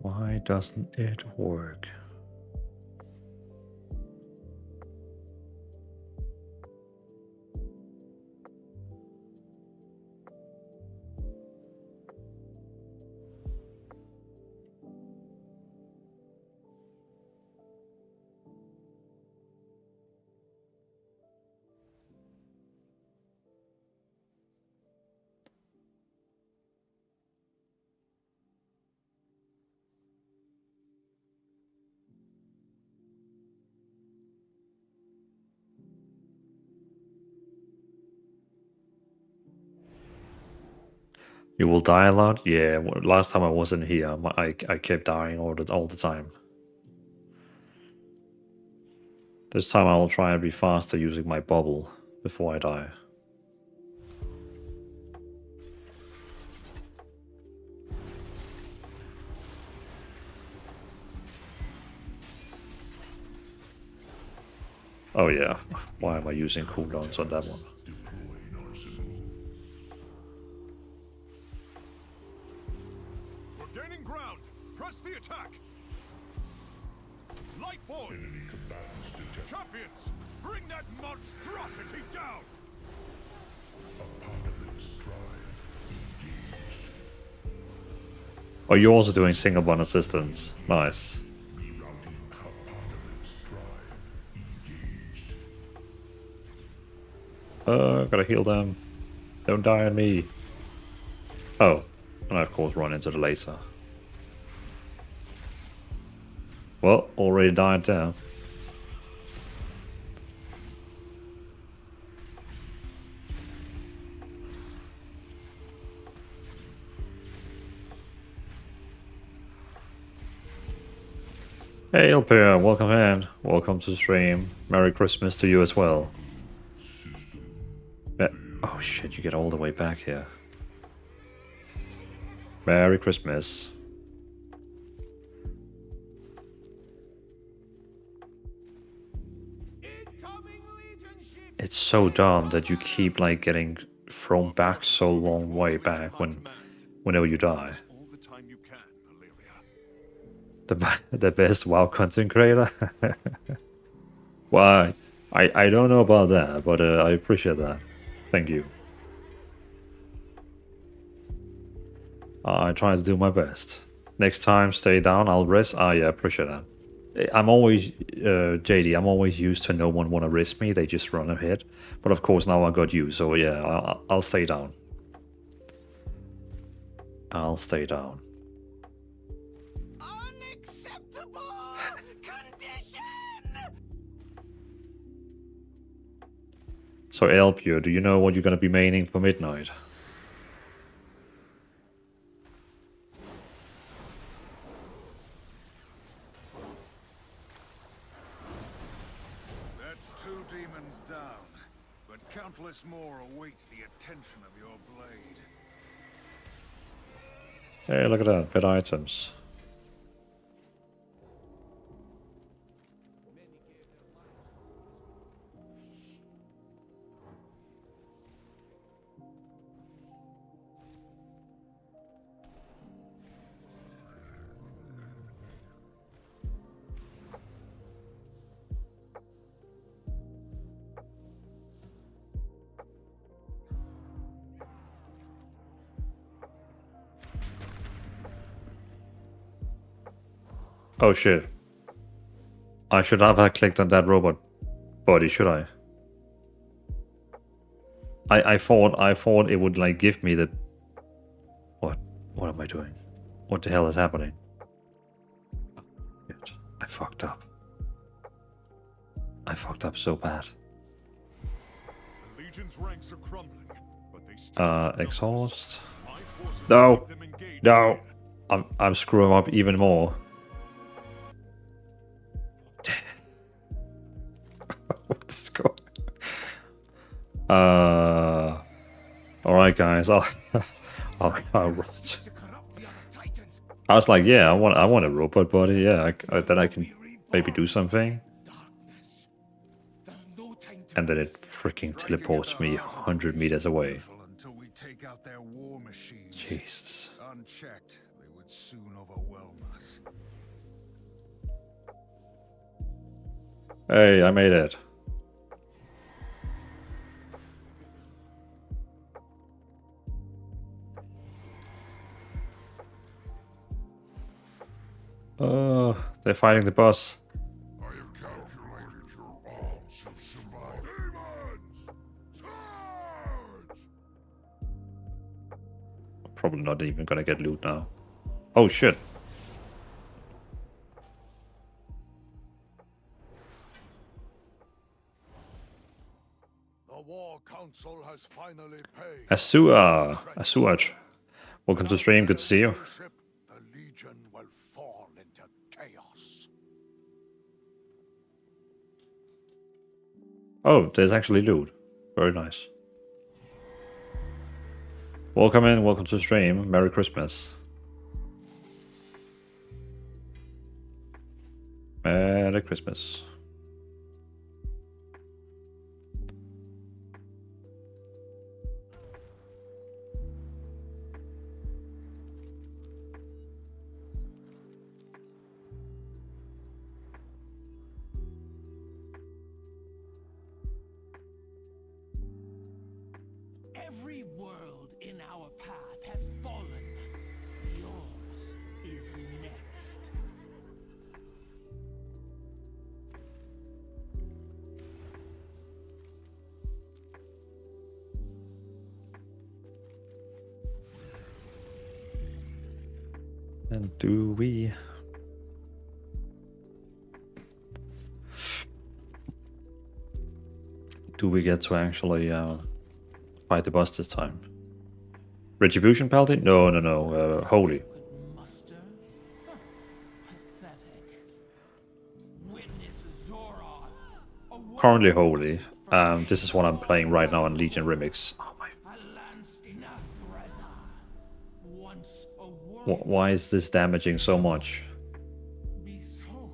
Why doesn't it work? You will die a lot? Yeah, last time I wasn't here, I kept dying all the time. This time I will try and be faster using my bubble before I die. Oh yeah, why am I using cooldowns on that one? We're gaining ground. Press the attack. Light forward. Enemy combatants detected. Champions, bring that monstrosity down. Oh, you're also doing single one assistance. Nice. Gotta heal them. Don't die on me. Oh, and I of course run into the laser. Well, already died there. Hey Ilpir, welcome in. Welcome to the stream. Merry Christmas to you as well. Oh shit, you get all the way back here. Merry Christmas. It's so dumb that you keep like getting thrown back so long way back whenever you die. The best WoW content creator? Why? I don't know about that, but I appreciate that. Thank you. I try to do my best. Next time, stay down, I'll rest. Ah, yeah, appreciate that. I'm always, JD, I'm always used to no one want to risk me, they just run ahead. But of course now I got you, so yeah, I'll stay down. I'll stay down. Unacceptable condition! So Elpure, do you know what you're gonna be maining for midnight? Countless more await the attention of your blade. Hey, look at that. Bit items. Oh shit. I should have clicked on that robot body, should I? I thought it would like give me the... What am I doing? What the hell is happening? Shit. I fucked up. I fucked up so bad. Legion's ranks are crumbling, but they still exhaust. No! No! I'm screwing up even more. What's going on? Alright guys, I'll run. I was like, yeah, I want a robot body, yeah, then I can maybe do something. And then it freaking teleports me 100 meters away. Jesus. Unchecked, they would soon overwhelm us. Hey, I made it. They're fighting the boss. I have calculated your odds of survival. Demons! Charge! Probably not even gonna get loot now. Oh shit. The War Council has finally paid. Asuaj. Welcome to the stream, good to see you. The Legion will fall into chaos. Oh, there's actually loot. Very nice. Welcome in, welcome to the stream. Merry Christmas. Merry Christmas. Every world in our path has fallen. Yours And do we... Do we get to actually fight the boss this time? Retribution Paladin? No, no, no. Holy. Muster? Huh. Pathetic. Witness Zoroth. A Currently Holy. This is what I'm playing right now on Legion Remix. Oh my... Once a world Why is this damaging so much? be so.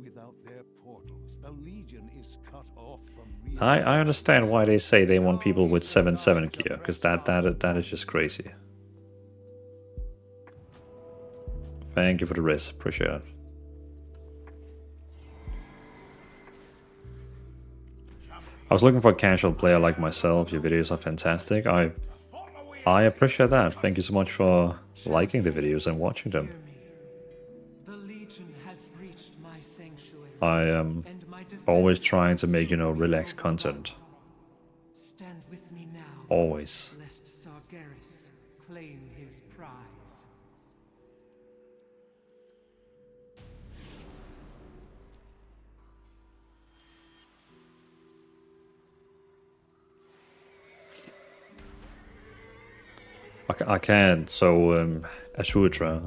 Without their portals, the Legion is cut off from real. I understand why they say they want people with 7/7 gear, because that is just crazy. Thank you for the risk, appreciate it. I was looking for a casual player like myself. Your videos are fantastic. I appreciate that. Thank you so much for liking the videos and watching them. The Legion has breached my sanctuary. I am and my always defenses trying to make, are relaxed content. Stand with me now. Always. Lest Sargeras claim his prize. I can't. So Asutra,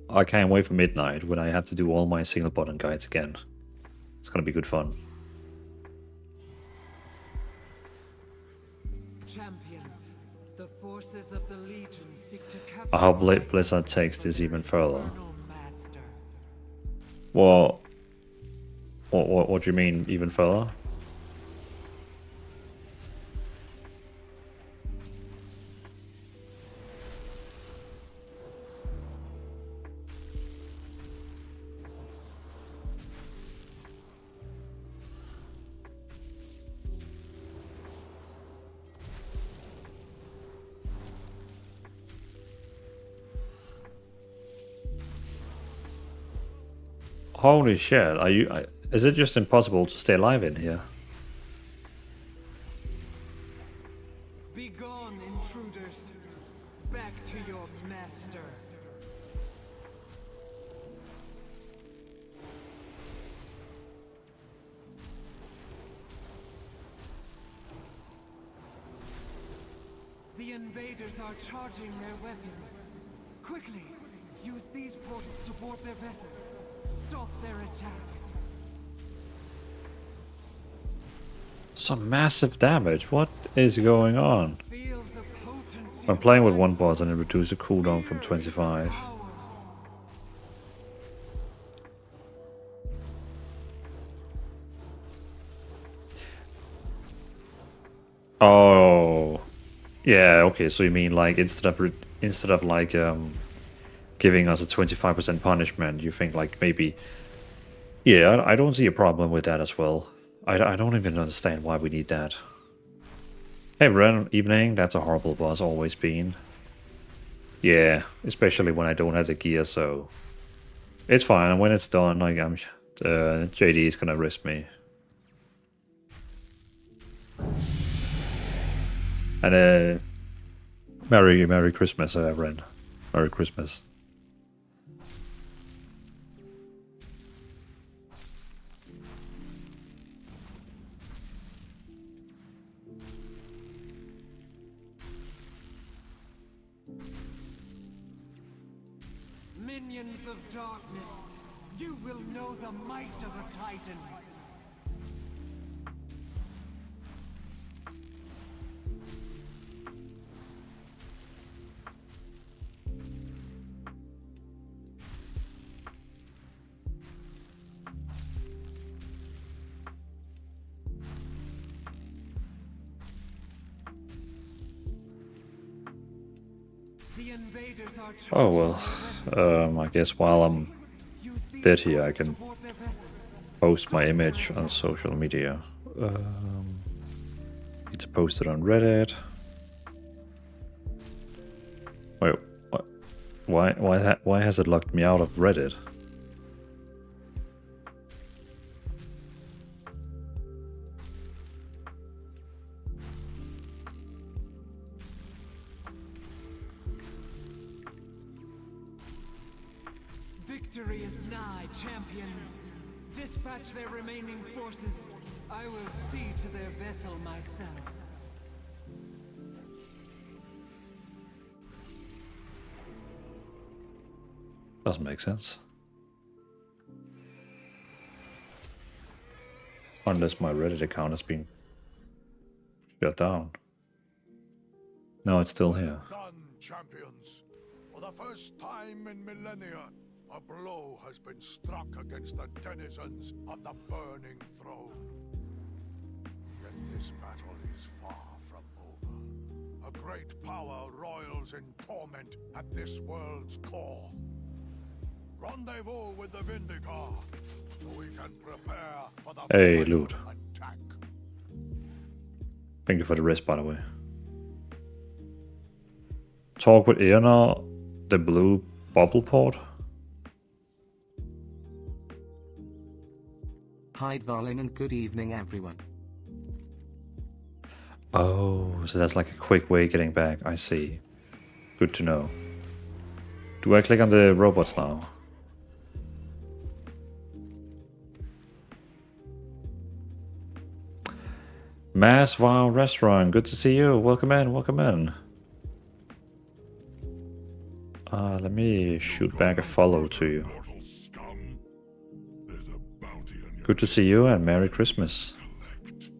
I can't wait for midnight when I have to do all my single button guides again. It's gonna be good fun. Champions, the forces of the Legion seek to capture. I hope Blizzard takes this even further. Eternal Master. Well, what do you mean even further? Holy shit, are you... is it just impossible to stay alive in here? Be gone, intruders. Back to your master. The invaders are charging their weapons. Quickly, use these portals to board their vessel. Stop their attack. Some massive damage. What is going on? Feel the potency. I'm playing with one boss and it reduces the cooldown from 25. Oh, yeah. Okay, so you mean like instead of like giving us a 25% punishment, you think like maybe? Yeah, I don't see a problem with that as well. I don't even understand why we need that. Hey, Ren, evening. That's a horrible boss, always been. Yeah, especially when I don't have the gear, so it's fine. And when it's done, like JD is gonna risk me. And Merry Christmas, Ren. Merry Christmas. Minions of darkness, you will know the might of a titan. The invaders are Oh well, I guess while I'm dead here, I can post my image on social media. It's posted on Reddit. Wait, what? Why has it locked me out of Reddit? Victory is nigh, champions. Dispatch their remaining forces. I will see to their vessel myself. Doesn't make sense. Unless my Reddit account has been shut down. No, it's still here. Done, champions. For the first time in millennia, a blow has been struck against the denizens of the Burning Throne. Yet this battle is far from over. A great power roils in torment at this world's core. Rendezvous with the Vindicar, so we can prepare for the Hey, final loot. attack. Thank you for the rest, by the way. Talk with Erna, the blue bubble port. Hi Dvalin and good evening everyone. Oh, so that's like a quick way getting back. I see. Good to know. Do I click on the robots now? Mass Wow Restaurant, good to see you. Welcome in, welcome in. Let me shoot back a follow to you. Mortal scum. There's a bounty on your Good to see you and Merry Christmas. collect.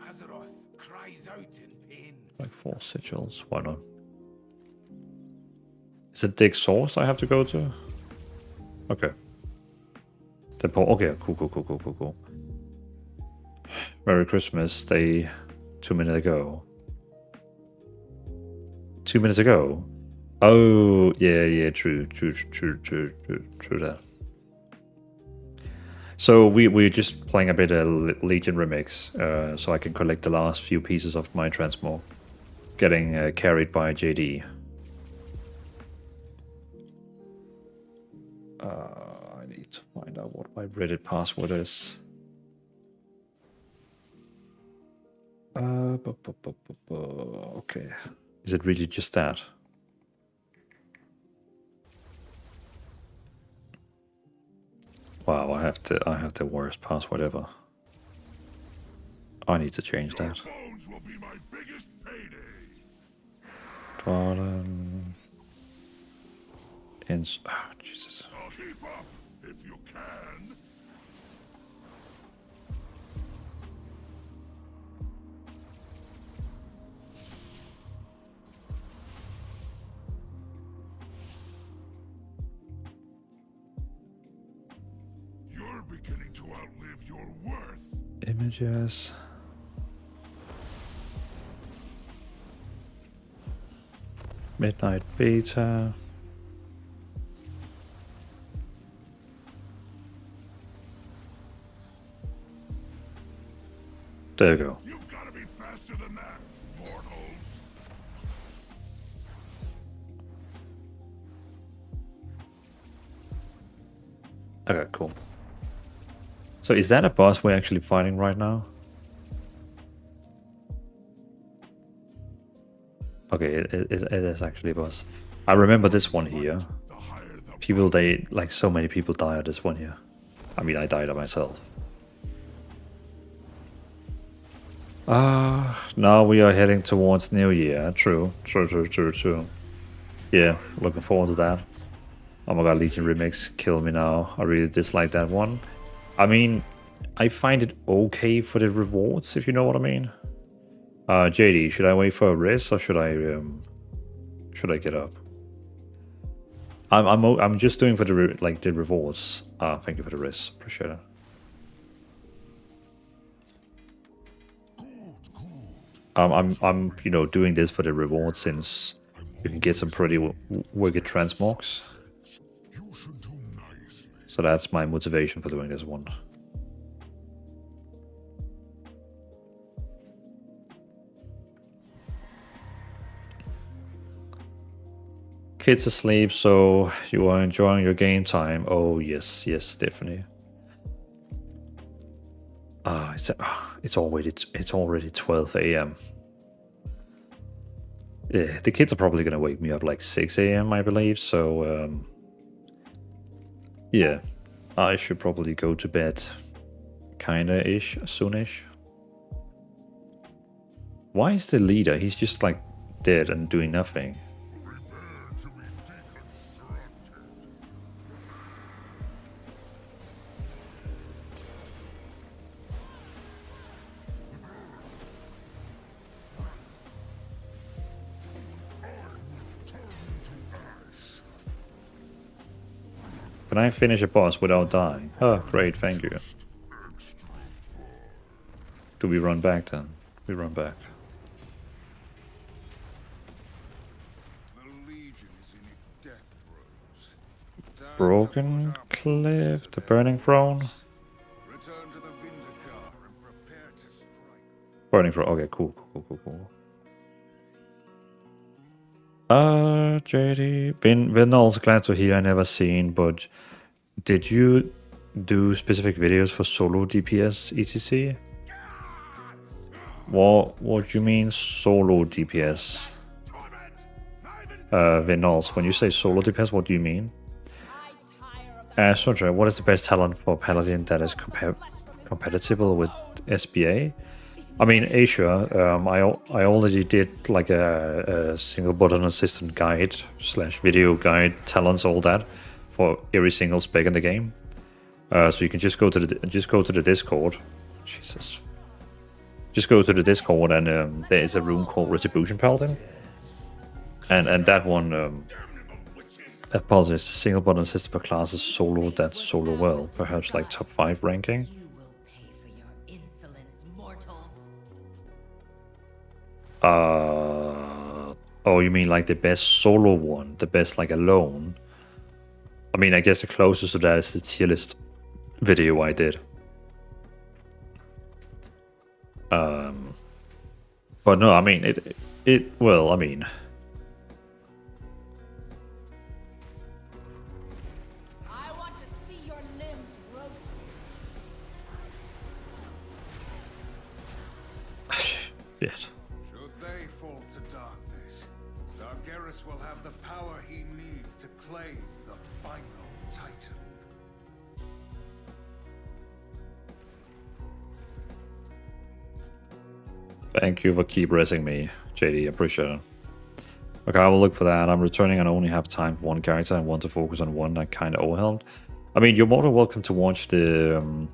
Azeroth cries out in pain. Like 4 sigils, why not? Is it the exhaust I have to go to? Okay. Okay, cool. Merry Christmas, stay 2 minutes ago. 2 minutes ago? Oh, yeah, true that. So we're just playing a bit of Legion Remix, so I can collect the last few pieces of my transmog. Getting carried by JD. I need to find out what my Reddit password is. Okay. Is it really just that? Wow, I have the worst password ever. I need to change that. Bones will be my biggest payday. Dvalin. Oh, Jesus. I'll keep up if you can. You're beginning to outlive your worth. Images. Midnight Beta. There you go. You've got to be faster than that, mortals. Okay, cool. So is that a boss we're actually fighting right now? Okay, it is actually a boss. I remember this one here. The higher the People, like so many people die at this one here. I mean, I died at myself. Now we are heading towards New Year. True. Yeah, looking forward to that. Oh my god, Legion Remix, kill me now. I really dislike that one. I mean, I find it okay for the rewards, if you know what I mean. JD, should I wait for a rest or should I get up? I'm just doing for the the rewards. Thank you for the rest, appreciate it. I'm doing this for the reward since you can get some pretty wicked transmogs. you should do nicely. So that's my motivation for doing this one. Kids asleep, so you are enjoying your game time. Oh yes, definitely. It's already 12 a.m. Yeah, the kids are probably gonna wake me up like 6 a.m. I believe. So Yeah, I should probably go to bed. Kinda-ish, soonish. Why is the leader? He's just like dead and doing nothing. Can I finish a boss without dying? Oh, great, thank you. Do we run back then? We run back. The Legion is in its death throes. Time Broken Cliff, the Burning Throne. return to the Vindicar and prepare to strike. Burning Throne, okay, cool. JD, been also glad to hear. I never seen, but did you do specific videos for solo DPS etc? What do you mean solo DPS? Vinols, when you say solo DPS, what do you mean? Soja, what is the best talent for Paladin that is compatible with SBA? I mean, Asia, I already did like a single button assistant guide / video guide, talents, all that for every single spec in the game. So you can just go to the Discord. Jesus. Just go to the Discord and there is a room called Retribution Paladin. And that one, apologies, single button assistant for classes solo that solo well, perhaps like top 5 ranking. Oh, you mean like the best solo one, the best like alone? I mean, I guess the closest to that is the tier list video I did. But no, I mean well, I mean, I want to see your limbs roasted. shit. Should they fall to darkness, Zargeras will have the power he needs to claim the final Titan. Thank you for keep raising me, JD. Appreciate it. Okay, I will look for that. I'm returning and I only have time for one character and want to focus on one that kind of overwhelmed. I mean, you're more than welcome to watch the...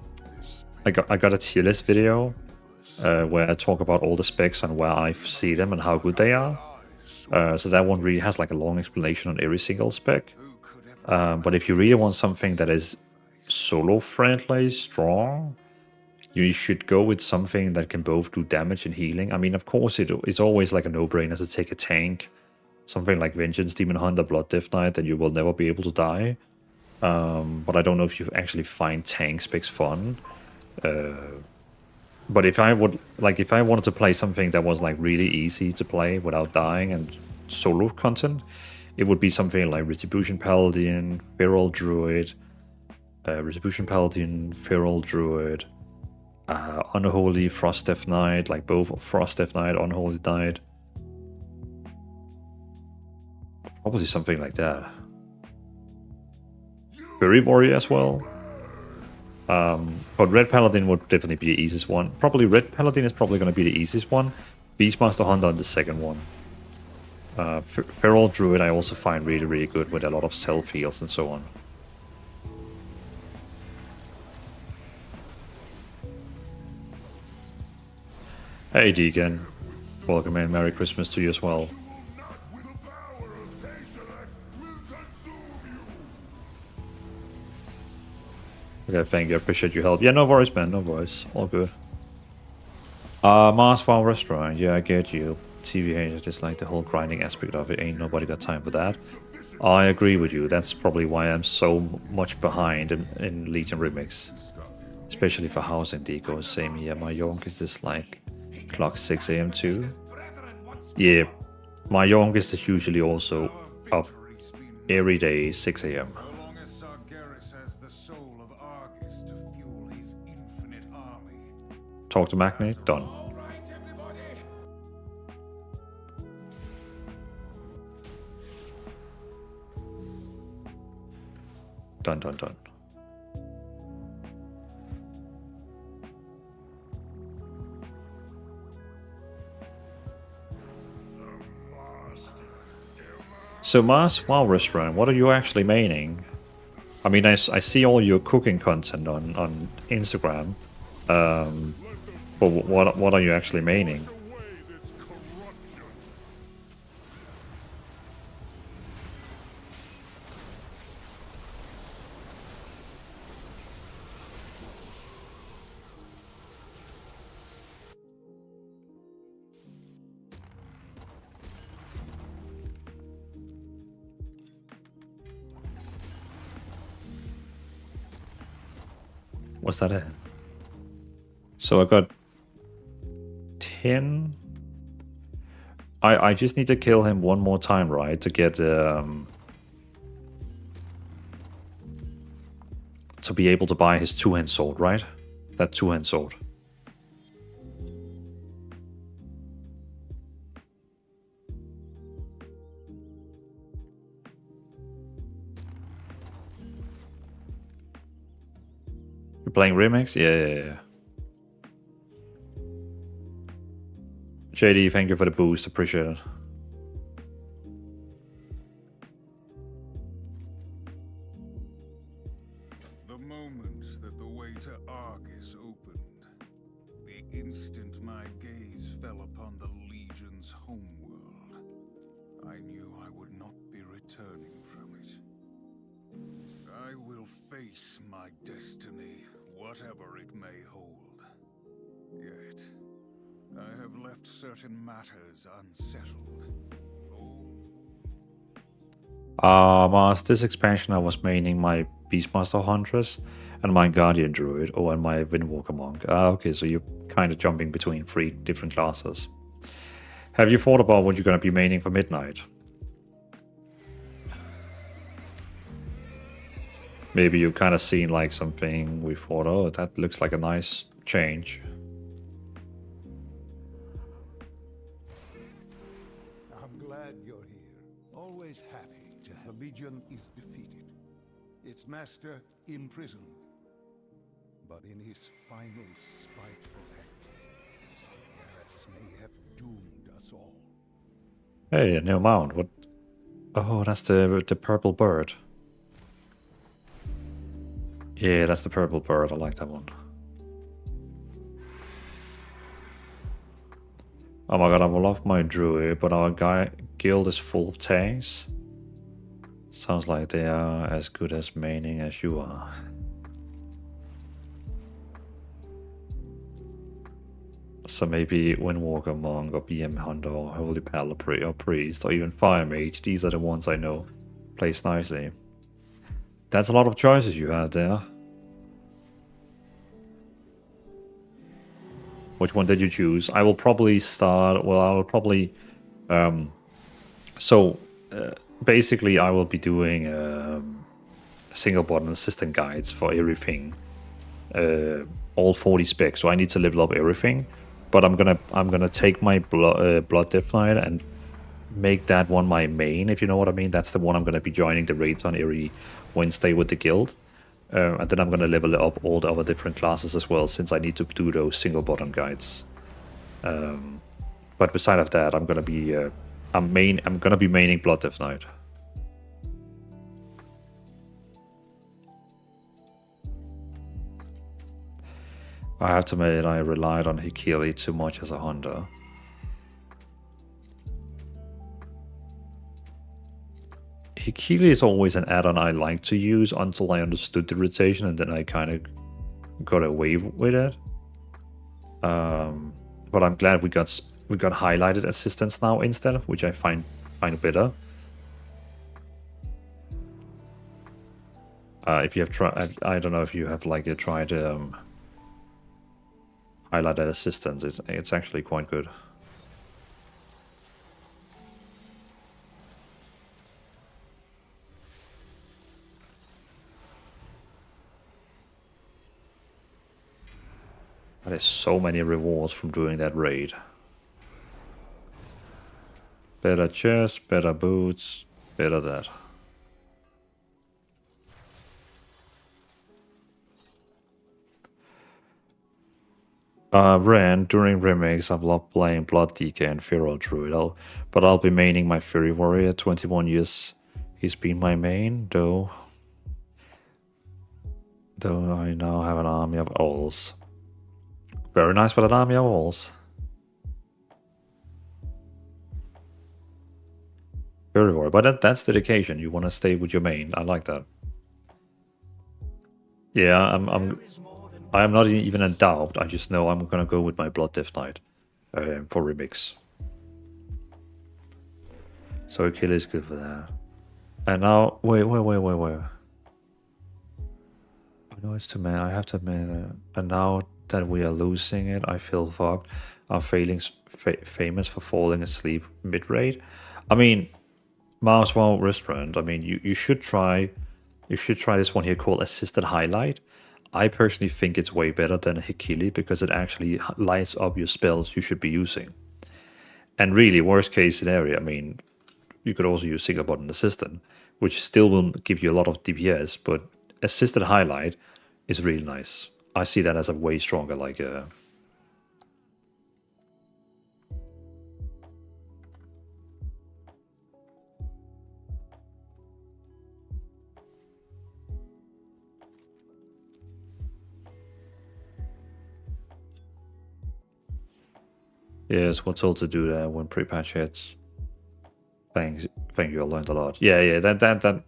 I got a tier list video where I talk about all the specs and where I see them and how good they are. So that one really has like a long explanation on every single spec. But if you really want something that is solo friendly, strong, you should go with something that can both do damage and healing. I mean, of course, it's always like a no-brainer to take a tank. Something like Vengeance, Demon Hunter, Blood Death Knight, that you will never be able to die. But I don't know if you actually find tank specs fun. But if I wanted to play something that was like really easy to play without dying and solo content, it would be something like Retribution Paladin, Feral Druid, Unholy Frost Death Knight, like both Frost Death Knight, Unholy Knight. Probably something like that. Fairy Warrior as well. But Red Paladin would definitely be the easiest one. Probably Red Paladin is probably going to be the easiest one. Beastmaster Hunter on the second one. Feral Druid I also find really, really good with a lot of self-heals and so on. Hey Deacon, welcome in, Merry Christmas to you as well. Okay, thank you, I appreciate your help. Yeah, no worries man, no worries, all good. Mars Farm Restaurant, yeah I get you. TVA is just like the whole grinding aspect of it, ain't nobody got time for that. I agree with you, that's probably why I'm so much behind in Legion Remix. Especially for house and deco, same here, my youngest is like clock 6 AM too. Yeah, my youngest is usually also up every day 6 AM. So long as Zargeras has the soul of Argus to fuel his infinite army. Talk to Magni, done. All right, everybody. Done, done, done. So Mars Wow Restaurant, what are you actually meaning? I mean, I see all your cooking content on Instagram. But what are you actually meaning? Away this corruption. What's that at? So I got 10. I just need to kill him one more time, right? To get to be able to buy his two-hand sword, right? That two-hand sword. You're playing Remix? Yeah. JD, thank you for the boost. Appreciate it. The moment that the way to Argus opened, the instant my gaze fell upon the Legion's homeworld, I knew I would not be returning from it. I will face my destiny, whatever it may hold. Yet, I have left certain matters unsettled. Mars, this expansion I was maining my Beastmaster Huntress and my Guardian Druid, and my Windwalker Monk. Okay, so you're kind of jumping between 3 different classes. Have you thought about what you're going to be maining for Midnight? Maybe you've kind of seen like something we thought, oh, that looks like a nice change. I'm glad you're here. Always happy to have Legion is defeated. Its master imprisoned. But in his final spiteful act, Garrus may have doomed us all. Hey, a new mount. What? Oh, that's the purple bird. Yeah, that's the purple bird. I like that one. Oh my god, I love my druid, but our guild is full of tanks. Sounds like they are as good as maining as you are. So maybe Windwalker Monk or BM Hunter or Holy Pal or Priest or even Fire Mage. These are the ones I know plays nicely. That's a lot of choices you had there. Which one did you choose? I will probably start... Well, I will probably... basically, I will be doing single button assistant guides for everything. All 40 specs. So I need to level up everything. But I'm gonna take my Blood Dvalin and make that one my main, if you know what I mean. That's the one I'm gonna be joining the raids on every Wednesday with the guild. And then I'm gonna level up all the other different classes as well, since I need to do those single button guides. But beside of that, I'm gonna be I'm gonna be maining Blood Dvalin. I have to admit, I relied on Hikili too much as a hunter. Hikili is always an add-on I like to use until I understood the rotation, and then I kind of got away with it. But I'm glad we got highlighted assistance now instead, which I find better. If you have tried, I don't know if you have like tried highlighted assistance. It's actually quite good. There's so many rewards from doing that raid. Better chest, better boots, better that. Ren, during remakes, I've loved playing Blood DK and Feral Druid, but I'll be maining my Fury Warrior. 21 years he's been my main, though I now have an army of owls. Very nice with an army of owls. Fury Warrior, but that's dedication. You want to stay with your main. I like that. Yeah, I'm not even in doubt. I just know I'm gonna go with my Blood Death Knight for remix. So Achilles is good for that. And now, wait. I know it's too many. I have to admit, and now that we are losing it, I feel fucked. I'm famous for falling asleep mid-raid. I mean, Marswell Restaurant. I mean, you should try. You should try this one here called Assisted Highlight. I personally think it's way better than Hikili because it actually lights up your spells you should be using. And really, worst case scenario, I mean, you could also use single button assistant, which still will give you a lot of DPS, but Assisted Highlight is really nice. I see that as a way stronger, like yes, we're told to do that when pre-patch hits. Thank you, I learned a lot. Yeah, that.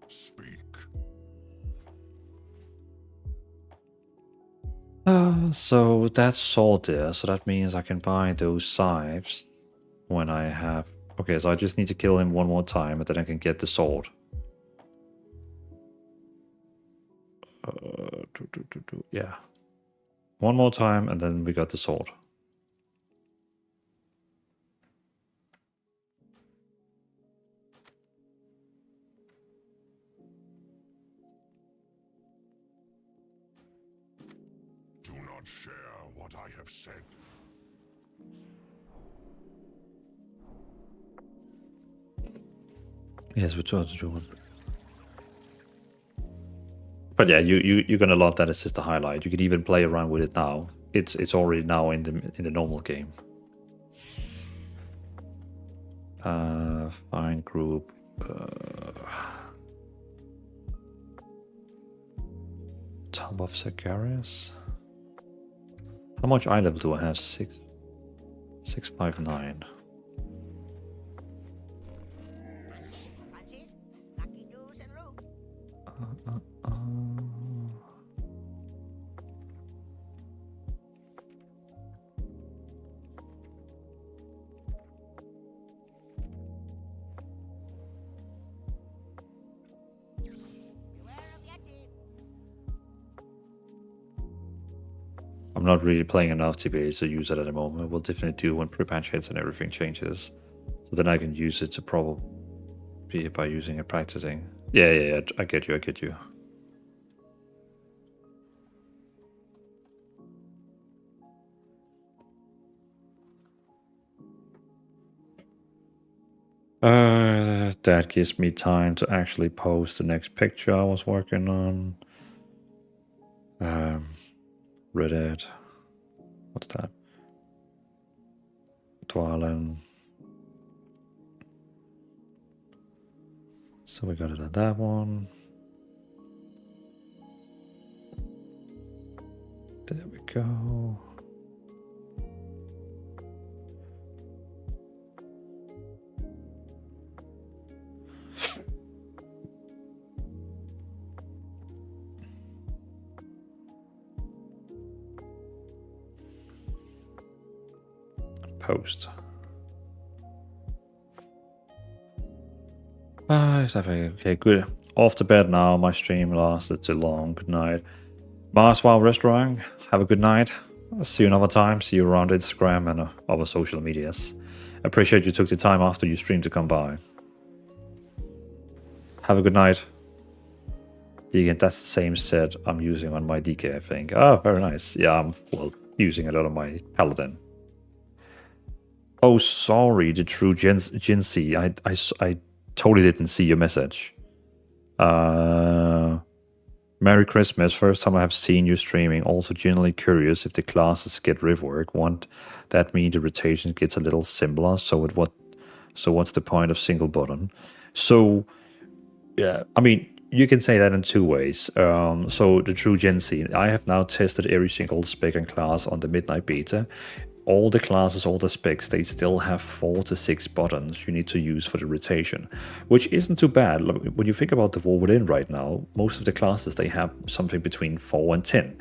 Speak. So that's sold there, so that means I can buy those scythes when I have... Okay, so I just need to kill him one more time and then I can get the sword. Yeah. One more time and then we got the sword. Do not share what I have said. Yes, we're trying to do one. But yeah, you're gonna love that Assisted Highlight. You can even play around with it now. It's already now in the normal game. Find group. Tomb of Zagarius. How much eye level do I have? 659. I'm not really playing enough TBA to use it at the moment. We'll definitely do when pre-patch hits and everything changes. So then I can use it to probably by using it practicing. Yeah, I get you. That gives me time to actually post the next picture I was working on. Reddit. What's that? Dvalin. So we got it at that one. There we go. Post. Okay, good. Off to bed now. My stream lasted too long. Good night. Marswell Restaurant. Have a good night. See you another time. See you around Instagram and other social medias. Appreciate you took the time after you stream to come by. Have a good night. Deacon, that's the same set I'm using on my DK, I think. Oh, very nice. Yeah, I'm, well, using a lot of my Paladin. Oh, sorry, the true Jinsey. I totally didn't see your message. Merry Christmas. First time I have seen you streaming. Also genuinely curious if the classes get rework. Won't that mean the rotation gets a little simpler? So what's the point of single button? So yeah, I mean, you can say that in two ways. So the true Gen Z, I have now tested every single spec and class on the Midnight Beta. All the classes, all the specs, they still have 4 to 6 buttons you need to use for the rotation, which isn't too bad. When you think about the War Within right now, most of the classes, they have something between 4 and 10,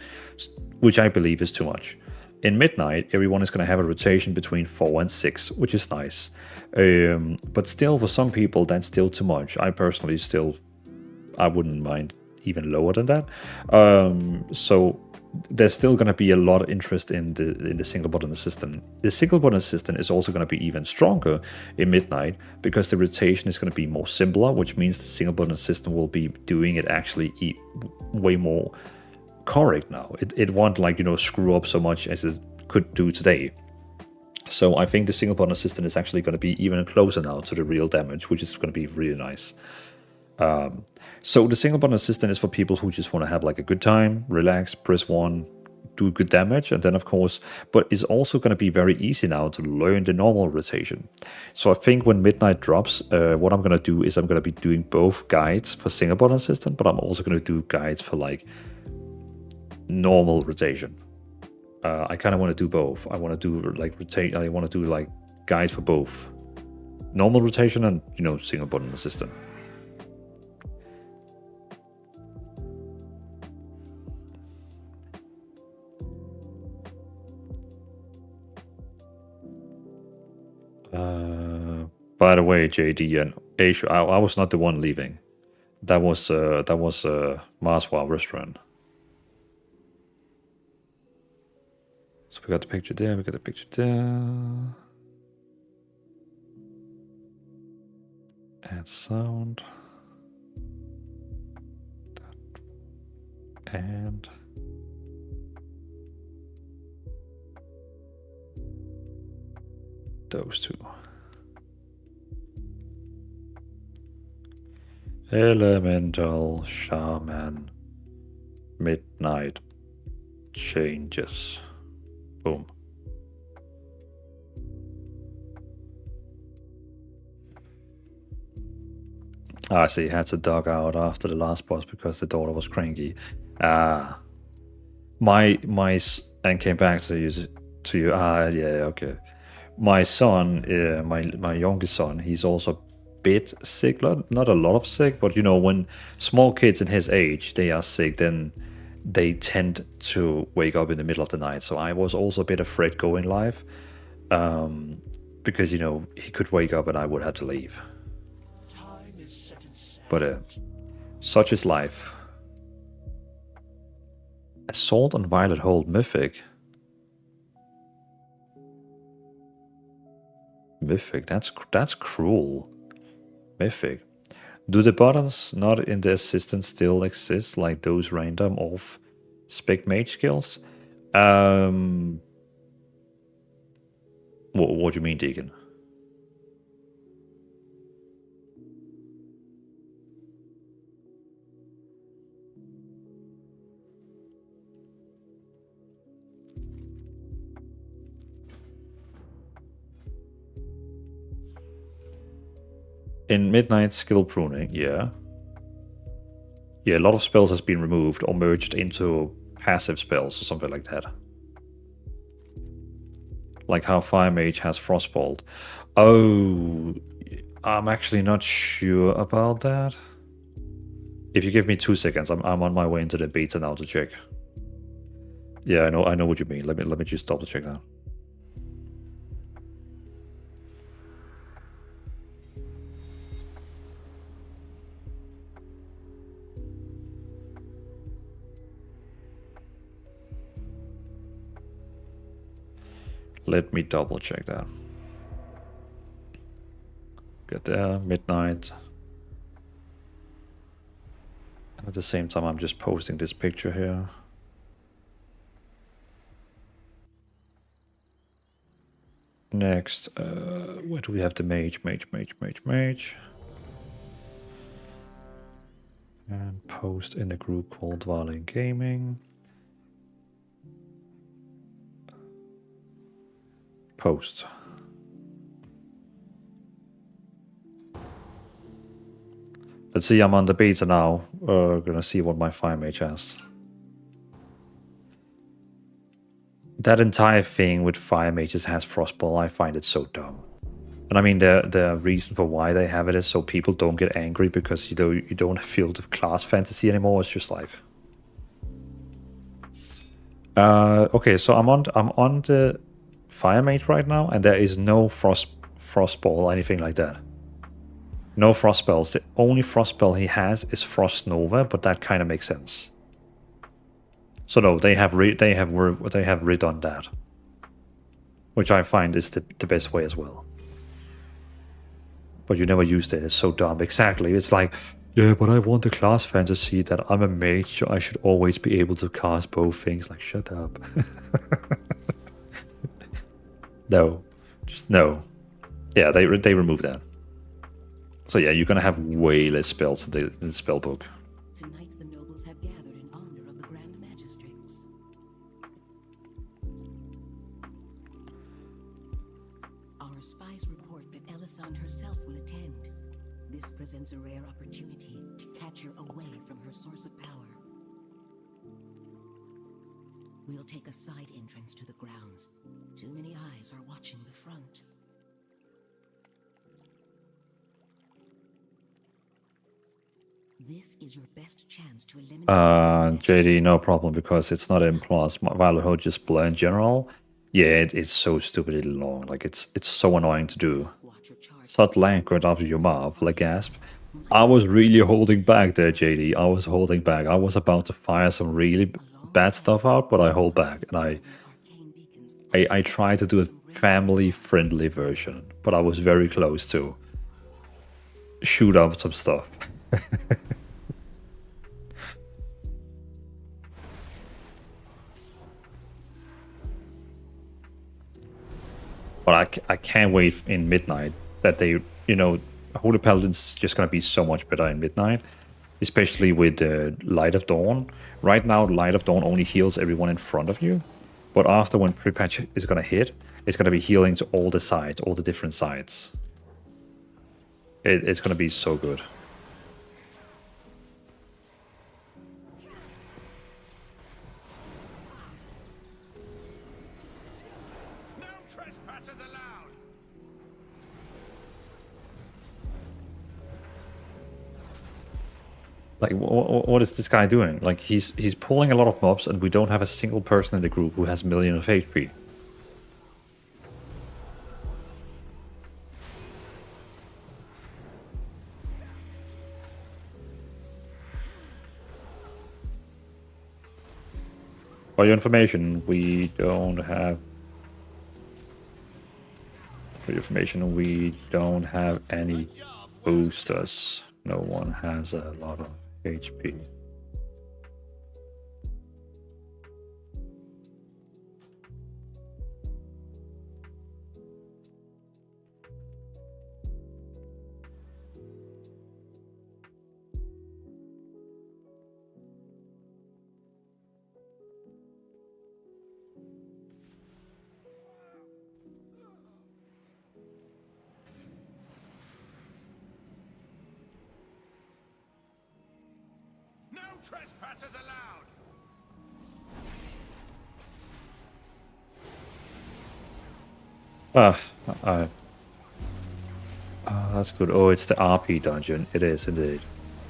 which I believe is too much. In Midnight, everyone is going to have a rotation between 4 and 6, which is nice. But still, for some people, that's still too much. I personally I wouldn't mind even lower than that. So there's still going to be a lot of interest in the single button assistant. The single button assistant is also going to be even stronger in Midnight because the rotation is going to be more simpler, which means the single button assistant will be doing it actually way more correct now. It won't, like, you know, screw up so much as it could do today. So I think the single button assistant is actually going to be even closer now to the real damage, which is going to be really nice. So the single button assistant is for people who just want to have like a good time, relax, press 1, do good damage, and then of course, but it's also going to be very easy now to learn the normal rotation. So I think when Midnight drops, what I'm going to do is I'm going to be doing both guides for single button assistant, but I'm also going to do guides for like normal rotation. I kind of want to do both. I want to do like rotate. I want to do like guides for both normal rotation and, you know, single button assistant. By the way, JD and Asia, I was not the one leaving. That was Marswell restaurant. So we got the picture there, we got the picture there. Add sound. And those two. Elemental Shaman Midnight changes. Boom. I see, had to dug out after the last boss because the daughter was cranky. And came back to you. Yeah, okay. My son, my youngest son, he's also bit sick, not a lot of sick, but you know, when small kids in his age, they are sick, then they tend to wake up in the middle of the night. So I was also a bit afraid going live, because, you know, he could wake up and I would have to leave. But such is life. Assault on Violet Hold Mythic. Mythic, that's cruel. Mythic. Do the buttons not in the assistant still exist, like those random off spec mage skills? What do you mean, Deacon? In Midnight skill pruning, yeah. Yeah, a lot of spells has been removed or merged into passive spells or something like that. Like how Fire Mage has Frostbolt. Oh, I'm actually not sure about that. If you give me 2 seconds, I'm on my way into the beta now to check. Yeah, I know what you mean. Let me just double check that. Let me double check that. Get there, Midnight. At the same time, I'm just posting this picture here. Next, where do we have the mage? Mage. And post in the group called Dvalin Gaming. Post. Let's see, I'm on the beta now. Gonna see what my fire mage has. That entire thing with fire mages has frostball. I find it so dumb. And I mean, the reason for why they have it is so people don't get angry because you don't feel the class fantasy anymore. It's just like, okay, so I'm on the fire mage right now, and there is no frostball or anything like that. No frost spells. The only frost spell he has is Frost Nova, but that kind of makes sense. So no, they have redone that, which I find is the best way as well. But you never used it. It's so dumb. Exactly. It's like, yeah, but I want the class fantasy that I'm a mage, so I should always be able to cast both things. Like, shut up. No, just no. Yeah, they removed that. So yeah, you're gonna have way less spells in the spell book. Tonight the nobles have gathered in honor of the Grand Magistrates. Our spies report that Elisande herself will attend. This presents a rare opportunity to catch her away from her source of power. We'll take a side entrance to the grounds. Too many eyes are watching the front. This is your best chance to eliminate JD, no problem, because it's not M+. Valorho just blur in general. Yeah, it's so stupidly long. Like, it's so annoying to do. Such language right after your mouth, like gasp. I was really holding back there, JD. I was holding back. I was about to fire some really bad stuff out, but I hold back. And I tried to do a family-friendly version, but I was very close to shoot up some stuff. But I can't wait in Midnight that they, Holy Paladin's just gonna be so much better in Midnight, especially with Light of Dawn. Right now, Light of Dawn only heals everyone in front of you, but after when pre-patch is gonna hit, it's gonna be healing to all the sides, all the different sides. It's gonna be so good. Like, what is this guy doing? Like, he's pulling a lot of mobs, and we don't have a single person in the group who has a million of HP. For your information, we don't have... For your information, we don't have any boosters. No one has a lot of HP. Trespassers allowed. That's good. Oh, it's the RP dungeon. It is indeed.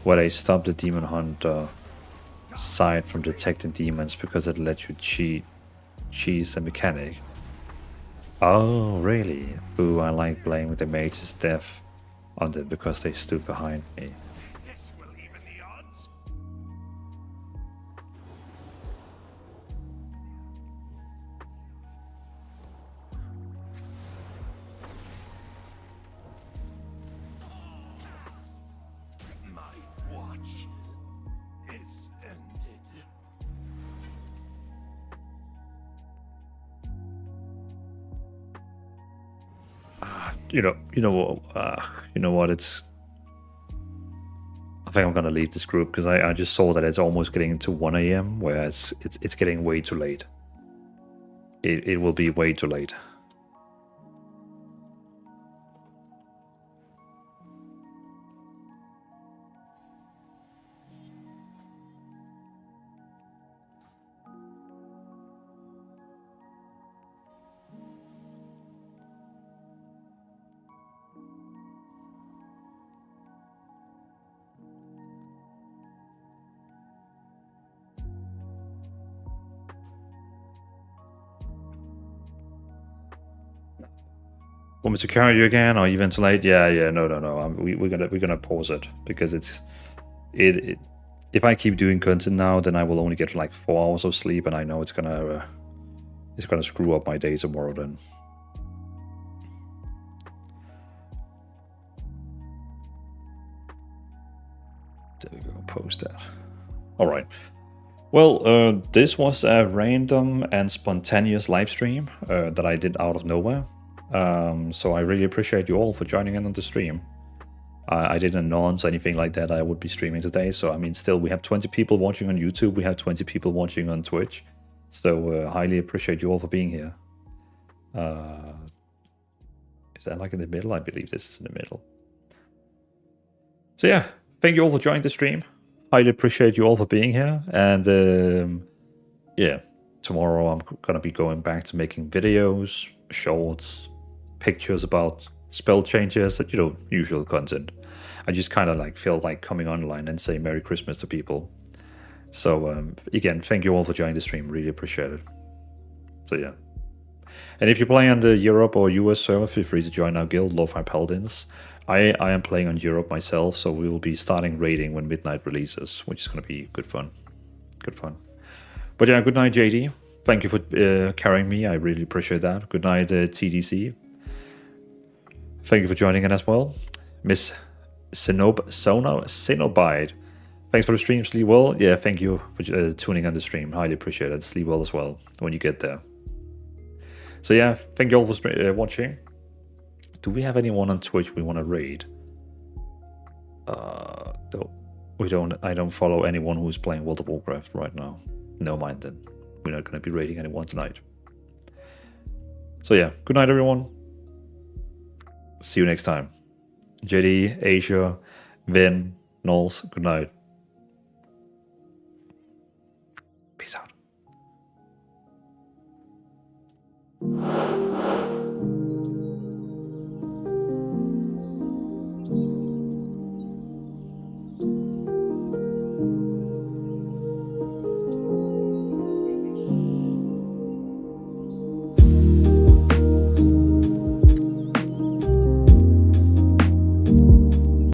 Where they stop the demon hunter side from detecting demons because it lets you cheese the mechanic. Oh, really? Ooh, I like blaming the mage's death on them because they stood behind me. This will even the odds. My watch. you know what? I think I'm gonna leave this group because I just saw that it's almost getting into 1 a.m. where it's getting way too late. It will be way too late. Want me to carry you again, or even too late? Yeah. No. We're gonna pause it because it. If I keep doing content now, then I will only get like 4 hours of sleep, and I know it's gonna screw up my day tomorrow. Then. There we go. Post that. All right. Well, this was a random and spontaneous live stream that I did out of nowhere. So I really appreciate you all for joining in on the stream. I didn't announce anything like that I would be streaming today. So, I mean, still, we have 20 people watching on YouTube. We have 20 people watching on Twitch. So, highly appreciate you all for being here. Is that like in the middle? I believe this is in the middle. So, yeah, thank you all for joining the stream. Highly appreciate you all for being here. And, yeah, tomorrow I'm going to be going back to making videos, shorts, pictures about spell changes, usual content. I just kind of like feel like coming online and say Merry Christmas to people. So again, thank you all for joining the stream. Really appreciate it. So yeah. And if you play on the Europe or US server, feel free to join our guild, Lo-Fi Paladins. I am playing on Europe myself, so we will be starting raiding when midnight releases, which is going to be good fun. Good fun. But yeah, good night, JD. Thank you for carrying me. I really appreciate that. Good night, TDC. Thank you for joining in as well. Miss Cenobite. Thanks for the stream, sleep well. Yeah, thank you for tuning on the stream. Highly appreciate it. Sleep well as well when you get there. So yeah, thank you all for watching. Do we have anyone on Twitch we want to raid? No, we don't. I don't follow anyone who's playing World of Warcraft right now. No mind then. We're not going to be raiding anyone tonight. So yeah, good night everyone. See you next time. JD, Asia, Vin, Knowles, good night. Peace out.